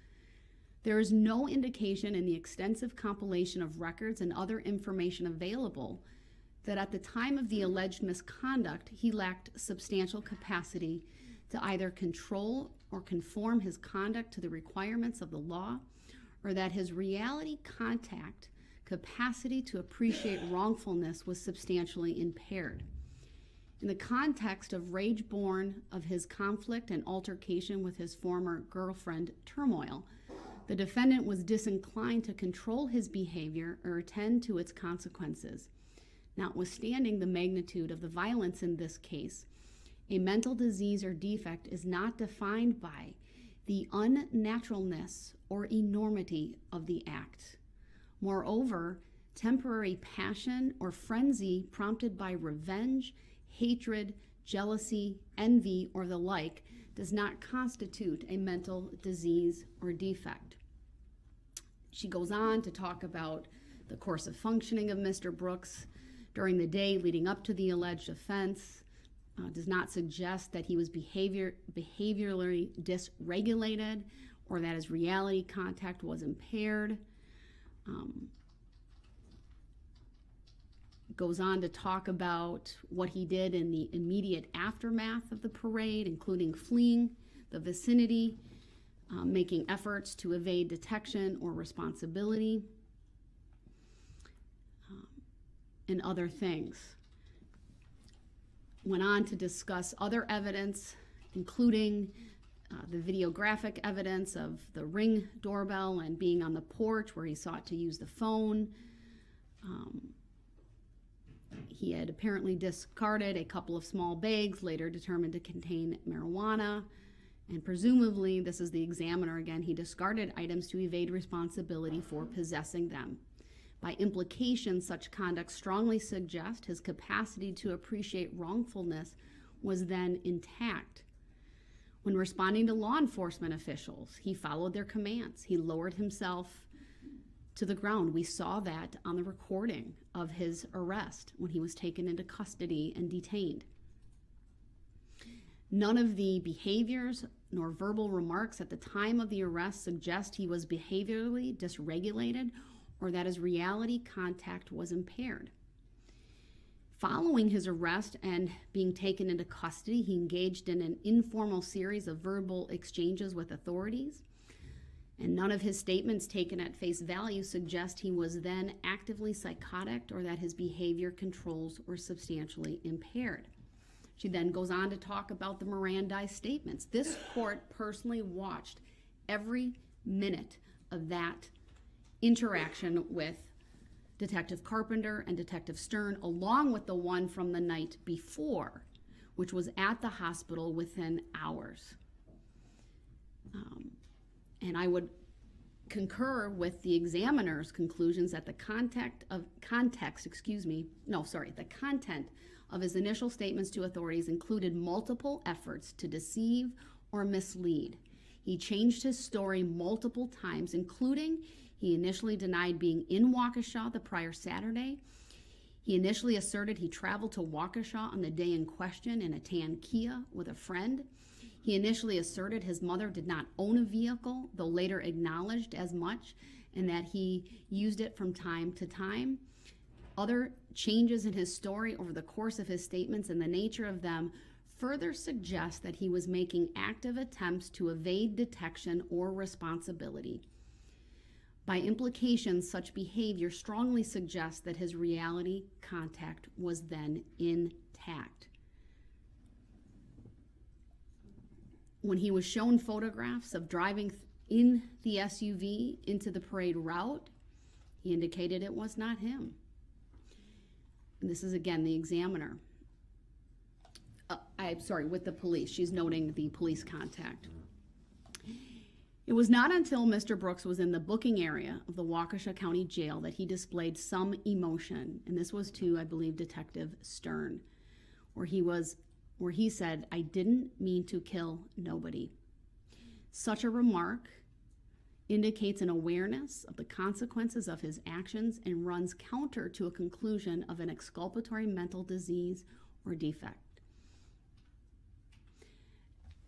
There is no indication in the extensive compilation of records and other information available that at the time of the alleged misconduct, he lacked substantial capacity to either control or conform his conduct to the requirements of the law, or that his reality contact capacity to appreciate wrongfulness was substantially impaired. In the context of rage born of his conflict and altercation with his former girlfriend, Turmoil, the defendant was disinclined to control his behavior or attend to its consequences. Notwithstanding the magnitude of the violence in this case, a mental disease or defect is not defined by the unnaturalness or enormity of the act. Moreover, temporary passion or frenzy prompted by revenge, hatred, jealousy, envy, or the like does not constitute a mental disease or defect." She goes on to talk about the course of functioning of Mr. Brooks during the day leading up to the alleged offense. Does not suggest that he was behaviorally dysregulated or that his reality contact was impaired. Goes on to talk about what he did in the immediate aftermath of the parade, including fleeing the vicinity, making efforts to evade detection or responsibility, and other things. Went on to discuss other evidence, including the videographic evidence of the Ring doorbell and being on the porch where he sought to use the phone. He had apparently discarded a couple of small bags, later determined to contain marijuana, and presumably, this is the examiner again, he discarded items to evade responsibility for possessing them. By implication, such conduct strongly suggests his capacity to appreciate wrongfulness was then intact. When responding to law enforcement officials, he followed their commands. He lowered himself to the ground. We saw that on the recording of his arrest when he was taken into custody and detained. None of the behaviors nor verbal remarks at the time of the arrest suggest he was behaviorally dysregulated or that his reality contact was impaired. Following his arrest and being taken into custody, he engaged in an informal series of verbal exchanges with authorities, and none of his statements taken at face value suggest he was then actively psychotic or that his behavior controls were substantially impaired. She then goes on to talk about the Mirandized statements. This court personally watched every minute of that interaction with Detective Carpenter and Detective Stern, along with the one from the night before, which was at the hospital within hours. And I would concur with the examiner's conclusions that the content of his initial statements to authorities included multiple efforts to deceive or mislead. He changed his story multiple times, including he initially denied being in Waukesha the prior Saturday. He initially asserted he traveled to Waukesha on the day in question in a tan Kia with a friend. He initially asserted his mother did not own a vehicle, though later acknowledged as much, and that he used it from time to time. Other changes in his story over the course of his statements and the nature of them further suggest that he was making active attempts to evade detection or responsibility. By implication, such behavior strongly suggests that his reality contact was then intact. When he was shown photographs of driving in the SUV into the parade route, he indicated it was not him. And this is again the examiner. With the police. She's noting the police contact. It was not until Mr. Brooks was in the booking area of the Waukesha County Jail that he displayed some emotion, and this was to, I believe, Detective Stern, where he said, "I didn't mean to kill nobody." Such a remark indicates an awareness of the consequences of his actions and runs counter to a conclusion of an exculpatory mental disease or defect.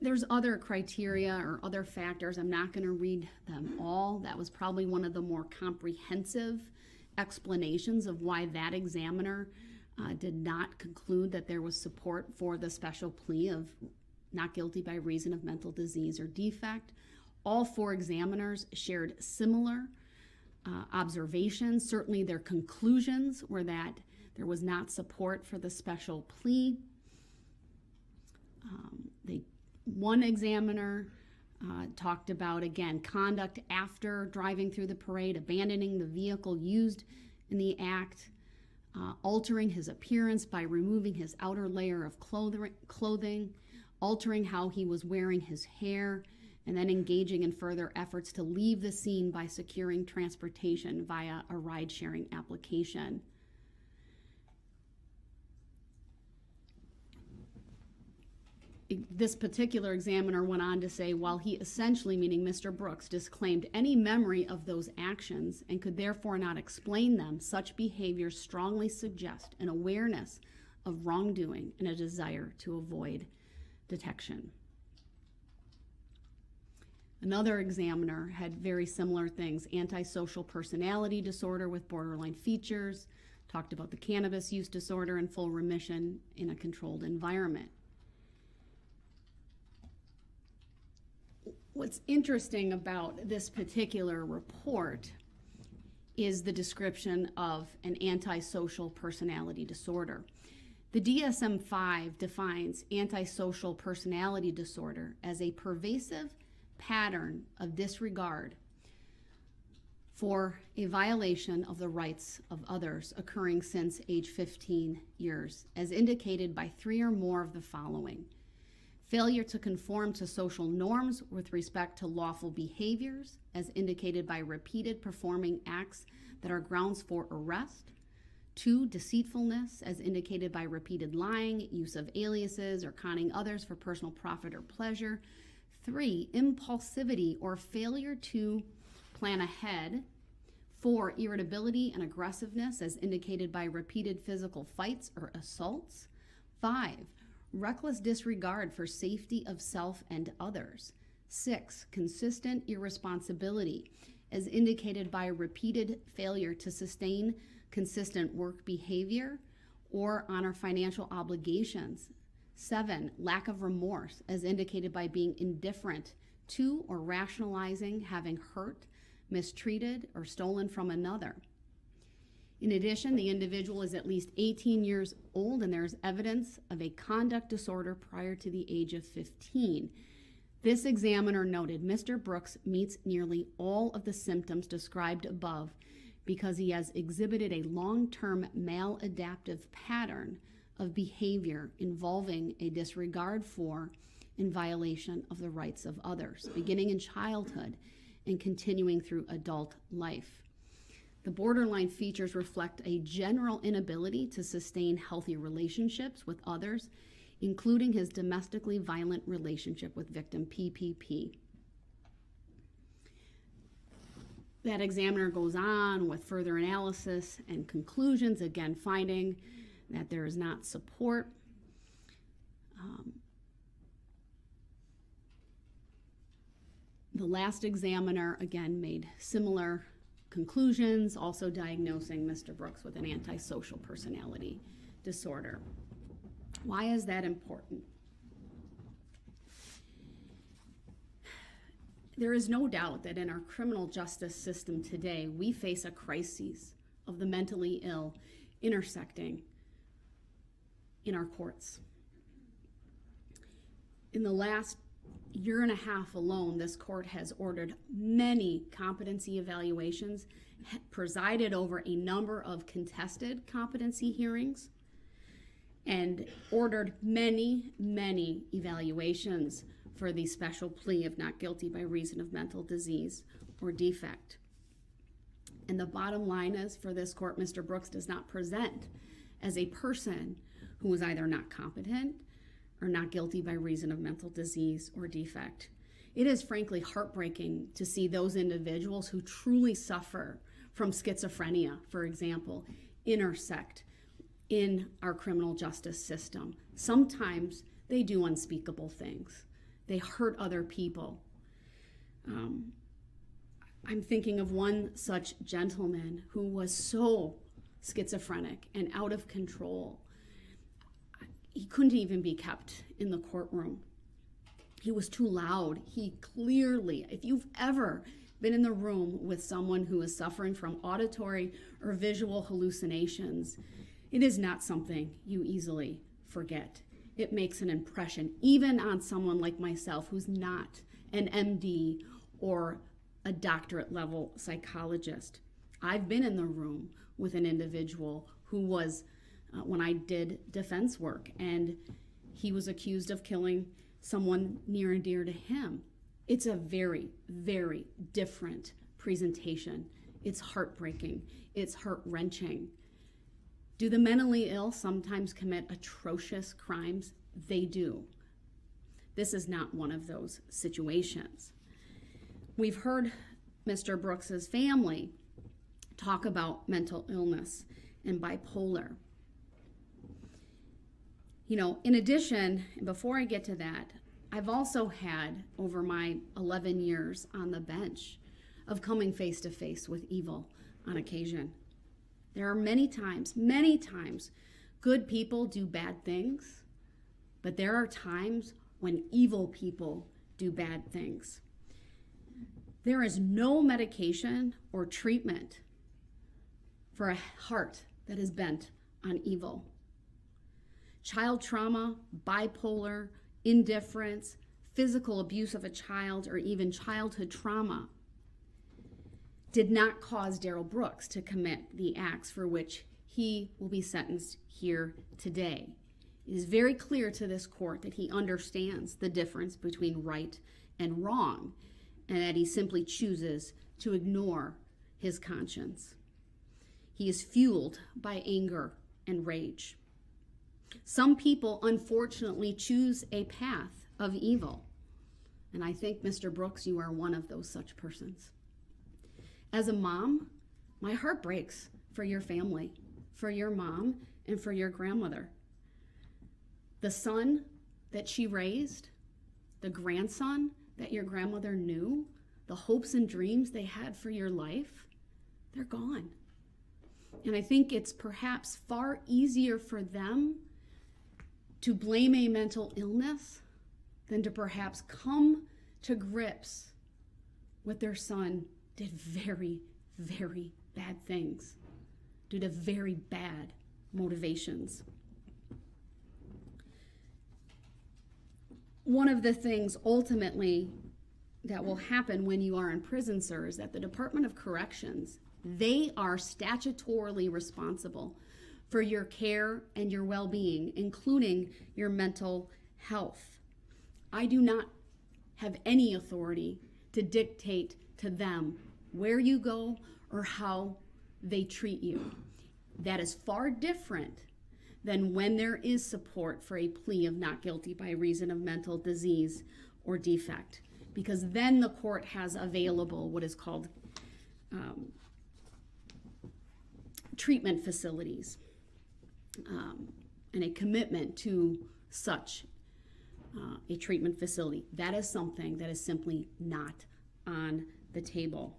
There's other criteria or other factors. I'm not going to read them all. That was probably one of the more comprehensive explanations of why that examiner did not conclude that there was support for the special plea of not guilty by reason of mental disease or defect. All four examiners shared similar observations. Certainly their conclusions were that there was not support for the special plea. One examiner talked about, again, conduct after driving through the parade, abandoning the vehicle used in the act, altering his appearance by removing his outer layer of clothing, altering how he was wearing his hair, and then engaging in further efforts to leave the scene by securing transportation via a ride-sharing application. This particular examiner went on to say, while he essentially, meaning Mr. Brooks, disclaimed any memory of those actions and could therefore not explain them, such behaviors strongly suggest an awareness of wrongdoing and a desire to avoid detection. Another examiner had very similar things: antisocial personality disorder with borderline features, talked about the cannabis use disorder and full remission in a controlled environment. What's interesting about this particular report is the description of an antisocial personality disorder. The DSM-5 defines antisocial personality disorder as a pervasive pattern of disregard for a violation of the rights of others occurring since age 15 years, as indicated by three or more of the following: failure to conform to social norms with respect to lawful behaviors, as indicated by repeated performing acts that are grounds for arrest. 2, deceitfulness, as indicated by repeated lying, use of aliases, or conning others for personal profit or pleasure. 3, impulsivity or failure to plan ahead. 4, irritability and aggressiveness, as indicated by repeated physical fights or assaults. 5, reckless disregard for safety of self and others. 6, consistent irresponsibility, as indicated by repeated failure to sustain consistent work behavior or honor financial obligations. 7, lack of remorse, as indicated by being indifferent to or rationalizing having hurt, mistreated, or stolen from another. In addition, the individual is at least 18 years old and there's evidence of a conduct disorder prior to the age of 15. This examiner noted Mr. Brooks meets nearly all of the symptoms described above because he has exhibited a long-term maladaptive pattern of behavior involving a disregard for and violation of the rights of others, beginning in childhood and continuing through adult life. The borderline features reflect a general inability to sustain healthy relationships with others, including his domestically violent relationship with victim PPP. That examiner goes on with further analysis and conclusions, again finding that there is not support. The last examiner, again, made similar conclusions, also diagnosing Mr. Brooks with an antisocial personality disorder. Why is that important? There is no doubt that in our criminal justice system today, we face a crisis of the mentally ill intersecting in our courts. In the last year and a half alone, this court has ordered many competency evaluations, presided over a number of contested competency hearings, and ordered many, many evaluations for the special plea of not guilty by reason of mental disease or defect. And the bottom line is, for this court, Mr. Brooks does not present as a person who is either not competent or not guilty by reason of mental disease or defect. It is frankly heartbreaking to see those individuals who truly suffer from schizophrenia, for example, intersect in our criminal justice system. Sometimes they do unspeakable things. They hurt other people. I'm thinking of one such gentleman who was so schizophrenic and out of control. He couldn't even be kept in the courtroom. He was too loud. He clearly, if you've ever been in the room with someone who is suffering from auditory or visual hallucinations, it is not something you easily forget. It makes an impression, even on someone like myself who's not an MD or a doctorate level psychologist. I've been in the room with an individual who was, when I did defense work, and he was accused of killing someone near and dear to him. It's a very, very different presentation. It's heartbreaking. It's heart-wrenching. Do the mentally ill sometimes commit atrocious crimes? They do. This is not one of those situations. We've heard Mr. Brooks's family talk about mental illness and bipolar. You know, in addition, before I get to that, I've also had, over my 11 years on the bench, of coming face to face with evil on occasion. There are many times, good people do bad things, but there are times when evil people do bad things. There is no medication or treatment for a heart that is bent on evil. Child trauma, bipolar, indifference, physical abuse of a child, or even childhood trauma did not cause Darrell Brooks to commit the acts for which he will be sentenced here today. It is very clear to this court that he understands the difference between right and wrong, and that he simply chooses to ignore his conscience. He is fueled by anger and rage. Some people, unfortunately, choose a path of evil, and I think, Mr. Brooks, you are one of those such persons. As a mom, my heart breaks for your family, for your mom, and for your grandmother. The son that she raised, the grandson that your grandmother knew, the hopes and dreams they had for your life, they're gone. And I think it's perhaps far easier for them to blame a mental illness than to perhaps come to grips with their son did very, very bad things. due to very bad motivations. One of the things ultimately that will happen when you are in prison, sir, is that the Department of Corrections, they are statutorily responsible for your care and your well-being, including your mental health. I do not have any authority to dictate to them where you go or how they treat you. That is far different than when there is support for a plea of not guilty by reason of mental disease or defect, because then the court has available what is called treatment facilities and a commitment to such a treatment facility. That is something that is simply not on the table.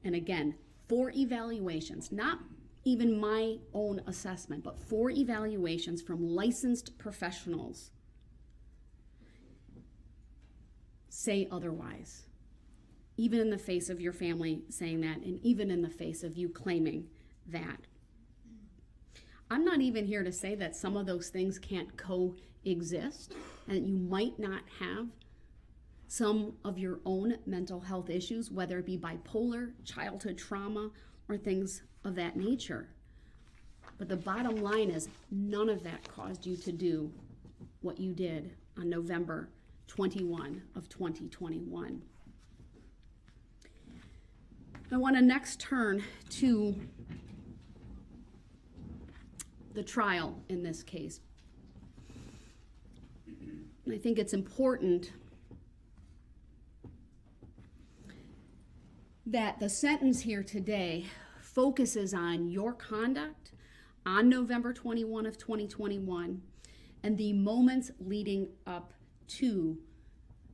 And again, 4 evaluations, not even my own assessment, but 4 evaluations from licensed professionals say otherwise, even in the face of your family saying that, and even in the face of you claiming that. I'm not even here to say that some of those things can't coexist, and you might not have some of your own mental health issues, whether it be bipolar, childhood trauma, or things of that nature. But the bottom line is none of that caused you to do what you did on November 21 of 2021. I want to next turn to the trial in this case. I think it's important that the sentence here today focuses on your conduct on November 21 of 2021 and the moments leading up to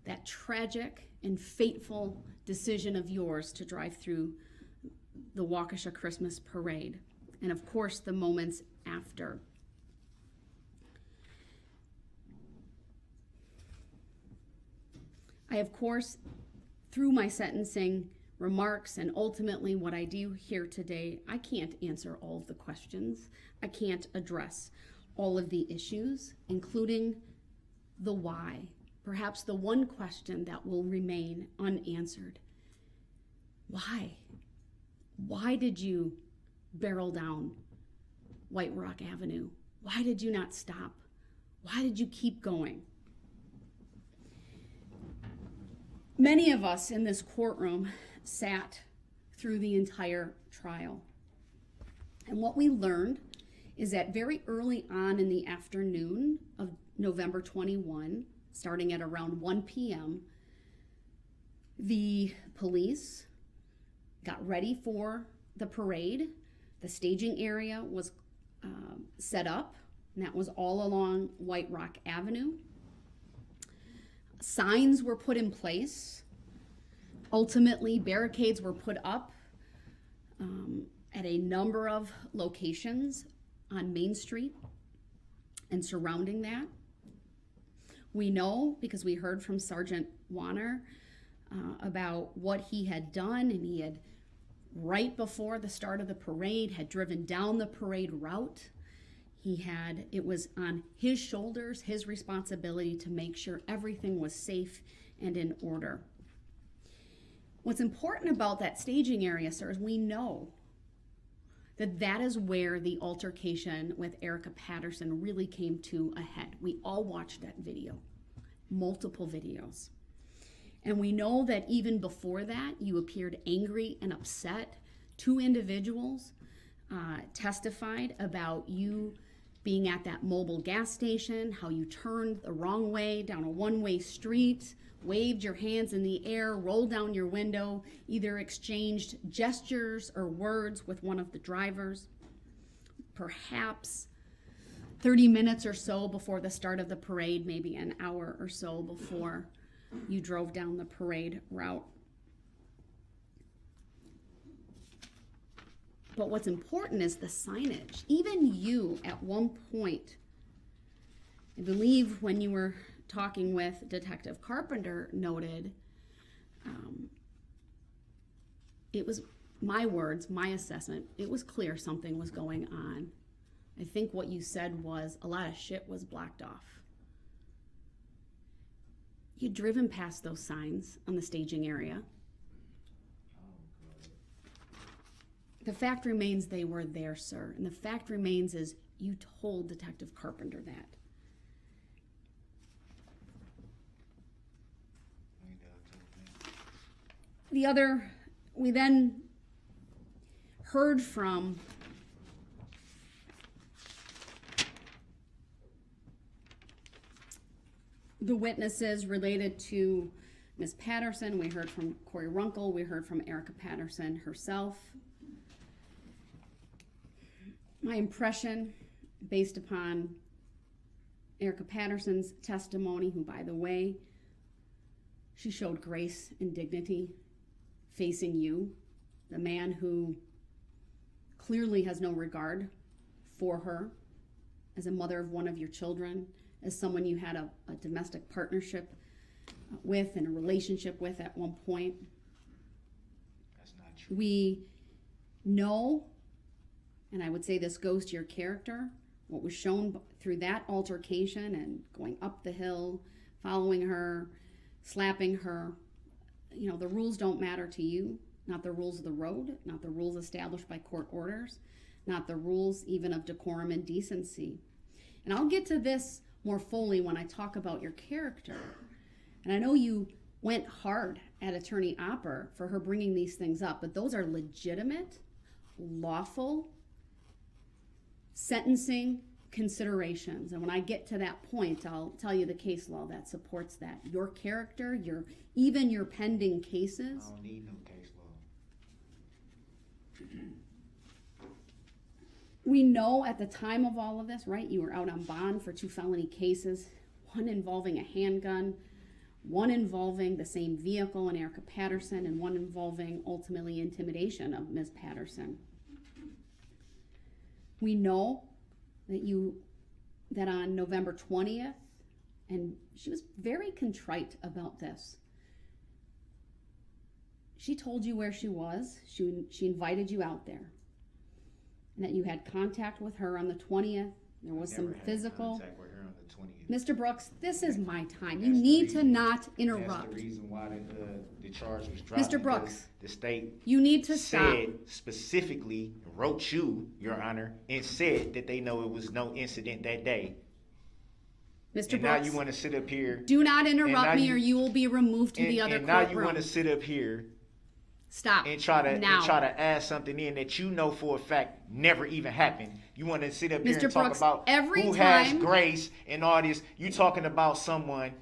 that tragic and fateful decision of yours to drive through the Waukesha Christmas parade, and of course the moments after. I, of course, through my sentencing remarks and ultimately what I do here today, I can't answer all of the questions. I can't address all of the issues, including the why. Perhaps the one question that will remain unanswered. Why? Why did you barrel down White Rock Avenue? Why did you not stop? Why did you keep going? Many of us in this courtroom sat through the entire trial. And what we learned is that very early on in the afternoon of November 21, starting at around 1 p.m., the police got ready for the parade. The staging area was set up, and that was all along White Rock Avenue. Signs were put in place. Ultimately, barricades were put up at a number of locations on Main Street and surrounding that. We know, because we heard from Sergeant Warner about what he had done, and he had, right before the start of the parade, had driven down the parade route. It was on his shoulders, his responsibility to make sure everything was safe and in order. What's important about that staging area, sir, is we know that that is where the altercation with Erica Patterson really came to a head. We all watched that video, multiple videos. And we know that even before that, you appeared angry and upset. 2 individuals testified about you being at that mobile gas station, how you turned the wrong way down a one-way street, waved your hands in the air, rolled down your window, either exchanged gestures or words with one of the drivers. Perhaps 30 minutes or so before the start of the parade, maybe an hour or so before you drove down the parade route. But what's important is the signage. Even you, at one point, I believe when you were talking with Detective Carpenter, noted it was my words, my assessment, it was clear something was going on. I think what you said was a lot of shit was blocked off. You'd driven past those signs on the staging area. The fact remains they were there, sir. And the fact remains is you told Detective Carpenter that. We then heard from the witnesses related to Ms. Patterson. We heard from Corey Runkle. We heard from Erica Patterson herself. My impression, based upon Erica Patterson's testimony, who, by the way, she showed grace and dignity facing you, the man who clearly has no regard for her as a mother of one of your children, as someone you had a domestic partnership with and a relationship with at one point. That's not true. We know, and I would say this goes to your character, what was shown through that altercation and going up the hill, following her, slapping her. You know, the rules don't matter to you, not the rules of the road, not the rules established by court orders, not the rules even of decorum and decency. And I'll get to this more fully when I talk about your character. And I know you went hard at Attorney Opper for her bringing these things up, but those are legitimate, lawful sentencing considerations. And when I get to that point, I'll tell you the case law that supports that. Your character, even your pending cases. I don't need no case law. We know at the time of all of this, right, you were out on bond for 2 felony cases, one involving a handgun, one involving the same vehicle and Erica Patterson, and one involving ultimately intimidation of Ms. Patterson. We know that on November 20th, and she was very contrite about this. She told you where she was. She invited you out there. And that you had contact with her on the 20th. There was some physical. Contact with her on the 20th. Mr. Brooks, this is my time. You That's the need to reason. not interrupt. That's the reason why the charge was dropped. Mr. Brooks, because the state you need to stop. said specifically, wrote you, Your Honor, and said that they know it was no incident that day. Mr. And Brooks, now you want to sit up here. do not interrupt me you- or you will be removed to the other and now courtroom. you want to sit up here Stop. and try to now. add something in that you know for a fact never even happened. You want to sit up here Mr. and talk Brooks, about every who has time- grace and all this. You talking about someone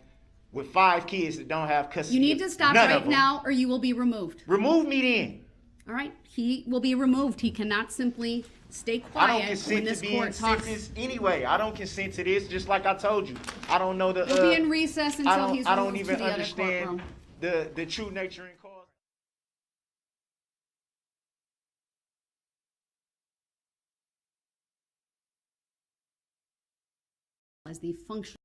with 5 kids that don't have custody. You need to stop None of right them. now or you will be removed. Remove me then. All right? He will be removed. He cannot simply stay I don't quiet when consent this to being court talks. sentenced anyway. I don't consent to this. Just like I told you, I don't know the. He'll be in recess until he's I removed don't even to the other understand courtroom. the true nature and cause. As the function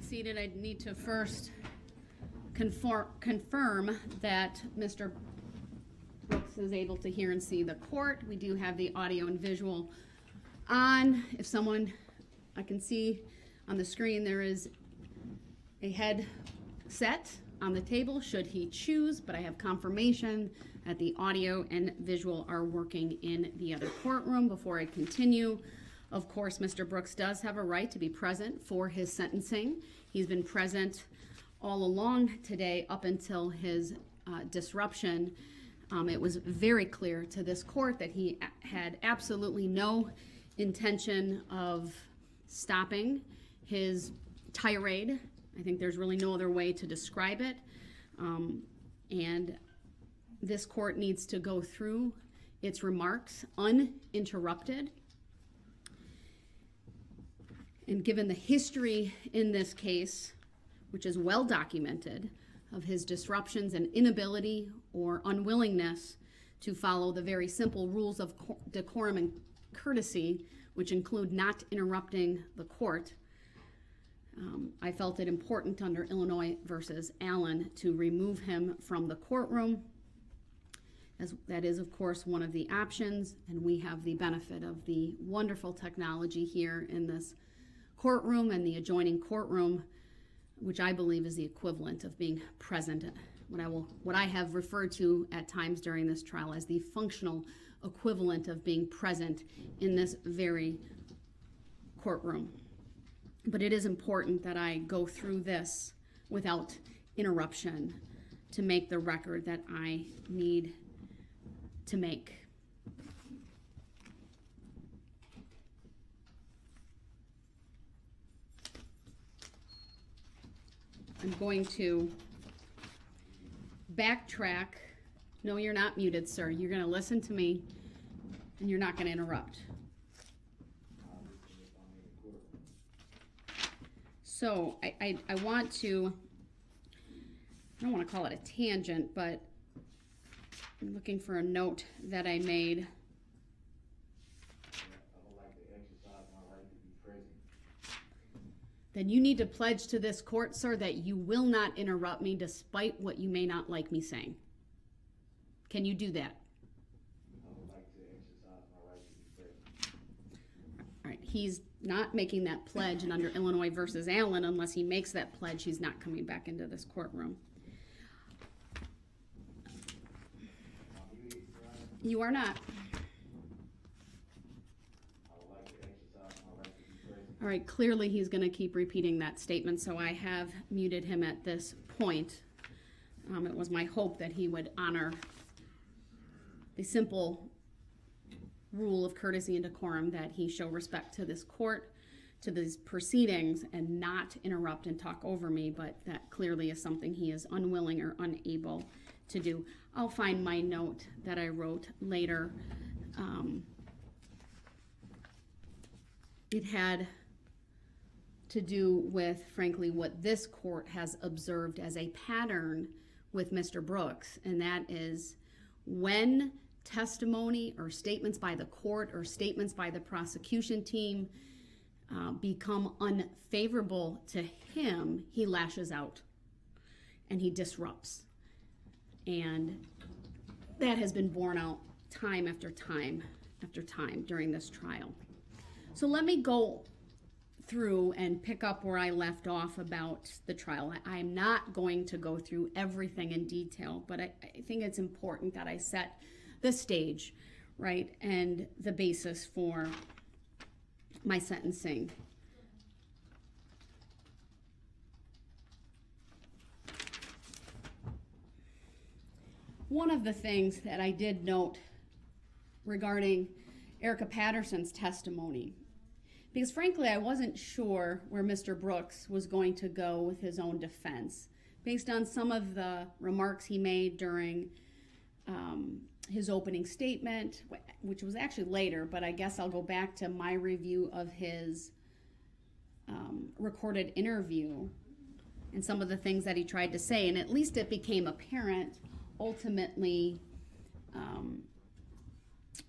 seated, I need to first confirm that Mr. Brooks is able to hear and see the court. We do have the audio and visual on. If someone, I can see on the screen, there is a headset on the table should he choose, but I have confirmation that the audio and visual are working in the other courtroom. Before I continue, of course, Mr. Brooks does have a right to be present for his sentencing. He's been present all along today up until his disruption. It was very clear to this court that he had absolutely no intention of stopping his tirade. I think there's really no other way to describe it. And this court needs to go through its remarks uninterrupted. And given the history in this case, which is well documented, of his disruptions and inability or unwillingness to follow the very simple rules of decorum and courtesy, which include not interrupting the court, I felt it important under Illinois versus Allen to remove him from the courtroom, as that is, of course, one of the options, and we have the benefit of the wonderful technology here in this courtroom and the adjoining courtroom, which I believe is the equivalent of being present, what I have referred to at times during this trial as the functional equivalent of being present in this very courtroom. But it is important that I go through this without interruption to make the record that I need to make. I'm going to backtrack. No, you're not muted, sir. You're going to listen to me, and you're not going to interrupt. So I want to, I don't want to call it a tangent, but I'm looking for a note that I made. Then you need to pledge to this court, sir, that you will not interrupt me despite what you may not like me saying. Can you do that? I would like to exercise my right to be present. All right, he's not making that pledge, and under Illinois versus Allen, unless he makes that pledge, he's not coming back into this courtroom. You are not. All right, clearly he's going to keep repeating that statement, so I have muted him at this point. It was my hope that he would honor the simple rule of courtesy and decorum, that he show respect to this court, to these proceedings, and not interrupt and talk over me, but that clearly is something he is unwilling or unable to do. I'll find my note that I wrote later. It had to do with, frankly, what this court has observed as a pattern with Mr. Brooks, and that is when testimony or statements by the court or statements by the prosecution team become unfavorable to him, he lashes out and he disrupts. And that has been borne out time after time after time during this trial. So let me go through and pick up where I left off about the trial. I'm not going to go through everything in detail, but I think it's important that I set the stage, right, and the basis for my sentencing. One of the things that I did note regarding Erica Patterson's testimony, because frankly I wasn't sure where Mr. Brooks was going to go with his own defense based on some of the remarks he made during his opening statement, which was actually later, but I guess I'll go back to my review of his recorded interview and some of the things that he tried to say, and at least it became apparent ultimately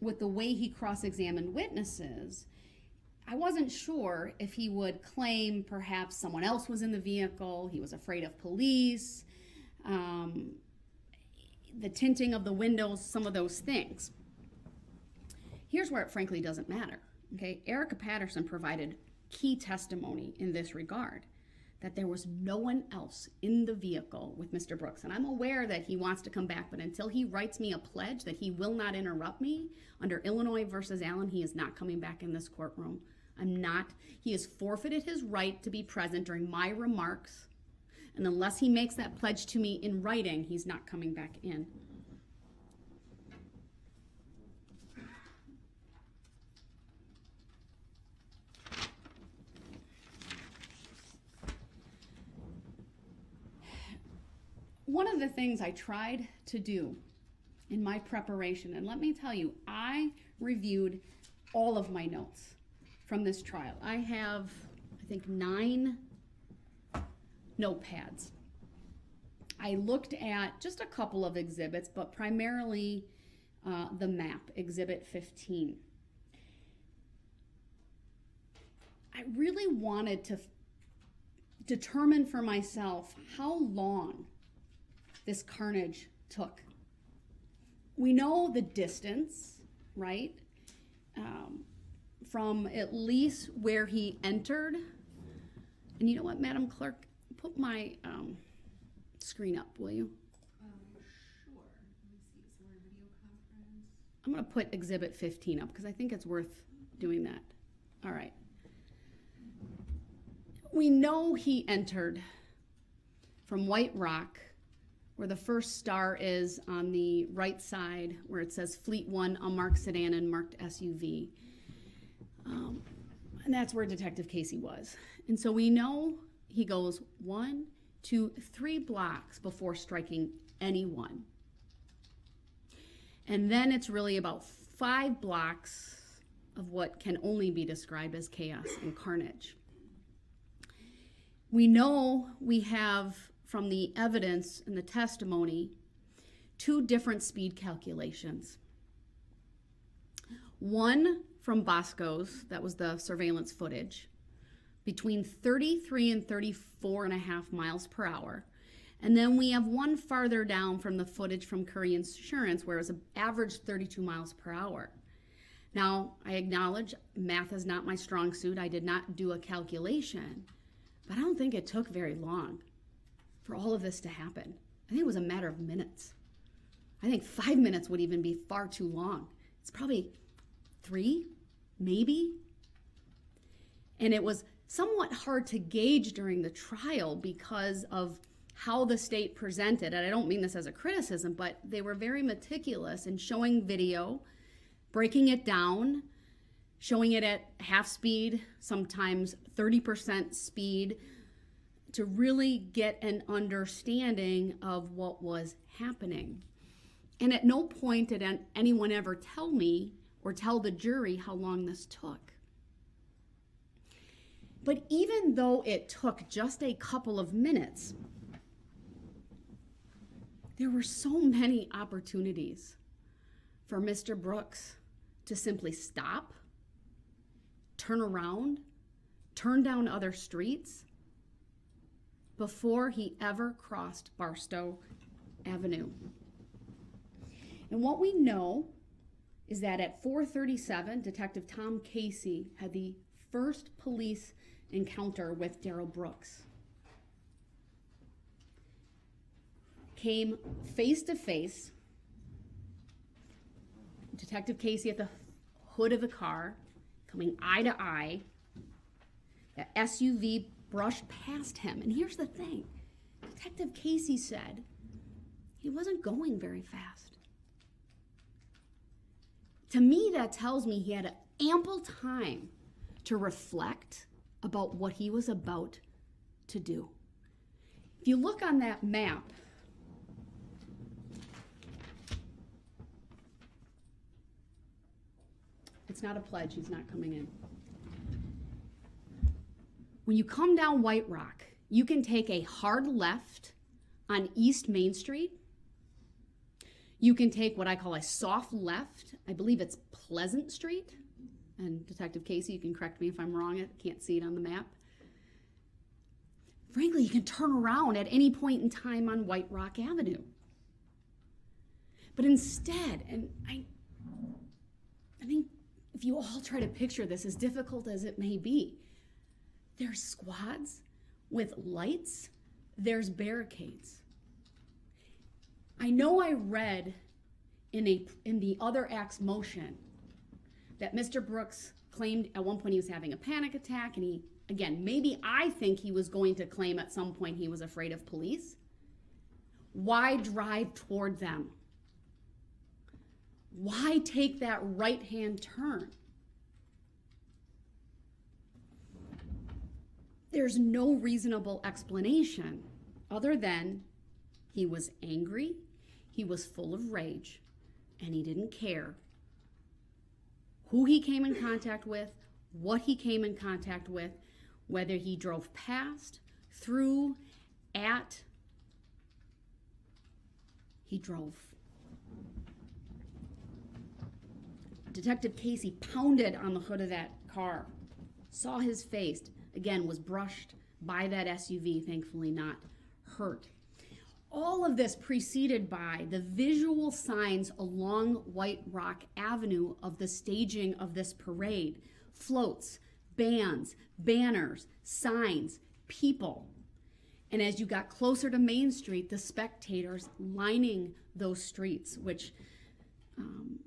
with the way he cross-examined witnesses, I wasn't sure if he would claim perhaps someone else was in the vehicle, he was afraid of police, the tinting of the windows, some of those things. Here's where it frankly doesn't matter. Okay, Erica Patterson provided key testimony in this regard, that there was no one else in the vehicle with Mr. Brooks. And I'm aware that he wants to come back, but until he writes me a pledge that he will not interrupt me under Illinois versus Allen, he is not coming back in this courtroom. He has forfeited his right to be present during my remarks. And unless he makes that pledge to me in writing, he's not coming back in. One of the things I tried to do in my preparation, and let me tell you, I reviewed all of my notes from this trial. I have, I think, 9 notepads. I looked at just a couple of exhibits, but primarily the map, Exhibit 15. I really wanted to determine for myself how long this carnage took. We know the distance, right? From at least where he entered. And you know what, Madam Clerk, put my screen up, will you? Sure. Let me see. Is there a video conference? I'm going to put Exhibit 15 up because I think it's worth doing that. All right. We know he entered from White Rock, where the first star is on the right side, where it says Fleet 1, unmarked sedan and marked SUV. And that's where Detective Casey was. And so we know he goes 1, 2, 3 blocks before striking anyone. And then it's really about 5 blocks of what can only be described as chaos and carnage. We know we have, from the evidence and the testimony, 2 different speed calculations. One from Bosco's, that was the surveillance footage, between 33 and 34 and a half miles per hour. And then we have one farther down from the footage from Curry Insurance, where it was an average 32 miles per hour. Now, I acknowledge math is not my strong suit. I did not do a calculation, but I don't think it took very long for all of this to happen. I think it was a matter of minutes. I think 5 minutes would even be far too long. It's probably 3, maybe. And it was somewhat hard to gauge during the trial because of how the state presented, and I don't mean this as a criticism, but they were very meticulous in showing video, breaking it down, showing it at half speed, sometimes 30% speed, to really get an understanding of what was happening. And at no point did anyone ever tell me or tell the jury how long this took. But even though it took just a couple of minutes, there were so many opportunities for Mr. Brooks to simply stop, turn around, turn down other streets before he ever crossed Barstow Avenue. And what we know is that at 4:37, Detective Tom Casey had the first police encounter with Darrell Brooks. Came face to face, Detective Casey at the hood of the car, coming eye to eye. The SUV brushed past him. And here's the thing, Detective Casey said he wasn't going very fast. To me, that tells me he had ample time to reflect about what he was about to do. If you look on that map, it's not a pledge, he's not coming in. When you come down White Rock, you can take a hard left on East Main Street. You can take what I call a soft left. I believe it's Pleasant Street. and Detective Casey, you can correct me if I'm wrong, I can't see it on the map. Frankly, you can turn around at any point in time on White Rock Avenue. But instead, and I think if you all try to picture this, as difficult as it may be, there's squads with lights, there's barricades. I know I read in the other act's motion that Mr. Brooks claimed at one point he was having a panic attack, and he, again, maybe I think he was going to claim at some point he was afraid of police. Why drive toward them? Why take that right-hand turn? There's no reasonable explanation other than he was angry, he was full of rage, and he didn't care who he came in contact with, what he came in contact with, whether he drove past, through, at, he drove. Detective Casey pounded on the hood of that car, saw his face, again, was brushed by that SUV, thankfully not hurt. All of this preceded by the visual signs along White Rock Avenue of the staging of this parade. Floats, bands, banners, signs, people. And as you got closer to Main Street, the spectators lining those streets, which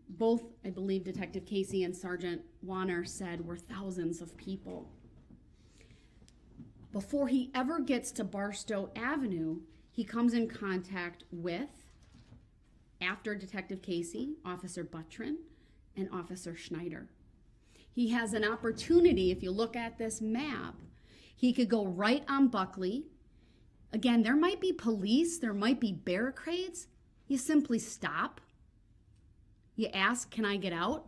both, I believe, Detective Casey and Sergeant Warner said were thousands of people. Before he ever gets to Barstow Avenue, he comes in contact with, after Detective Casey, Officer Buttrin and Officer Schneider. He has an opportunity, if you look at this map, he could go right on Buckley. Again, there might be police, there might be barricades. You simply stop. You ask, can I get out?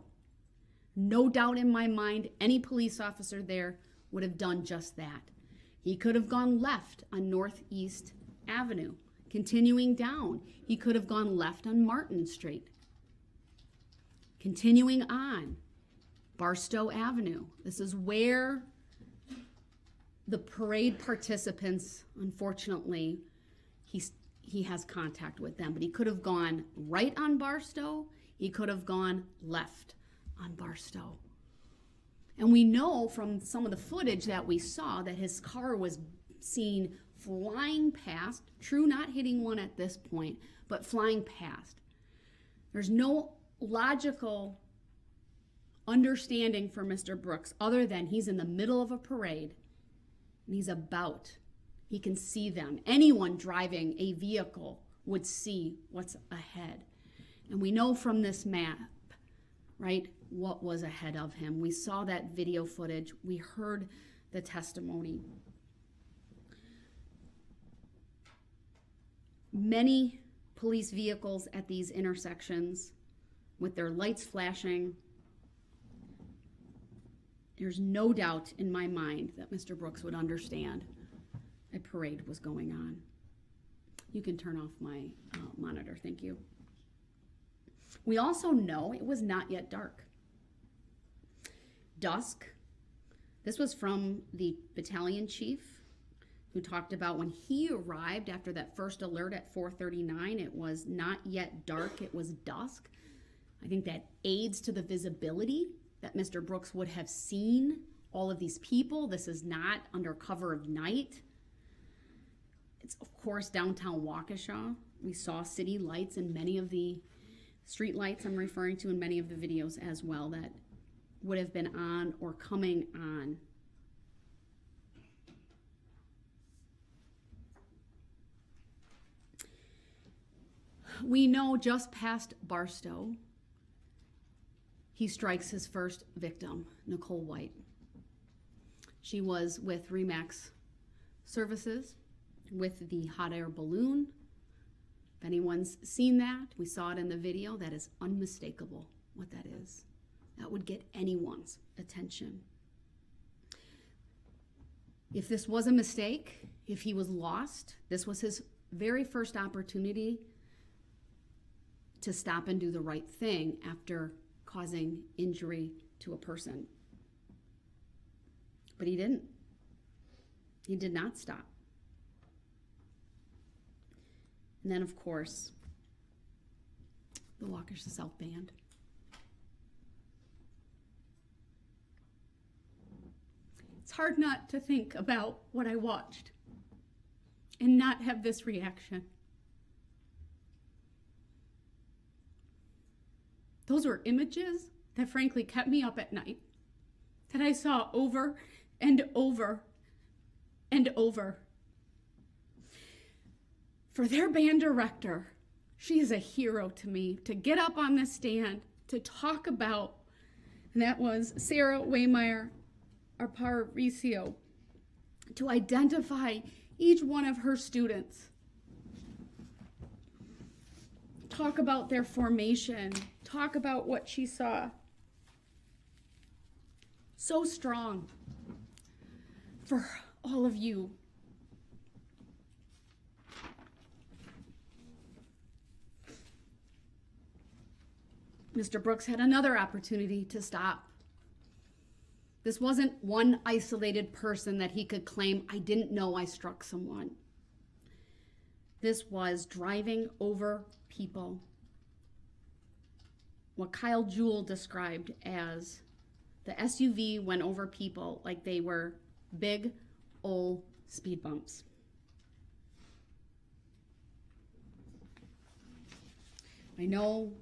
No doubt in my mind, any police officer there would have done just that. He could have gone left on Northeast Avenue. Continuing down, he could have gone left on Martin Street. Continuing on, Barstow Avenue. This is where the parade participants, unfortunately, he has contact with them. But he could have gone right on Barstow. He could have gone left on Barstow. And we know from some of the footage that we saw that his car was seen flying past, true, not hitting one at this point, but flying past. There's no logical understanding for Mr. Brooks other than he's in the middle of a parade and he can see them. Anyone driving a vehicle would see what's ahead. And we know from this map, right, what was ahead of him. We saw that video footage. We heard the testimony. Many police vehicles at these intersections with their lights flashing. There's no doubt in my mind that Mr. Brooks would understand a parade was going on. You can turn off my monitor, thank you. We also know it was not yet dark. Dusk. This was from the battalion chief who talked about when he arrived after that first alert at 4:39, it was not yet dark, it was dusk. I think that aids to the visibility that Mr. Brooks would have seen all of these people. This is not under cover of night. It's, of course, downtown Waukesha. We saw city lights and many of the street lights I'm referring to in many of the videos as well that would have been on or coming on. We know just past Barstow, he strikes his first victim, Nicole White. She was with RE/MAX Services with the hot air balloon. If anyone's seen that, we saw it in the video, that is unmistakable what that is. That would get anyone's attention. If this was a mistake, if he was lost, this was his very first opportunity to stop and do the right thing after causing injury to a person. But he didn't. He did not stop. And then, of course, the Waukesha South Band. It's hard not to think about what I watched and not have this reaction. Those were images that frankly kept me up at night, that I saw over and over and over. For their band director, she is a hero to me, to get up on the stand, to talk about, and that was Sarah Waymeyer Aparicio, to identify each one of her students, talk about their formation, talk about what she saw. So strong for all of you. Mr. Brooks had another opportunity to stop. This wasn't one isolated person that he could claim, I didn't know I struck someone. This was driving over people. What Kyle Jewell described as the SUV went over people like they were big old speed bumps. I know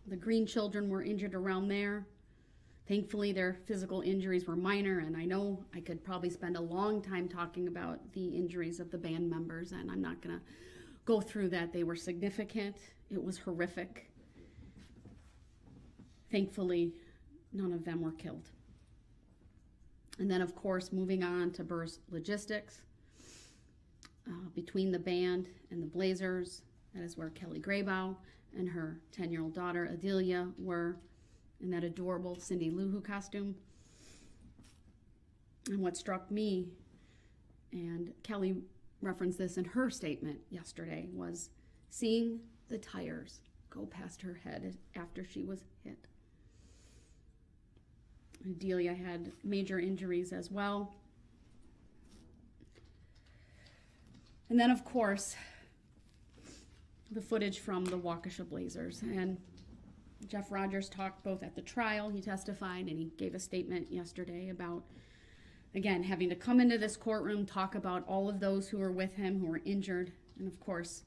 the Green children were injured around there. Thankfully, their physical injuries were minor, and I know I could probably spend a long time talking about the injuries of the band members, and I'm not going to go through that. They were significant. It was horrific. Thankfully, none of them were killed. And then, of course, moving on to Burr's Logistics. Between the band and the Blazers, that is where Kelly Graybow and her 10-year-old daughter, Adelia, were in that adorable Cindy Lou Who costume. And what struck me, and Kelly referenced this in her statement yesterday, was seeing the tires go past her head after she was hit. Adelia had major injuries as well. And then, of course, the footage from the Waukesha Blazers. And Jeff Rogers talked both at the trial, he testified, and he gave a statement yesterday about, again, having to come into this courtroom, talk about all of those who were with him, who were injured, and of course,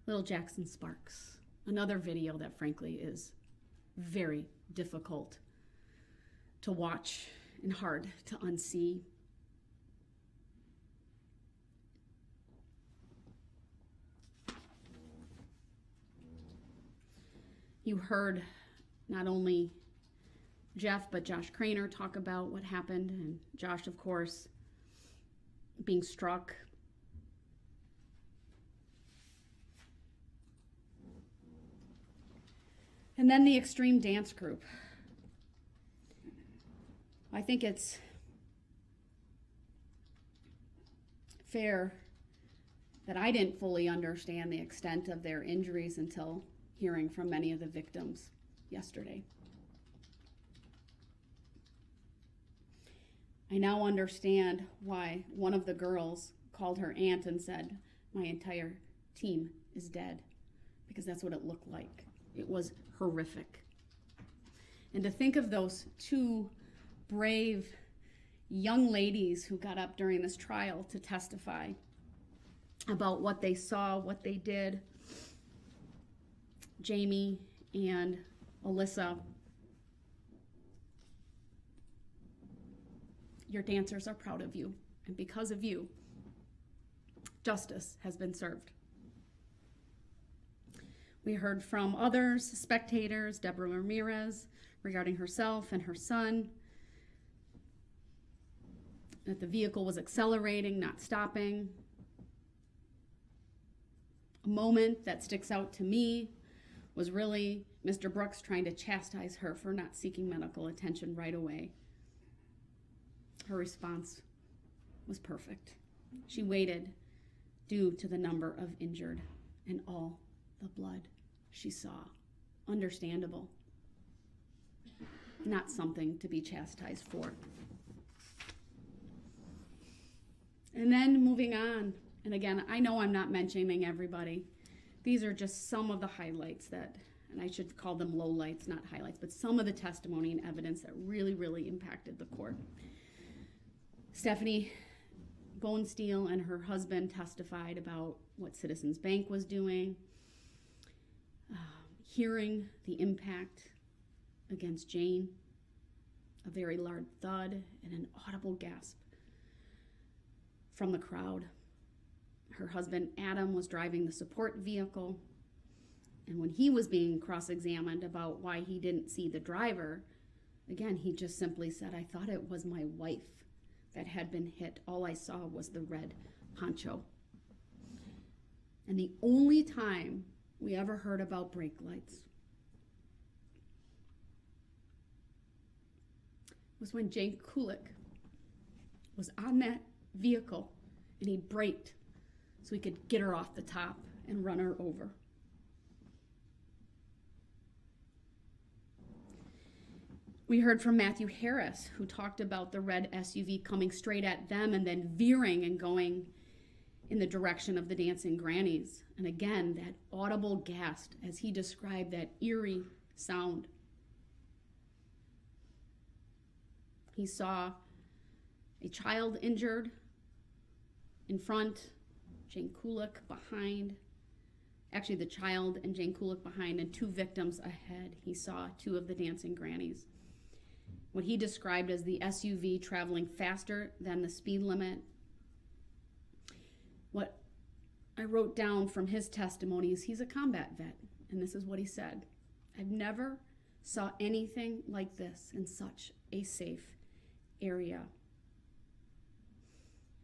little Jackson Sparks. Another video that frankly is very difficult to watch and hard to unsee. You heard not only Jeff, but Josh Craner talk about what happened, and Josh, of course, being struck. And then the Extreme Dance Group. I think it's fair that I didn't fully understand the extent of their injuries until hearing from many of the victims yesterday. I now understand why one of the girls called her aunt and said, "My entire team is dead," because that's what it looked like. It was horrific. And to think of those two brave young ladies who got up during this trial to testify about what they saw, what they did, Jamie and Alyssa, your dancers are proud of you, and because of you, justice has been served. We heard from others, spectators, Deborah Ramirez, regarding herself and her son, that the vehicle was accelerating, not stopping. A moment that sticks out to me was really Mr. Brooks trying to chastise her for not seeking medical attention right away. Her response was perfect. She waited due to the number of injured and all the blood she saw. Understandable. Not something to be chastised for. And then moving on, and again, I know I'm not mentioning everybody. These are just some of the highlights that, and I should call them lowlights, not highlights, but some of the testimony and evidence that really, really impacted the court. Stephanie Bonesteel and her husband testified about what Citizens Bank was doing, hearing the impact against Jane, a very loud thud and an audible gasp from the crowd. Her husband, Adam, was driving the support vehicle, and when he was being cross-examined about why he didn't see the driver, again, he just simply said, "I thought it was my wife that had been hit. All I saw was the red poncho." And the only time we ever heard about brake lights was when Jane Kulik was on that vehicle and he braked so he could get her off the top and run her over. We heard from Matthew Harris, who talked about the red SUV coming straight at them and then veering and going in the direction of the dancing grannies. And again, that audible gasp as he described that eerie sound. He saw a child injured in front, Jane Kulik behind. Actually, the child and Jane Kulik behind, and two victims ahead. He saw two of the dancing grannies. What he described as the SUV traveling faster than the speed limit. What I wrote down from his testimony is he's a combat vet, and this is what he said. "I've never saw anything like this in such a safe area."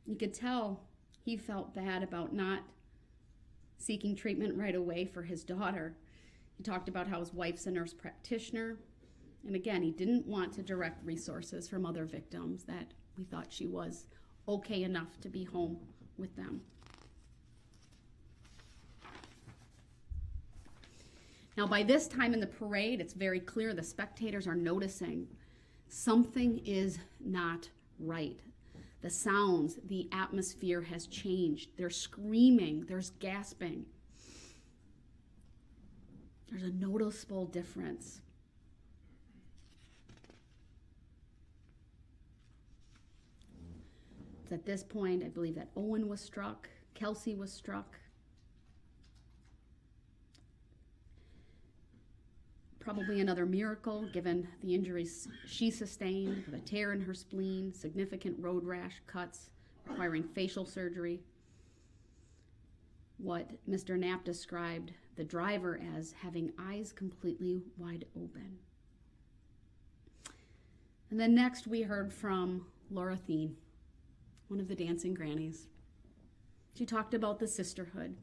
You could tell he felt bad about not seeking treatment right away for his daughter. He talked about how his wife's a nurse practitioner. And again, he didn't want to direct resources from other victims, that we thought she was okay enough to be home with them. Now, by this time in the parade, it's very clear the spectators are noticing something is not right. The sounds, the atmosphere has changed. There's screaming, there's gasping. There's a noticeable difference. It's at this point, I believe, that Owen was struck, Kelsey was struck. Probably another miracle, given the injuries she sustained, with a tear in her spleen, significant road rash, cuts, requiring facial surgery. What Mr. Knapp described the driver as having eyes completely wide open. And then next we heard from Laura Thien, one of the dancing grannies. She talked about the sisterhood.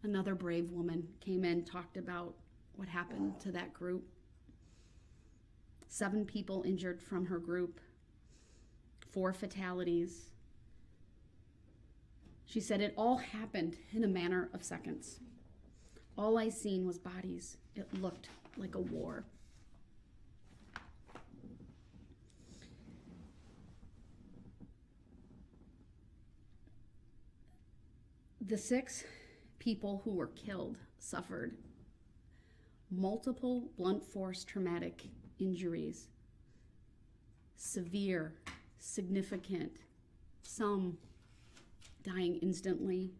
Another brave woman came in, talked about what happened to that group. 7 people injured from her group, 4 fatalities. She said it all happened in a matter of seconds. All I seen was bodies. It looked like a war. The 6 people who were killed suffered multiple blunt force traumatic injuries, severe, significant, some dying instantly.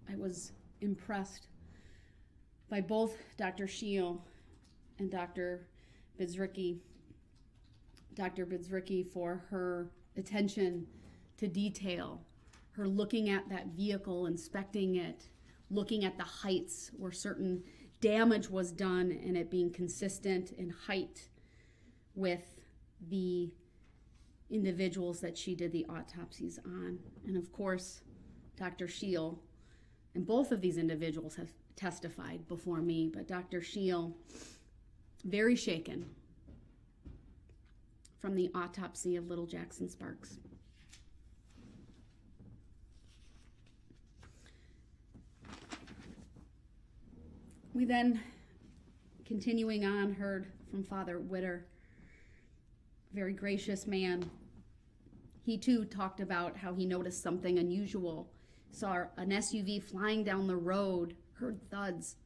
I was impressed by both Dr. Scheel and Dr. Bidzricki. Dr. Bidzricki for her attention to detail, her looking at that vehicle, inspecting it, looking at the heights where certain damage was done, and it being consistent in height with the individuals that she did the autopsies on. And of course, Dr. Scheel, and both of these individuals have testified before me, but Dr. Scheel, very shaken from the autopsy of little Jackson Sparks. We then, continuing on, heard from Father Witter. very gracious man. He too talked about how he noticed something unusual, saw an SUV flying down the road, heard thuds.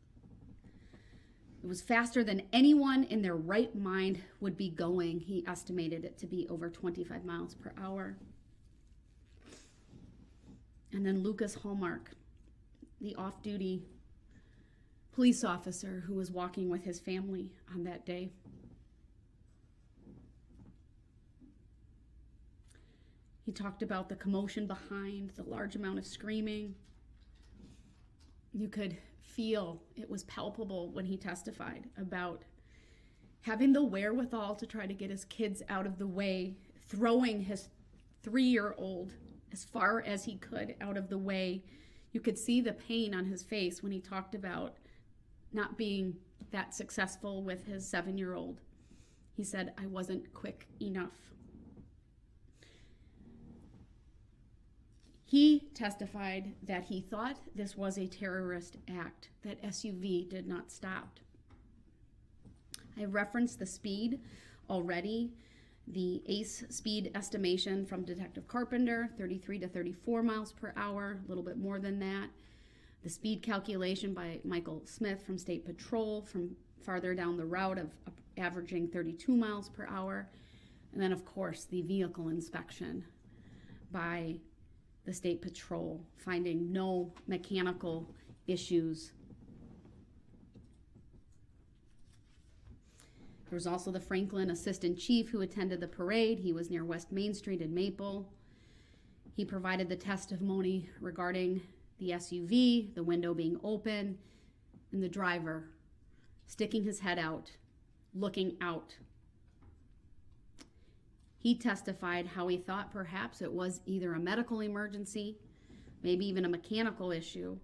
It was faster than anyone in their right mind would be going. He estimated it to be over 25 miles per hour. And then Lucas Hallmark, the off-duty police officer who was walking with his family on that day. He talked about the commotion behind, the large amount of screaming. You could feel it was palpable when he testified about having the wherewithal to try to get his kids out of the way, throwing his 3-year-old as far as he could out of the way. You could see the pain on his face when he talked about not being that successful with his 7-year-old. He said, "I wasn't quick enough." He testified that he thought this was a terrorist act, that SUV did not stop. I referenced the speed already. The ACE speed estimation from Detective Carpenter, 33 to 34 miles per hour, a little bit more than that. The speed calculation by Michael Smith from State Patrol from farther down the route of averaging 32 miles per hour. And then, of course, the vehicle inspection by the State Patrol, finding no mechanical issues. There was also the Franklin Assistant Chief who attended the parade. He was near West Main Street in Maple. He provided the testimony regarding the SUV, the window being open, and the driver sticking his head out, looking out. He testified how he thought perhaps it was either a medical emergency, maybe even a mechanical issue,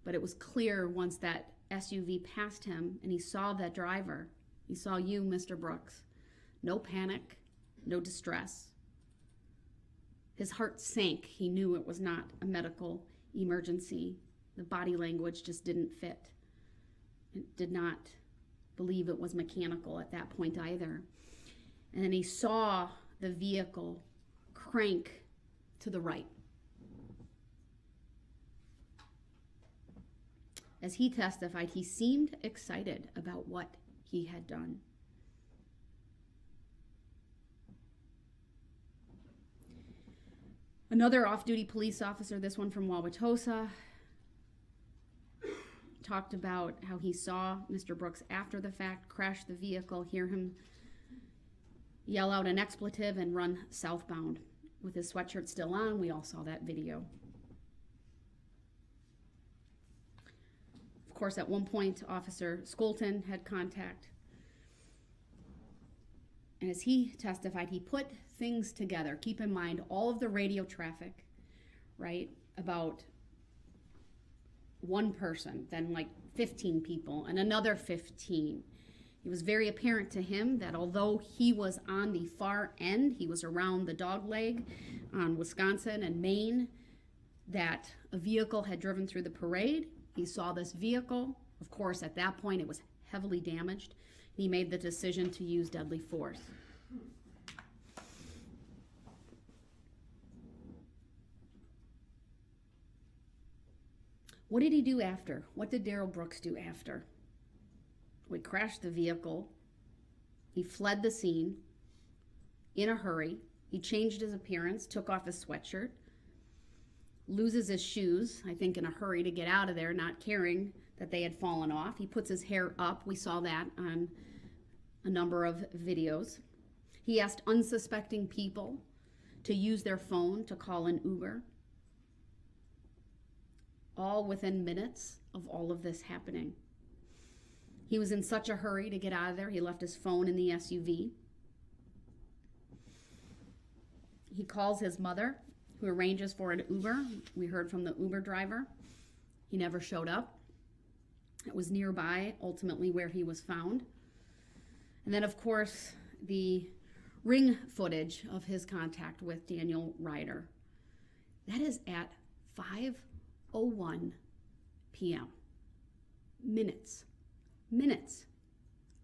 but it was clear once that SUV passed him and he saw that driver. He saw you, Mr. Brooks. No panic, no distress. His heart sank. He knew it was not a medical emergency. The body language just didn't fit. It did not believe it was mechanical at that point either. And then he saw the vehicle crank to the right. As he testified, he seemed excited about what he had done. Another off-duty police officer, this one from Waukesha, talked about how he saw Mr. Brooks after the fact crash the vehicle, hear him yell out an expletive and run southbound with his sweatshirt still on. We all saw that video. Of course, at one point, Officer Skolton had contact. And as he testified, he put things together. Keep in mind all of the radio traffic, right, about one person, then like 15 people, and another 15. It was very apparent to him that although he was on the far end, he was around the dog leg on Wisconsin and Maine, that a vehicle had driven through the parade. He saw this vehicle. Of course, at that point, it was heavily damaged. He made the decision to use deadly force. What did he do after? What did Darrell Brooks do after? We crashed the vehicle. He fled the scene in a hurry. He changed his appearance, took off his sweatshirt, loses his shoes, I think in a hurry to get out of there, not caring that they had fallen off. He puts his hair up. We saw that on a number of videos. He asked unsuspecting people to use their phone to call an Uber, all within minutes of all of this happening. He was in such a hurry to get out of there, he left his phone in the SUV. He calls his mother, who arranges for an Uber. We heard from the Uber driver. He never showed up. It was nearby, ultimately, where he was found. And then, of course, the ring footage of his contact with Daniel Ryder. That is at 5:01 p.m. Minutes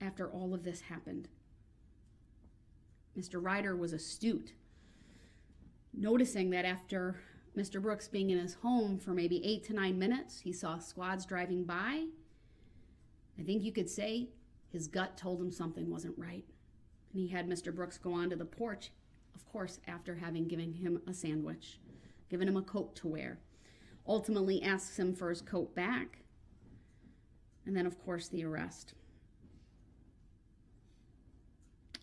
after all of this happened. Mr. Ryder was astute, noticing that after Mr. Brooks being in his home for maybe 8 to 9 minutes, he saw squads driving by. I think you could say his gut told him something wasn't right. And he had Mr. Brooks go onto the porch, of course, after having given him a sandwich, given him a coat to wear. Ultimately asks him for his coat back. And then, of course, the arrest.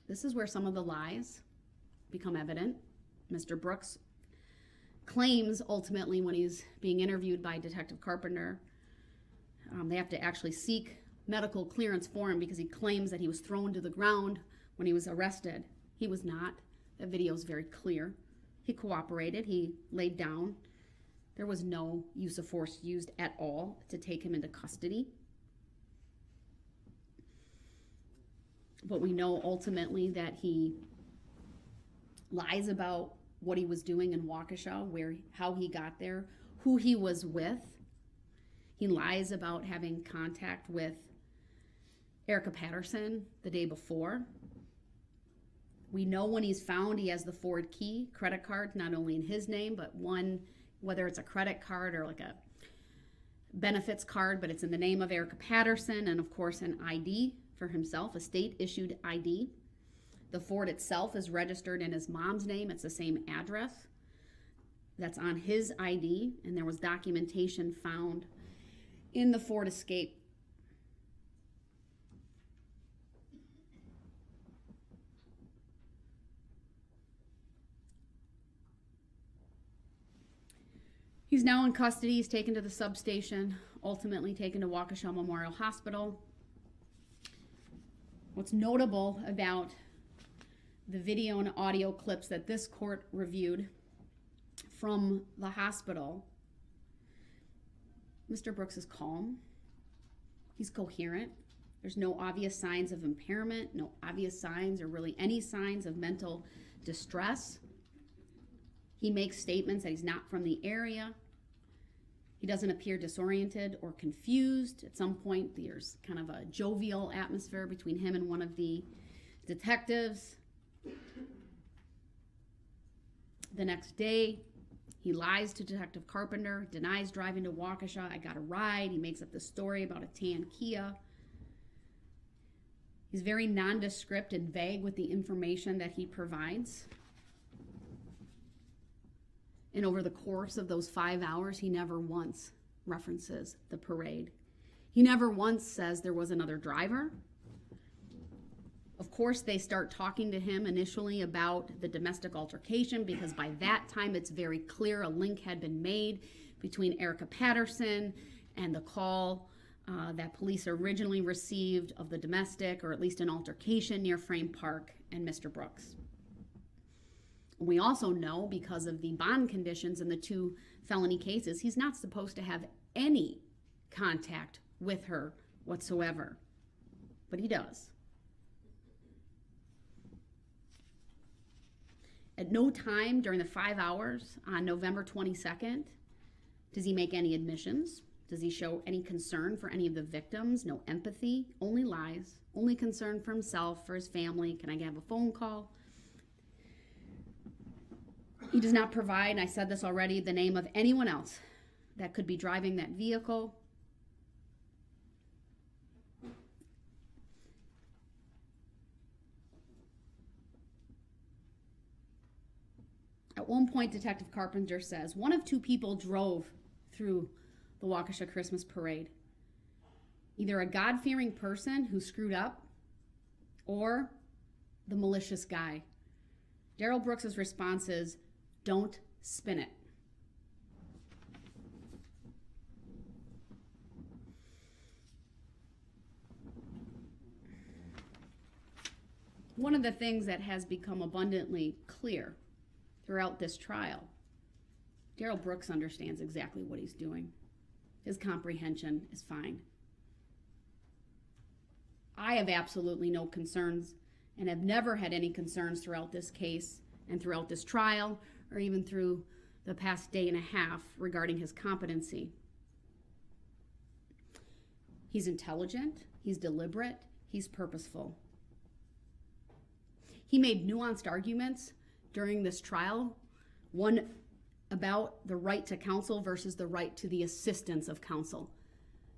This is where some of the lies become evident. Mr. Brooks claims ultimately when he's being interviewed by Detective Carpenter, they have to actually seek medical clearance for him because he claims that he was thrown to the ground when he was arrested. He was not. That video is very clear. He cooperated. He laid down. There was no use of force used at all to take him into custody. But we know ultimately that he lies about what he was doing in Waukesha, how he got there, who he was with. He lies about having contact with Erica Patterson the day before. We know when he's found, he has the Ford Key credit card, not only in his name, but one, whether it's a credit card or like a benefits card, but it's in the name of Erica Patterson, and of course an ID for himself, a state-issued ID. The Ford itself is registered in his mom's name. It's the same address that's on his ID, and there was documentation found in the Ford Escape. He's now in custody. He's taken to the substation, ultimately taken to Waukesha Memorial Hospital. What's notable about the video and audio clips that this court reviewed from the hospital, Mr. Brooks is calm. He's coherent. There's no obvious signs of impairment, no obvious signs or really any signs of mental distress. He makes statements that he's not from the area. He doesn't appear disoriented or confused. At some point, there's kind of a jovial atmosphere between him and one of the detectives. The next day, he lies to Detective Carpenter, denies driving to Waukesha. I got a ride. He makes up the story about a tan Kia. He's very nondescript and vague with the information that he provides. And over the course of those 5 hours, he never once references the parade. He never once says there was another driver. Of course, they start talking to him initially about the domestic altercation because by that time it's very clear a link had been made between Erica Patterson and the call that police originally received of the domestic, or at least an altercation near Frame Park, and Mr. Brooks. We also know, because of the bond conditions in the 2 felony cases, he's not supposed to have any contact with her whatsoever. But he does. At no time during the 5 hours on November 22nd does he make any admissions. Does he show any concern for any of the victims? No empathy, only lies, only concern for himself, for his family. Can I have a phone call? He does not provide, and I said this already, the name of anyone else that could be driving that vehicle. At one point, Detective Carpenter says, one of 2 people drove through the Waukesha Christmas parade. Either a God-fearing person who screwed up or the malicious guy. Darrell Brooks' response is, don't spin it. One of the things that has become abundantly clear throughout this trial, Darrell Brooks understands exactly what he's doing. His comprehension is fine. I have absolutely no concerns and have never had any concerns throughout this case and throughout this trial, or even through the past day and a half regarding his competency. He's intelligent, he's deliberate, he's purposeful. He made nuanced arguments during this trial, one about the right to counsel versus the right to the assistance of counsel.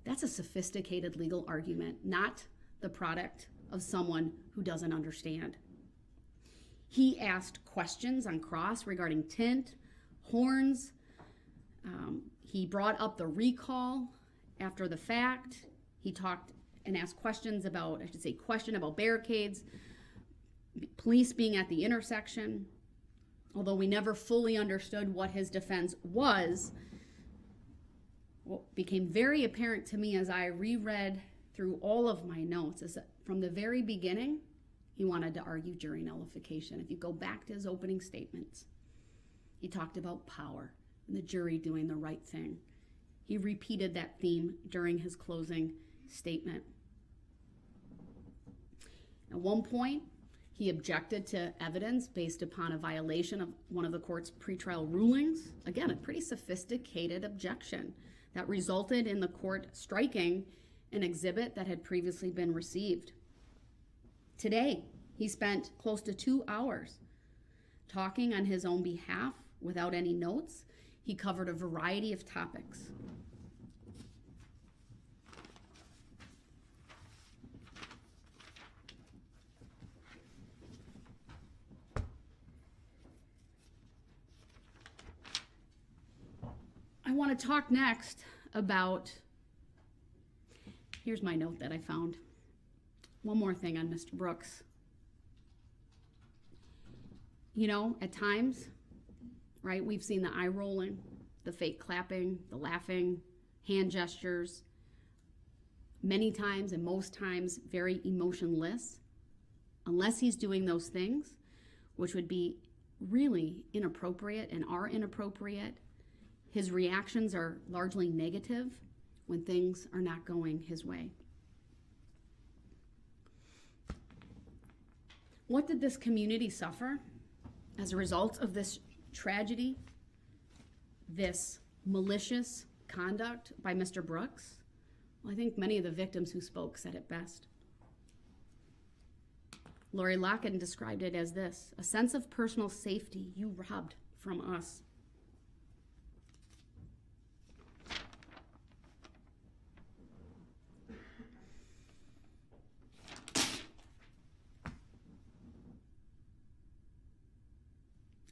That's a sophisticated legal argument, not the product of someone who doesn't understand. He asked questions on cross regarding tint, horns. He brought up the recall after the fact. He talked and asked questions about, question about barricades, police being at the intersection. Although we never fully understood what his defense was, what became very apparent to me as I reread through all of my notes is that from the very beginning, he wanted to argue jury nullification. If you go back to his opening statements, he talked about power and the jury doing the right thing. He repeated that theme during his closing statement. At one point, he objected to evidence based upon a violation of one of the court's pretrial rulings. Again, a pretty sophisticated objection that resulted in the court striking an exhibit that had previously been received. Today, he spent close to 2 hours talking on his own behalf without any notes. He covered a variety of topics. I want to talk next about, here's my note that I found. One more thing on Mr. Brooks. You know, at times, right, we've seen the eye rolling, the fake clapping, the laughing, hand gestures, many times and most times very emotionless. Unless he's doing those things, which would be really inappropriate and are inappropriate, his reactions are largely negative when things are not going his way. What did this community suffer as a result of this tragedy, this malicious conduct by Mr. Brooks? Well, I think many of the victims who spoke said it best. Lori Locken described it as this: a sense of personal safety you robbed from us.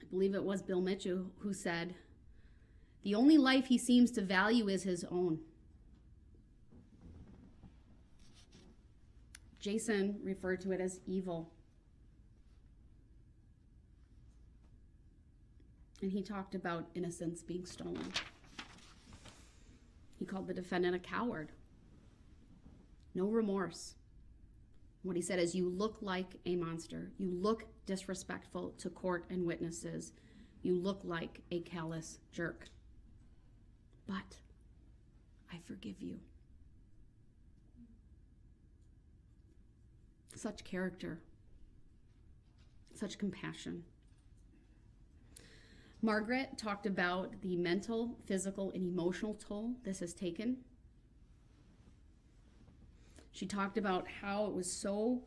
I believe it was Bill Mitchell who said, the only life he seems to value is his own. Jason referred to it as evil. And he talked about innocence being stolen. He called the defendant a coward. No remorse. What he said is, you look like a monster. You look disrespectful to court and witnesses. You look like a callous jerk. But I forgive you. Such character. Such compassion. Margaret talked about the mental, physical, and emotional toll this has taken. She talked about how it was so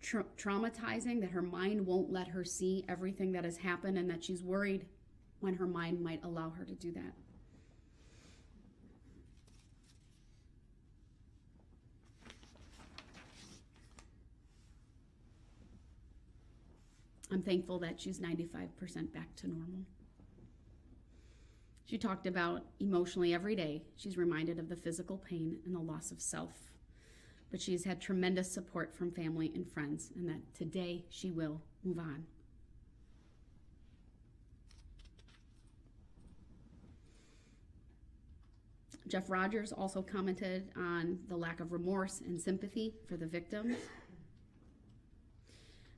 traumatizing that her mind won't let her see everything that has happened, and that she's worried when her mind might allow her to do that. I'm thankful that she's 95% back to normal. She talked about emotionally every day she's reminded of the physical pain and the loss of self. But she's had tremendous support from family and friends, and that today she will move on. Jeff Rogers also commented on the lack of remorse and sympathy for the victims,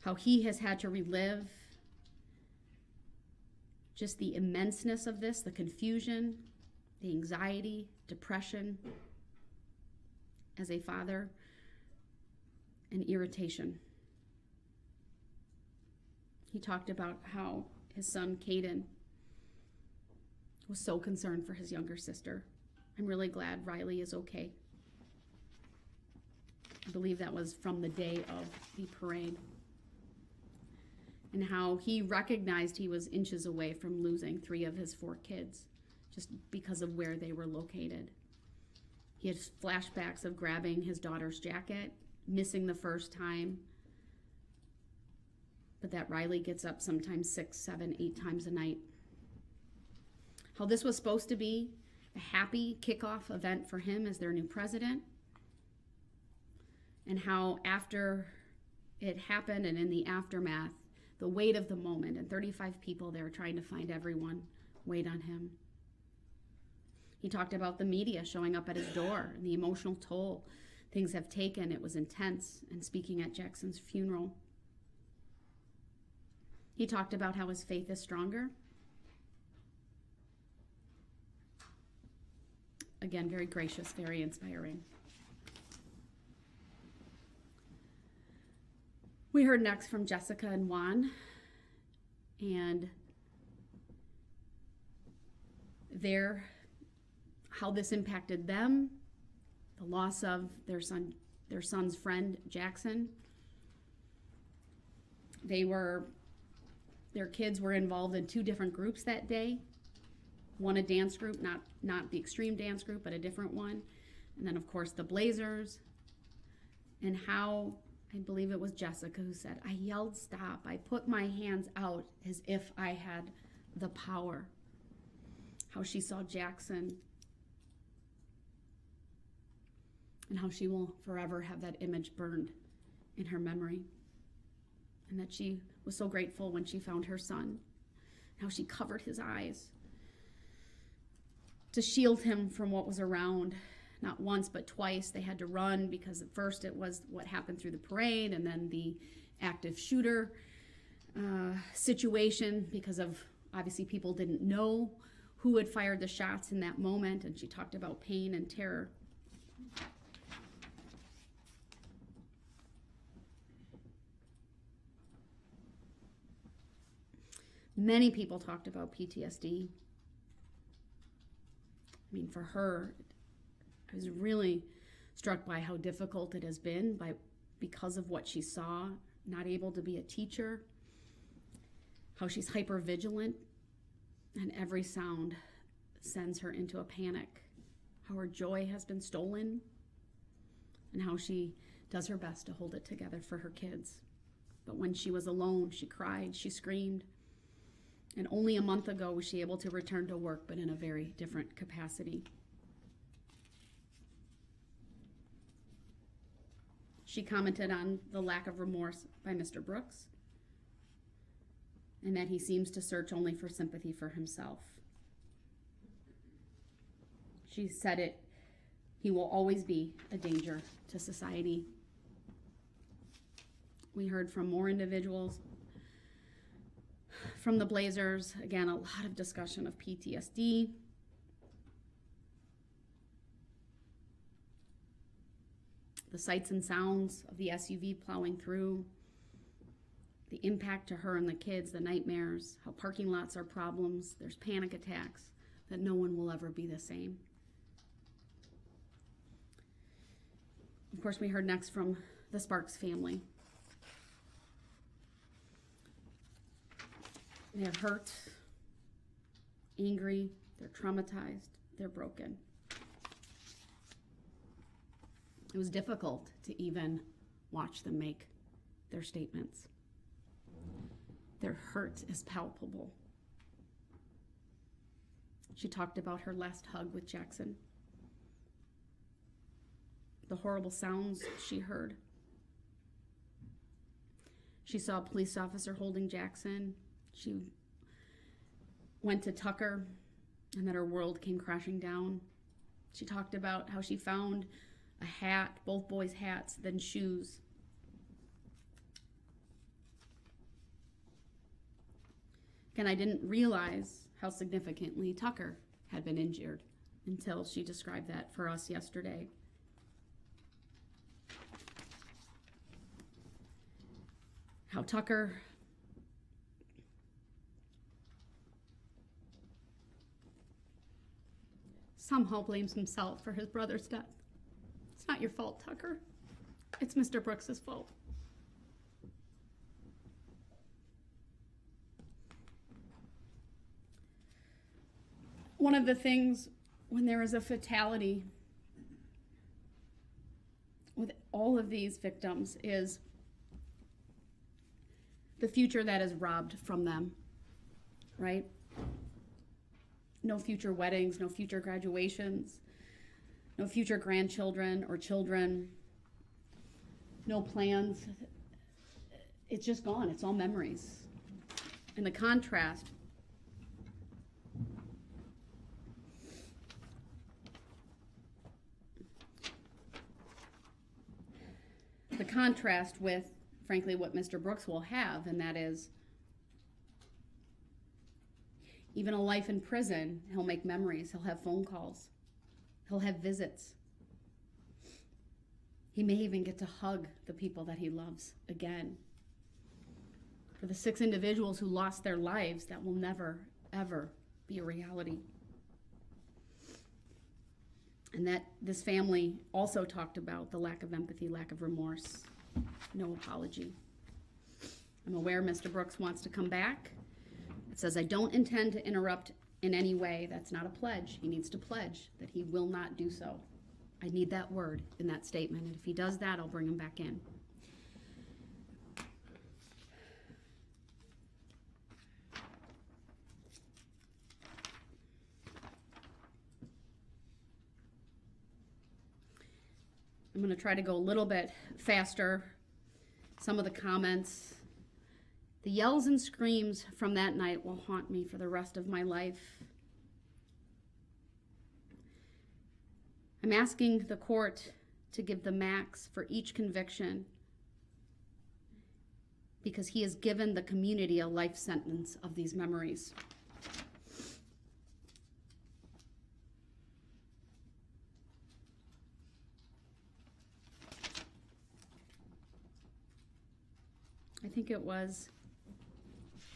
how he has had to relive just the immenseness of this, the confusion, the anxiety, depression as a father, and irritation. He talked about how his son, Caden, was so concerned for his younger sister. I'm really glad Riley is okay. I believe that was from the day of the parade. and how he recognized he was inches away from losing 3 of his 4 kids just because of where they were located. He had flashbacks of grabbing his daughter's jacket, missing the first time, but that Riley gets up sometimes 6, 7, 8 times a night. How this was supposed to be a happy kickoff event for him as their new president, and how after it happened and in the aftermath, the weight of the moment, and 35 people there trying to find everyone, weighed on him. He talked about the media showing up at his door and the emotional toll things have taken. It was intense, and speaking at Jackson's funeral. He talked about how his faith is stronger. Again, very gracious, very inspiring. We heard next from Jessica and Juan, and how this impacted them, the loss of their son's friend, Jackson. Their kids were involved in 2 different groups that day. One, a dance group, not the extreme dance group, but a different one. And then, of course, the Blazers. And how, I believe it was Jessica who said, I yelled stop. I put my hands out as if I had the power. How she saw Jackson, and how she will forever have that image burned in her memory. And that she was so grateful when she found her son, how she covered his eyes to shield him from what was around. Not once, but twice they had to run, because at first it was what happened through the parade, and then the active shooter situation, because of obviously people didn't know who had fired the shots in that moment. And she talked about pain and terror. Many people talked about PTSD. I mean, for her, I was really struck by how difficult it has been because of what she saw, not able to be a teacher, how she's hypervigilant, and every sound sends her into a panic, how her joy has been stolen, and how she does her best to hold it together for her kids. But when she was alone, she cried, she screamed. And only a month ago was she able to return to work, but in a very different capacity. She commented on the lack of remorse by Mr. Brooks, and that he seems to search only for sympathy for himself. She said he will always be a danger to society. We heard from more individuals. From the Blazers, again, a lot of discussion of PTSD. The sights and sounds of the SUV plowing through, the impact to her and the kids, the nightmares, how parking lots are problems, there's panic attacks, that no one will ever be the same. Of course, we heard next from the Sparks family. They're hurt, angry, they're traumatized, they're broken. It was difficult to even watch them make their statements. Their hurt is palpable. She talked about her last hug with Jackson, the horrible sounds she heard. She saw a police officer holding Jackson. She went to Tucker, and that her world came crashing down. She talked about how she found a hat, both boys' hats, then shoes. Again, I didn't realize how significantly Tucker had been injured until she described that for us yesterday. How Tucker somehow blames himself for his brother's death. It's not your fault, Tucker. It's Mr. Brooks's fault. One of the things when there is a fatality with all of these victims is the future that is robbed from them, right? No future weddings, no future graduations, no future grandchildren or children, no plans. It's just gone. It's all memories. And the contrast with, frankly, what Mr. Brooks will have, and that is even a life in prison, he'll make memories, he'll have phone calls, he'll have visits. He may even get to hug the people that he loves again. For the 6 individuals who lost their lives, that will never, ever be a reality. And that this family also talked about the lack of empathy, lack of remorse, no apology. I'm aware Mr. Brooks wants to come back. It says, I don't intend to interrupt in any way. That's not a pledge. He needs to pledge that he will not do so. I need that word in that statement. And if he does that, I'll bring him back in. I'm going to try to go a little bit faster. Some of the comments. The yells and screams from that night will haunt me for the rest of my life. I'm asking the court to give the max for each conviction because he has given the community a life sentence of these memories. I think it was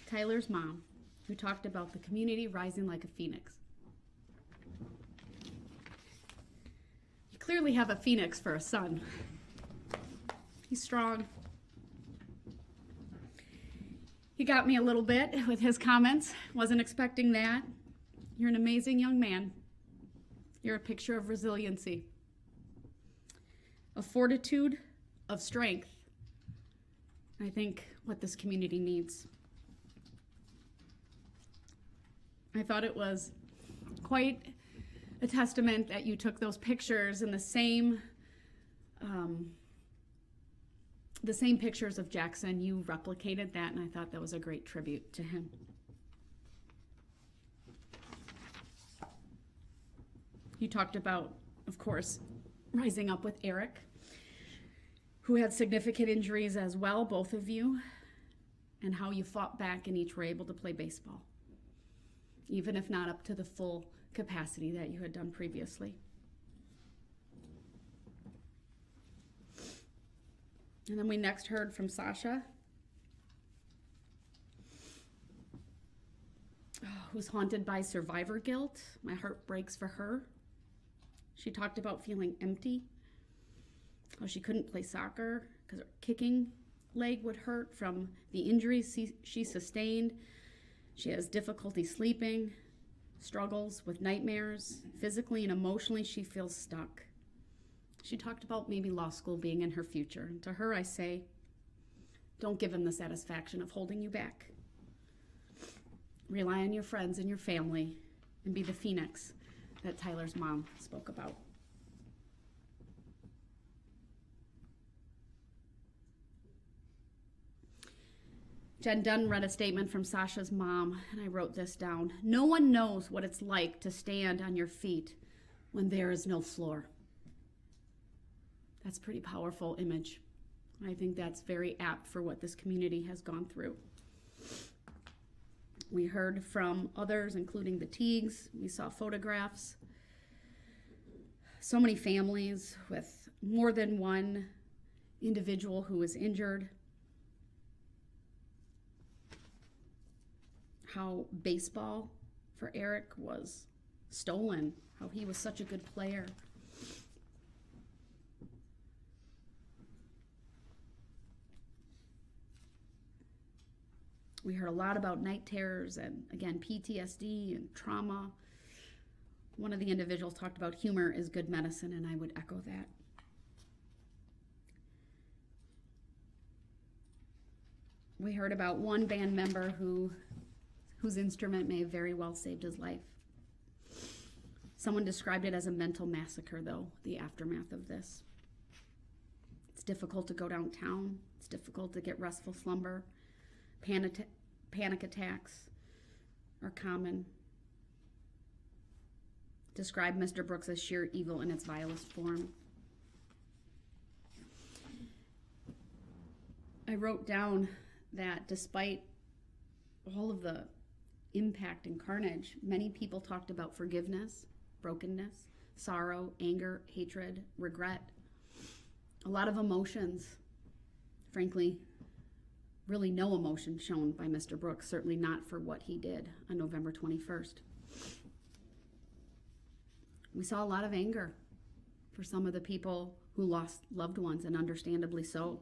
Tyler's mom who talked about the community rising like a phoenix. You clearly have a phoenix for a son. He's strong. He got me a little bit with his comments. Wasn't expecting that. You're an amazing young man. You're a picture of resiliency, of fortitude, of strength. I think what this community needs. I thought it was quite a testament that you took those pictures and the same pictures of Jackson, you replicated that, and I thought that was a great tribute to him. You talked about, of course, rising up with Eric, who had significant injuries as well, both of you, and how you fought back and each were able to play baseball, even if not up to the full capacity that you had done previously. And then we next heard from Sasha, who's haunted by survivor guilt. My heart breaks for her. She talked about feeling empty, how she couldn't play soccer because her kicking leg would hurt from the injuries she sustained. She has difficulty sleeping, struggles with nightmares. Physically and emotionally, she feels stuck. She talked about maybe law school being in her future. And to her, I say, don't give him the satisfaction of holding you back. Rely on your friends and your family and be the phoenix that Tyler's mom spoke about. Jen Dunn read a statement from Sasha's mom, and I wrote this down. No one knows what it's like to stand on your feet when there is no floor. That's a pretty powerful image. I think that's very apt for what this community has gone through. We heard from others, including the Teagues. We saw photographs. So many families with more than one individual who was injured. How baseball for Eric was stolen, how he was such a good player. We heard a lot about night terrors and, again, PTSD and trauma. One of the individuals talked about humor is good medicine, and I would echo that. We heard about one band member whose instrument may have very well saved his life. Someone described it as a mental massacre, though, the aftermath of this. It's difficult to go downtown. It's difficult to get restful slumber. Panic attacks are common. Describe Mr. Brooks as sheer evil in its vilest form. I wrote down that despite all of the impact and carnage, many people talked about forgiveness, brokenness, sorrow, anger, hatred, regret. A lot of emotions. Frankly, really no emotion shown by Mr. Brooks, certainly not for what he did on November 21st. We saw a lot of anger for some of the people who lost loved ones, and understandably so.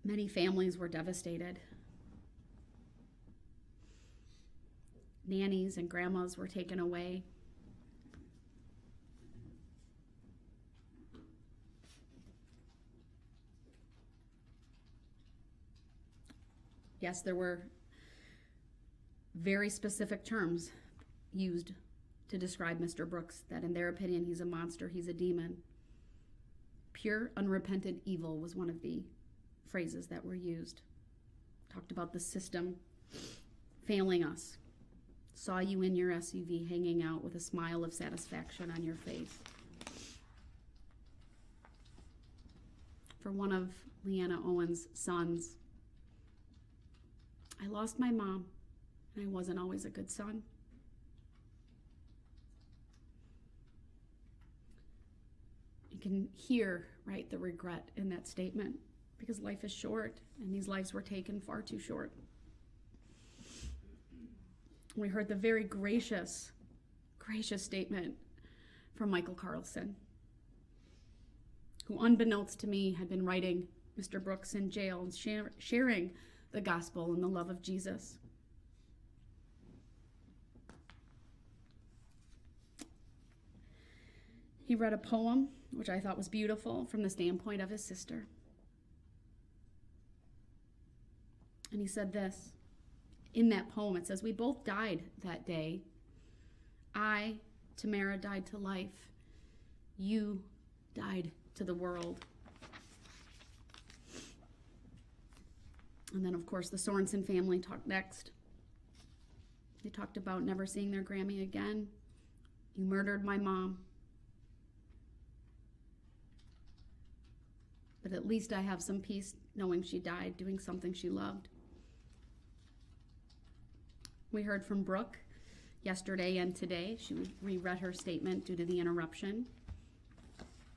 Many families were devastated. Nannies and grandmas were taken away. Yes, there were very specific terms used to describe Mr. Brooks, that in their opinion, he's a monster, he's a demon. Pure, unrepentant evil was one of the phrases that were used. Talked about the system failing us. Saw you in your SUV hanging out with a smile of satisfaction on your face. For one of Leanna Owen's sons, I lost my mom, and I wasn't always a good son. You can hear, right, the regret in that statement, because life is short, and these lives were taken far too short. We heard the very gracious statement from Michael Carlson, who, unbeknownst to me, had been writing Mr. Brooks in jail and sharing the gospel and the love of Jesus. He read a poem, which I thought was beautiful, from the standpoint of his sister. And he said this. In that poem, it says, "We both died that day. I, Tamara, died to life. You died to the world." And then, of course, the Sorensen family talked next. They talked about never seeing their Grammy again. You murdered my mom. But at least I have some peace knowing she died doing something she loved. We heard from Brooke yesterday and today. She reread her statement due to the interruption.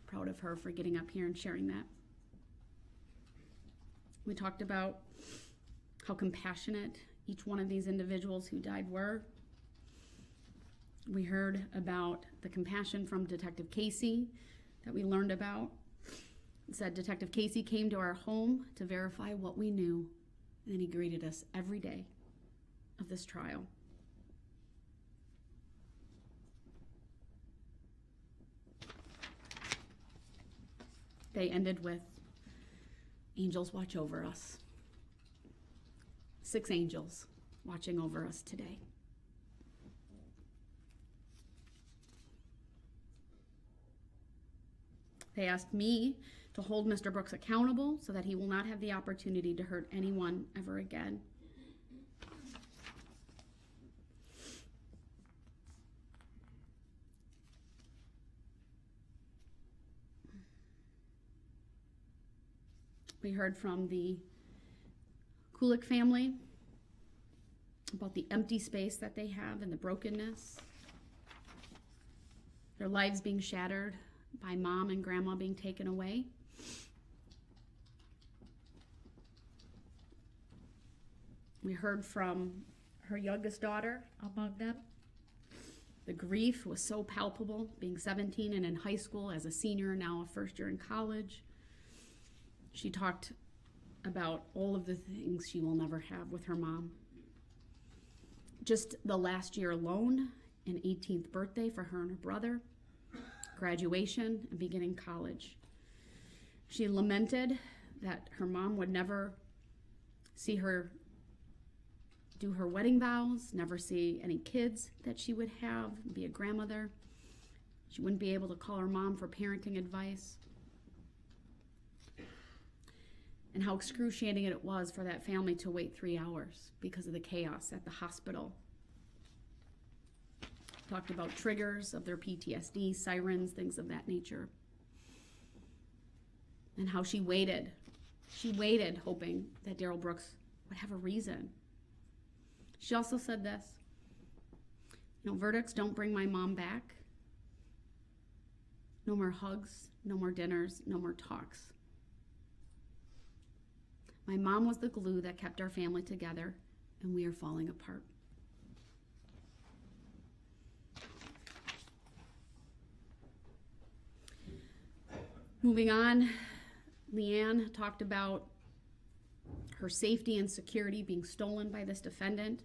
Proud of her for getting up here and sharing that. We talked about how compassionate each one of these individuals who died were. We heard about the compassion from Detective Casey that we learned about. It said Detective Casey came to our home to verify what we knew, and then he greeted us every day of this trial. They ended with, "Angels watch over us." 6 angels watching over us today. They asked me to hold Mr. Brooks accountable so that he will not have the opportunity to hurt anyone ever again. We heard from the Kulik family about the empty space that they have and the brokenness. Their lives being shattered by mom and grandma being taken away. We heard from her youngest daughter among them. The grief was so palpable, being 17 and in high school as a senior, now a first year in college. She talked about all of the things she will never have with her mom. Just the last year alone, an 18th birthday for her and her brother, graduation, and beginning college. She lamented that her mom would never see her do her wedding vows, never see any kids that she would have, be a grandmother. She wouldn't be able to call her mom for parenting advice. And how excruciating it was for that family to wait 3 hours because of the chaos at the hospital. Talked about triggers of their PTSD, sirens, things of that nature. And how she waited. She waited hoping that Darrell Brooks would have a reason. She also said this, verdicts don't bring my mom back. No more hugs, no more dinners, no more talks. My mom was the glue that kept our family together, and we are falling apart. Moving on, Leanne talked about her safety and security being stolen by this defendant.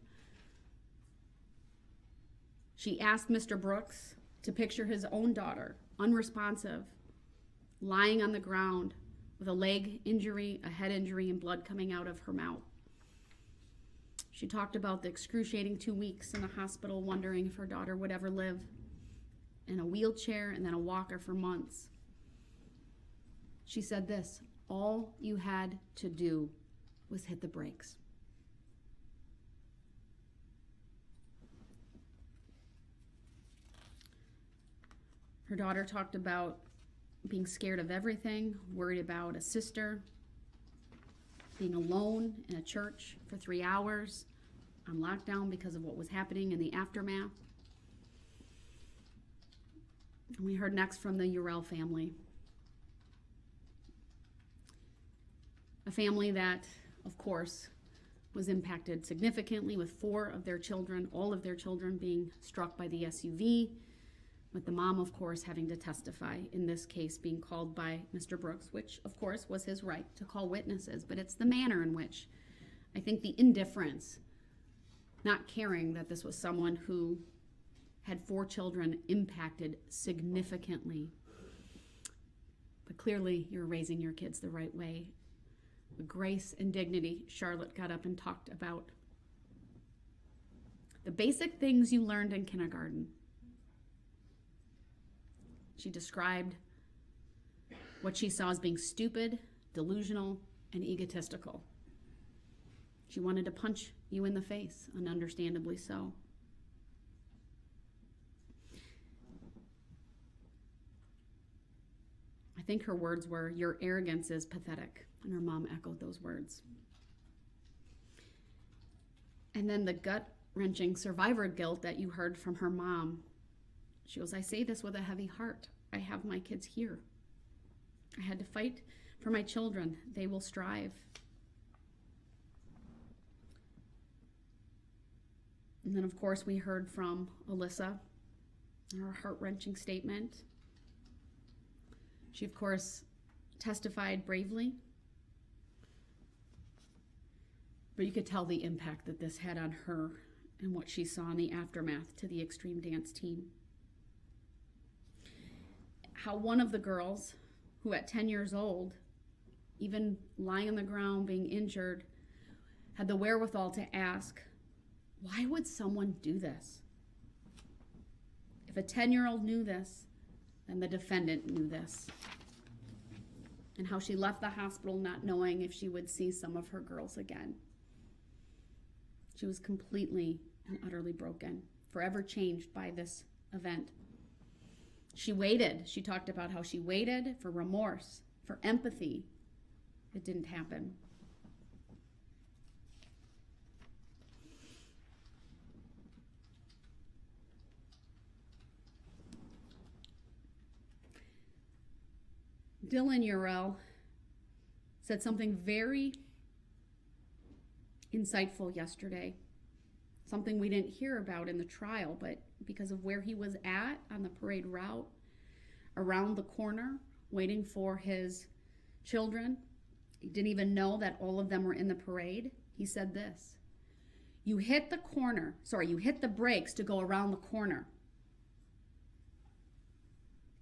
She asked Mr. Brooks to picture his own daughter, unresponsive, lying on the ground with a leg injury, a head injury, and blood coming out of her mouth. She talked about the excruciating 2 weeks in the hospital, wondering if her daughter would ever live, in a wheelchair and then a walker for months. She said this, all you had to do was hit the brakes. Her daughter talked about being scared of everything, worried about a sister, being alone in a church for 3 hours on lockdown because of what was happening in the aftermath. And we heard next from the Darrell family. A family that, of course, was impacted significantly with 4 of their children, all of their children being struck by the SUV, with the mom, of course, having to testify, in this case being called by Mr. Brooks, which, of course, was his right to call witnesses, but it's the manner in which, I think the indifference, not caring that this was someone who had 4 children impacted significantly. But clearly, you're raising your kids the right way. With grace and dignity, Charlotte got up and talked about the basic things you learned in kindergarten. She described what she saw as being stupid, delusional, and egotistical. She wanted to punch you in the face, and understandably so. I think her words were, "Your arrogance is pathetic," and her mom echoed those words. And then the gut-wrenching survivor guilt that you heard from her mom. She goes, "I say this with a heavy heart. I have my kids here. I had to fight for my children. They will strive." And then, of course, we heard from Alyssa, her heart-wrenching statement. She, of course, testified bravely, but you could tell the impact that this had on her and what she saw in the aftermath to the extreme dance team. How one of the girls, who at 10 years old, even lying on the ground being injured, had the wherewithal to ask, why would someone do this? If a 10-year-old knew this, then the defendant knew this. And how she left the hospital not knowing if she would see some of her girls again. She was completely and utterly broken, forever changed by this event. She waited. She talked about how she waited for remorse, for empathy. It didn't happen. Dylan Darrell said something very insightful yesterday, something we didn't hear about in the trial, but because of where he was at on the parade route, around the corner, waiting for his children, He didn't even know that all of them were in the parade. He said this: you hit the brakes to go around the corner.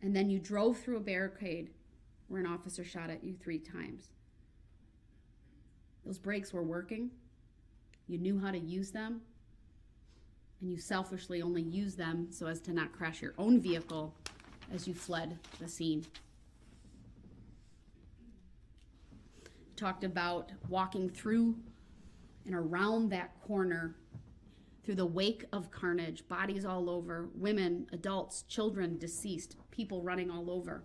And then you drove through a barricade where an officer shot at you 3 times. Those brakes were working. You knew how to use them. And you selfishly only used them so as to not crash your own vehicle as you fled the scene. Talked about walking through and around that corner through the wake of carnage, bodies all over, women, adults, children deceased, people running all over.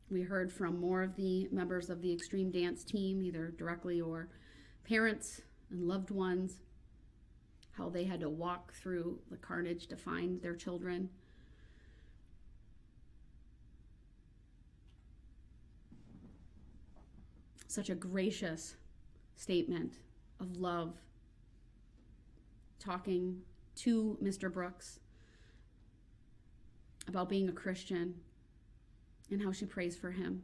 We heard from more of the members of the Extreme Dance team, either directly or parents and loved ones, how they had to walk through the carnage to find their children. Such a gracious statement of love, talking to Mr. Brooks about being a Christian and how she prays for him.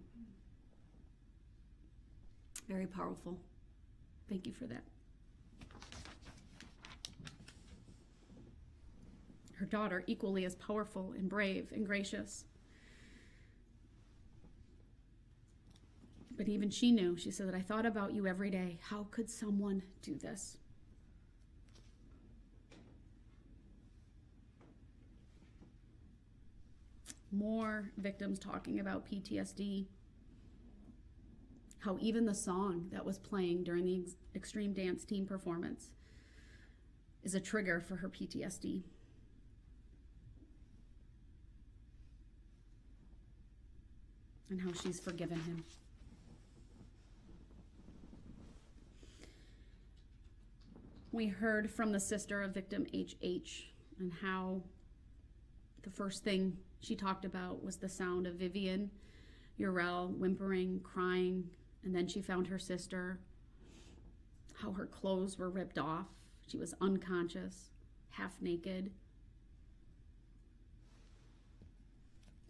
Very powerful. Thank you for that. Her daughter, equally as powerful and brave and gracious. But even she knew, she said that I thought about you every day. How could someone do this? More victims talking about PTSD. How even the song that was playing during the Extreme Dance team performance is a trigger for her PTSD. And how she's forgiven him. We heard from the sister of victim HH and how the first thing she talked about was the sound of Vivian Darrell whimpering, crying, and then she found her sister, how her clothes were ripped off. She was unconscious, half naked.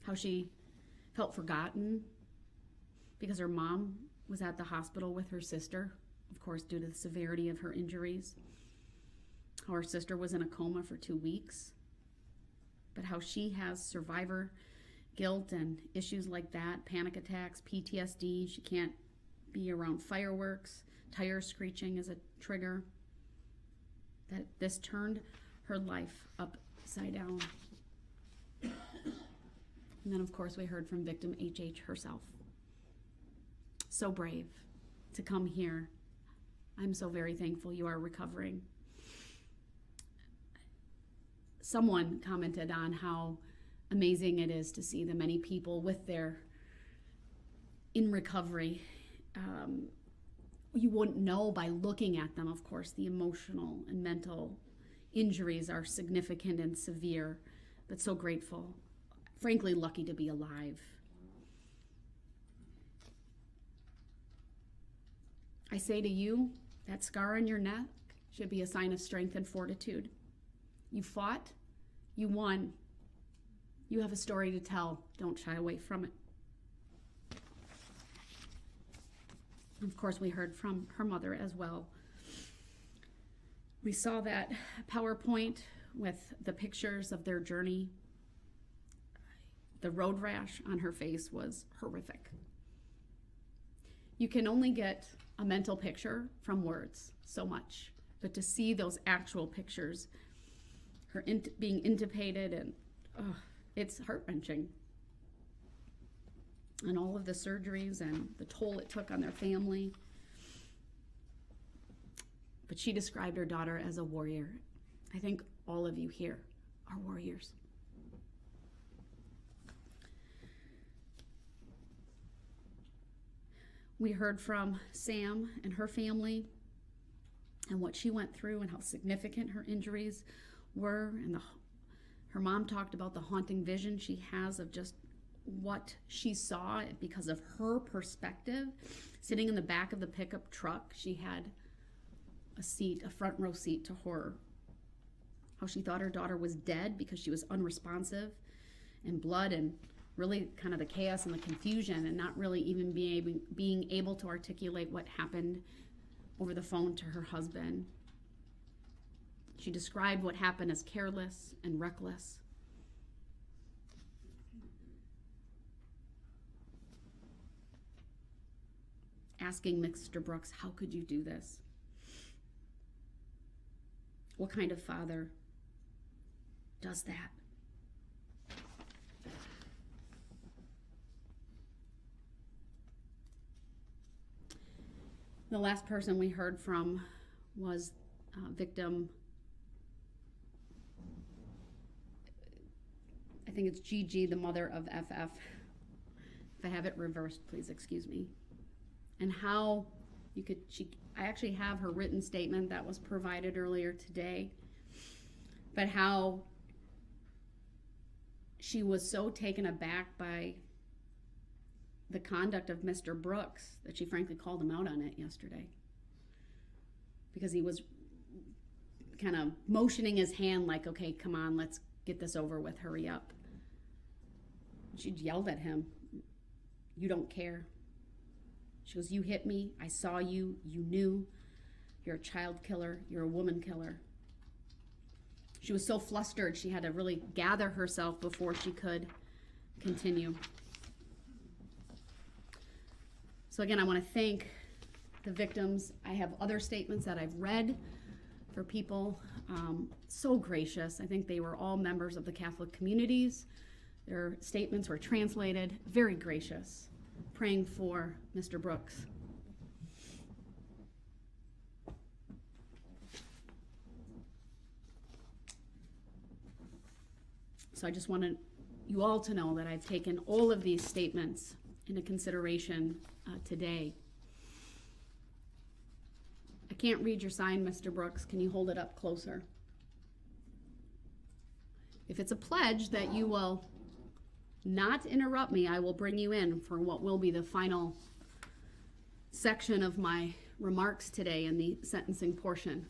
How she felt forgotten because her mom was at the hospital with her sister, of course, due to the severity of her injuries. How her sister was in a coma for 2 weeks, but how she has survivor guilt and issues like that, panic attacks, PTSD. She can't be around fireworks, tires screeching is a trigger. That this turned her life upside down. And then, of course, we heard from victim HH herself. So brave to come here. I'm so very thankful you are recovering. Someone commented on how amazing it is to see the many people in recovery. You wouldn't know by looking at them, of course. The emotional and mental injuries are significant and severe, but so grateful. Frankly, lucky to be alive. I say to you, that scar on your neck should be a sign of strength and fortitude. You fought, you won. You have a story to tell. Don't shy away from it. Of course, we heard from her mother as well. We saw that PowerPoint with the pictures of their journey. The road rash on her face was horrific. You can only get a mental picture from words so much, but to see those actual pictures, her being intubated, and it's heart-wrenching. And all of the surgeries and the toll it took on their family. But she described her daughter as a warrior. I think all of you here are warriors. We heard from Sam and her family and what she went through and how significant her injuries were. And her mom talked about the haunting vision she has of just what she saw because of her perspective. Sitting in the back of the pickup truck, she had a front row seat to horror. How she thought her daughter was dead because she was unresponsive, and blood, and really kind of the chaos and the confusion, and not really even being able to articulate what happened over the phone to her husband. She described what happened as careless and reckless. Asking Mr. Brooks, how could you do this? What kind of father does that? The last person we heard from was victim, I think it's Gigi, the mother of FF. If I have it reversed, please excuse me. And how I actually have her written statement that was provided earlier today, but how she was so taken aback by the conduct of Mr. Brooks that she frankly called him out on it yesterday, because he was kind of motioning his hand like, okay, come on, let's get this over with, hurry up. She yelled at him, you don't care. She goes, you hit me, I saw you, you knew, you're a child killer, you're a woman killer. She was so flustered, she had to really gather herself before she could continue. So again, I want to thank the victims. I have other statements that I've read for people. So gracious. I think they were all members of the Catholic communities. Their statements were translated. Very gracious. Praying for Mr. Brooks. So I just wanted you all to know that I've taken all of these statements into consideration today. I can't read your sign, Mr. Brooks. Can you hold it up closer? If it's a pledge that you will not interrupt me, I will bring you in for what will be the final section of my remarks today in the sentencing portion.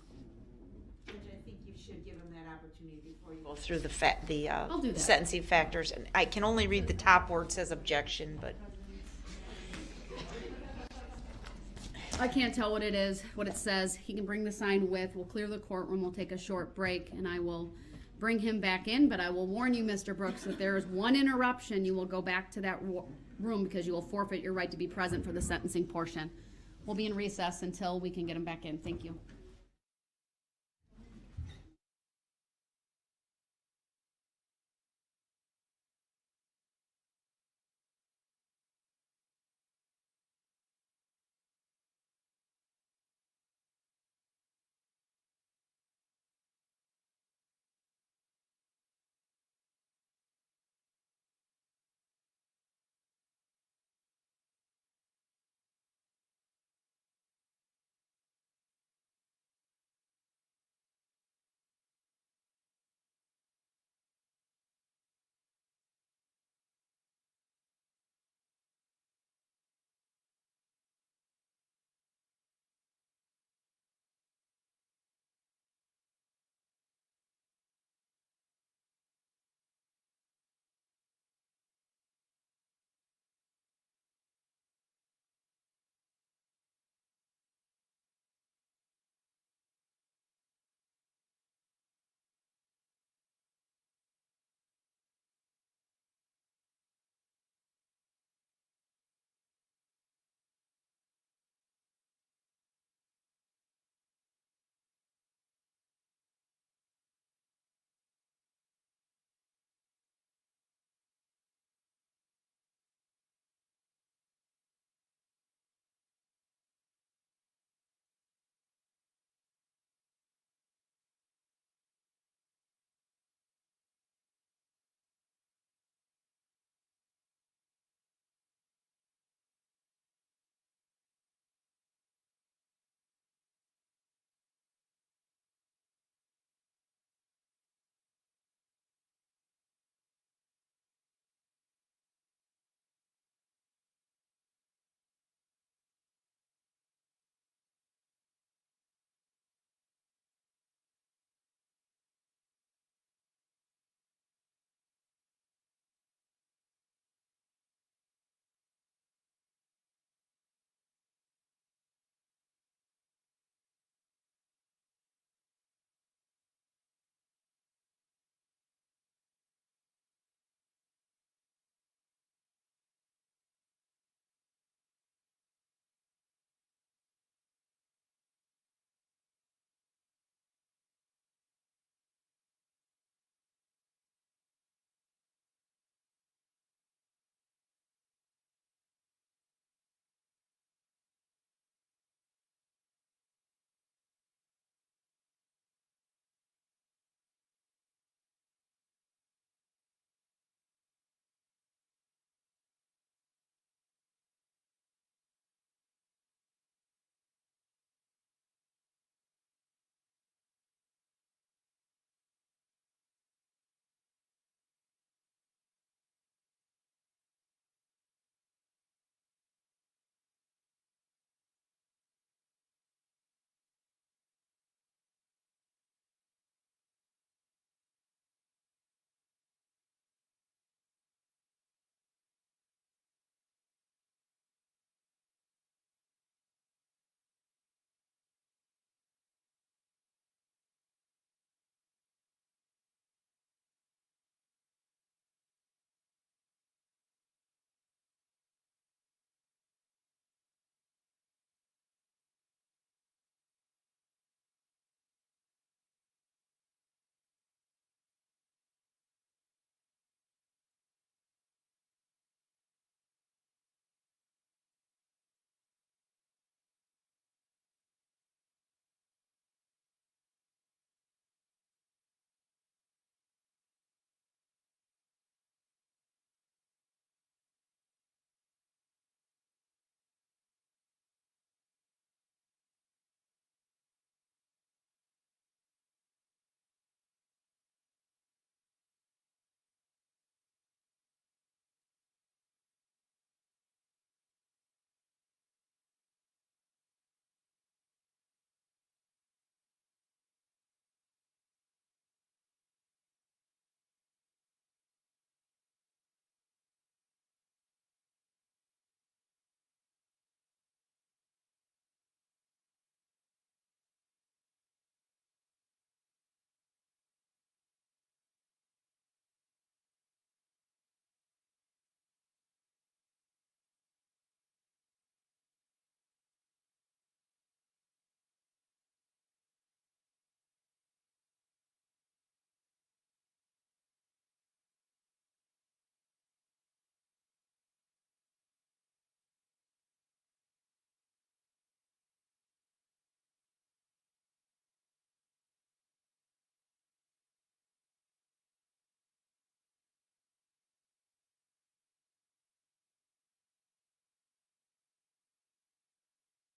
Judge, I think you should give him that opportunity before you go through the I'll do that. sentencing factors. And I can only read the top where it says objection, but I can't tell what it is, what it says. He can bring the sign with. We'll clear the courtroom. We'll take a short break, and I will bring him back in. But I will warn you, Mr. Brooks, if there is one interruption, you will go back to that room because you will forfeit your right to be present for the sentencing portion. We'll be in recess until we can get him back in. Thank you.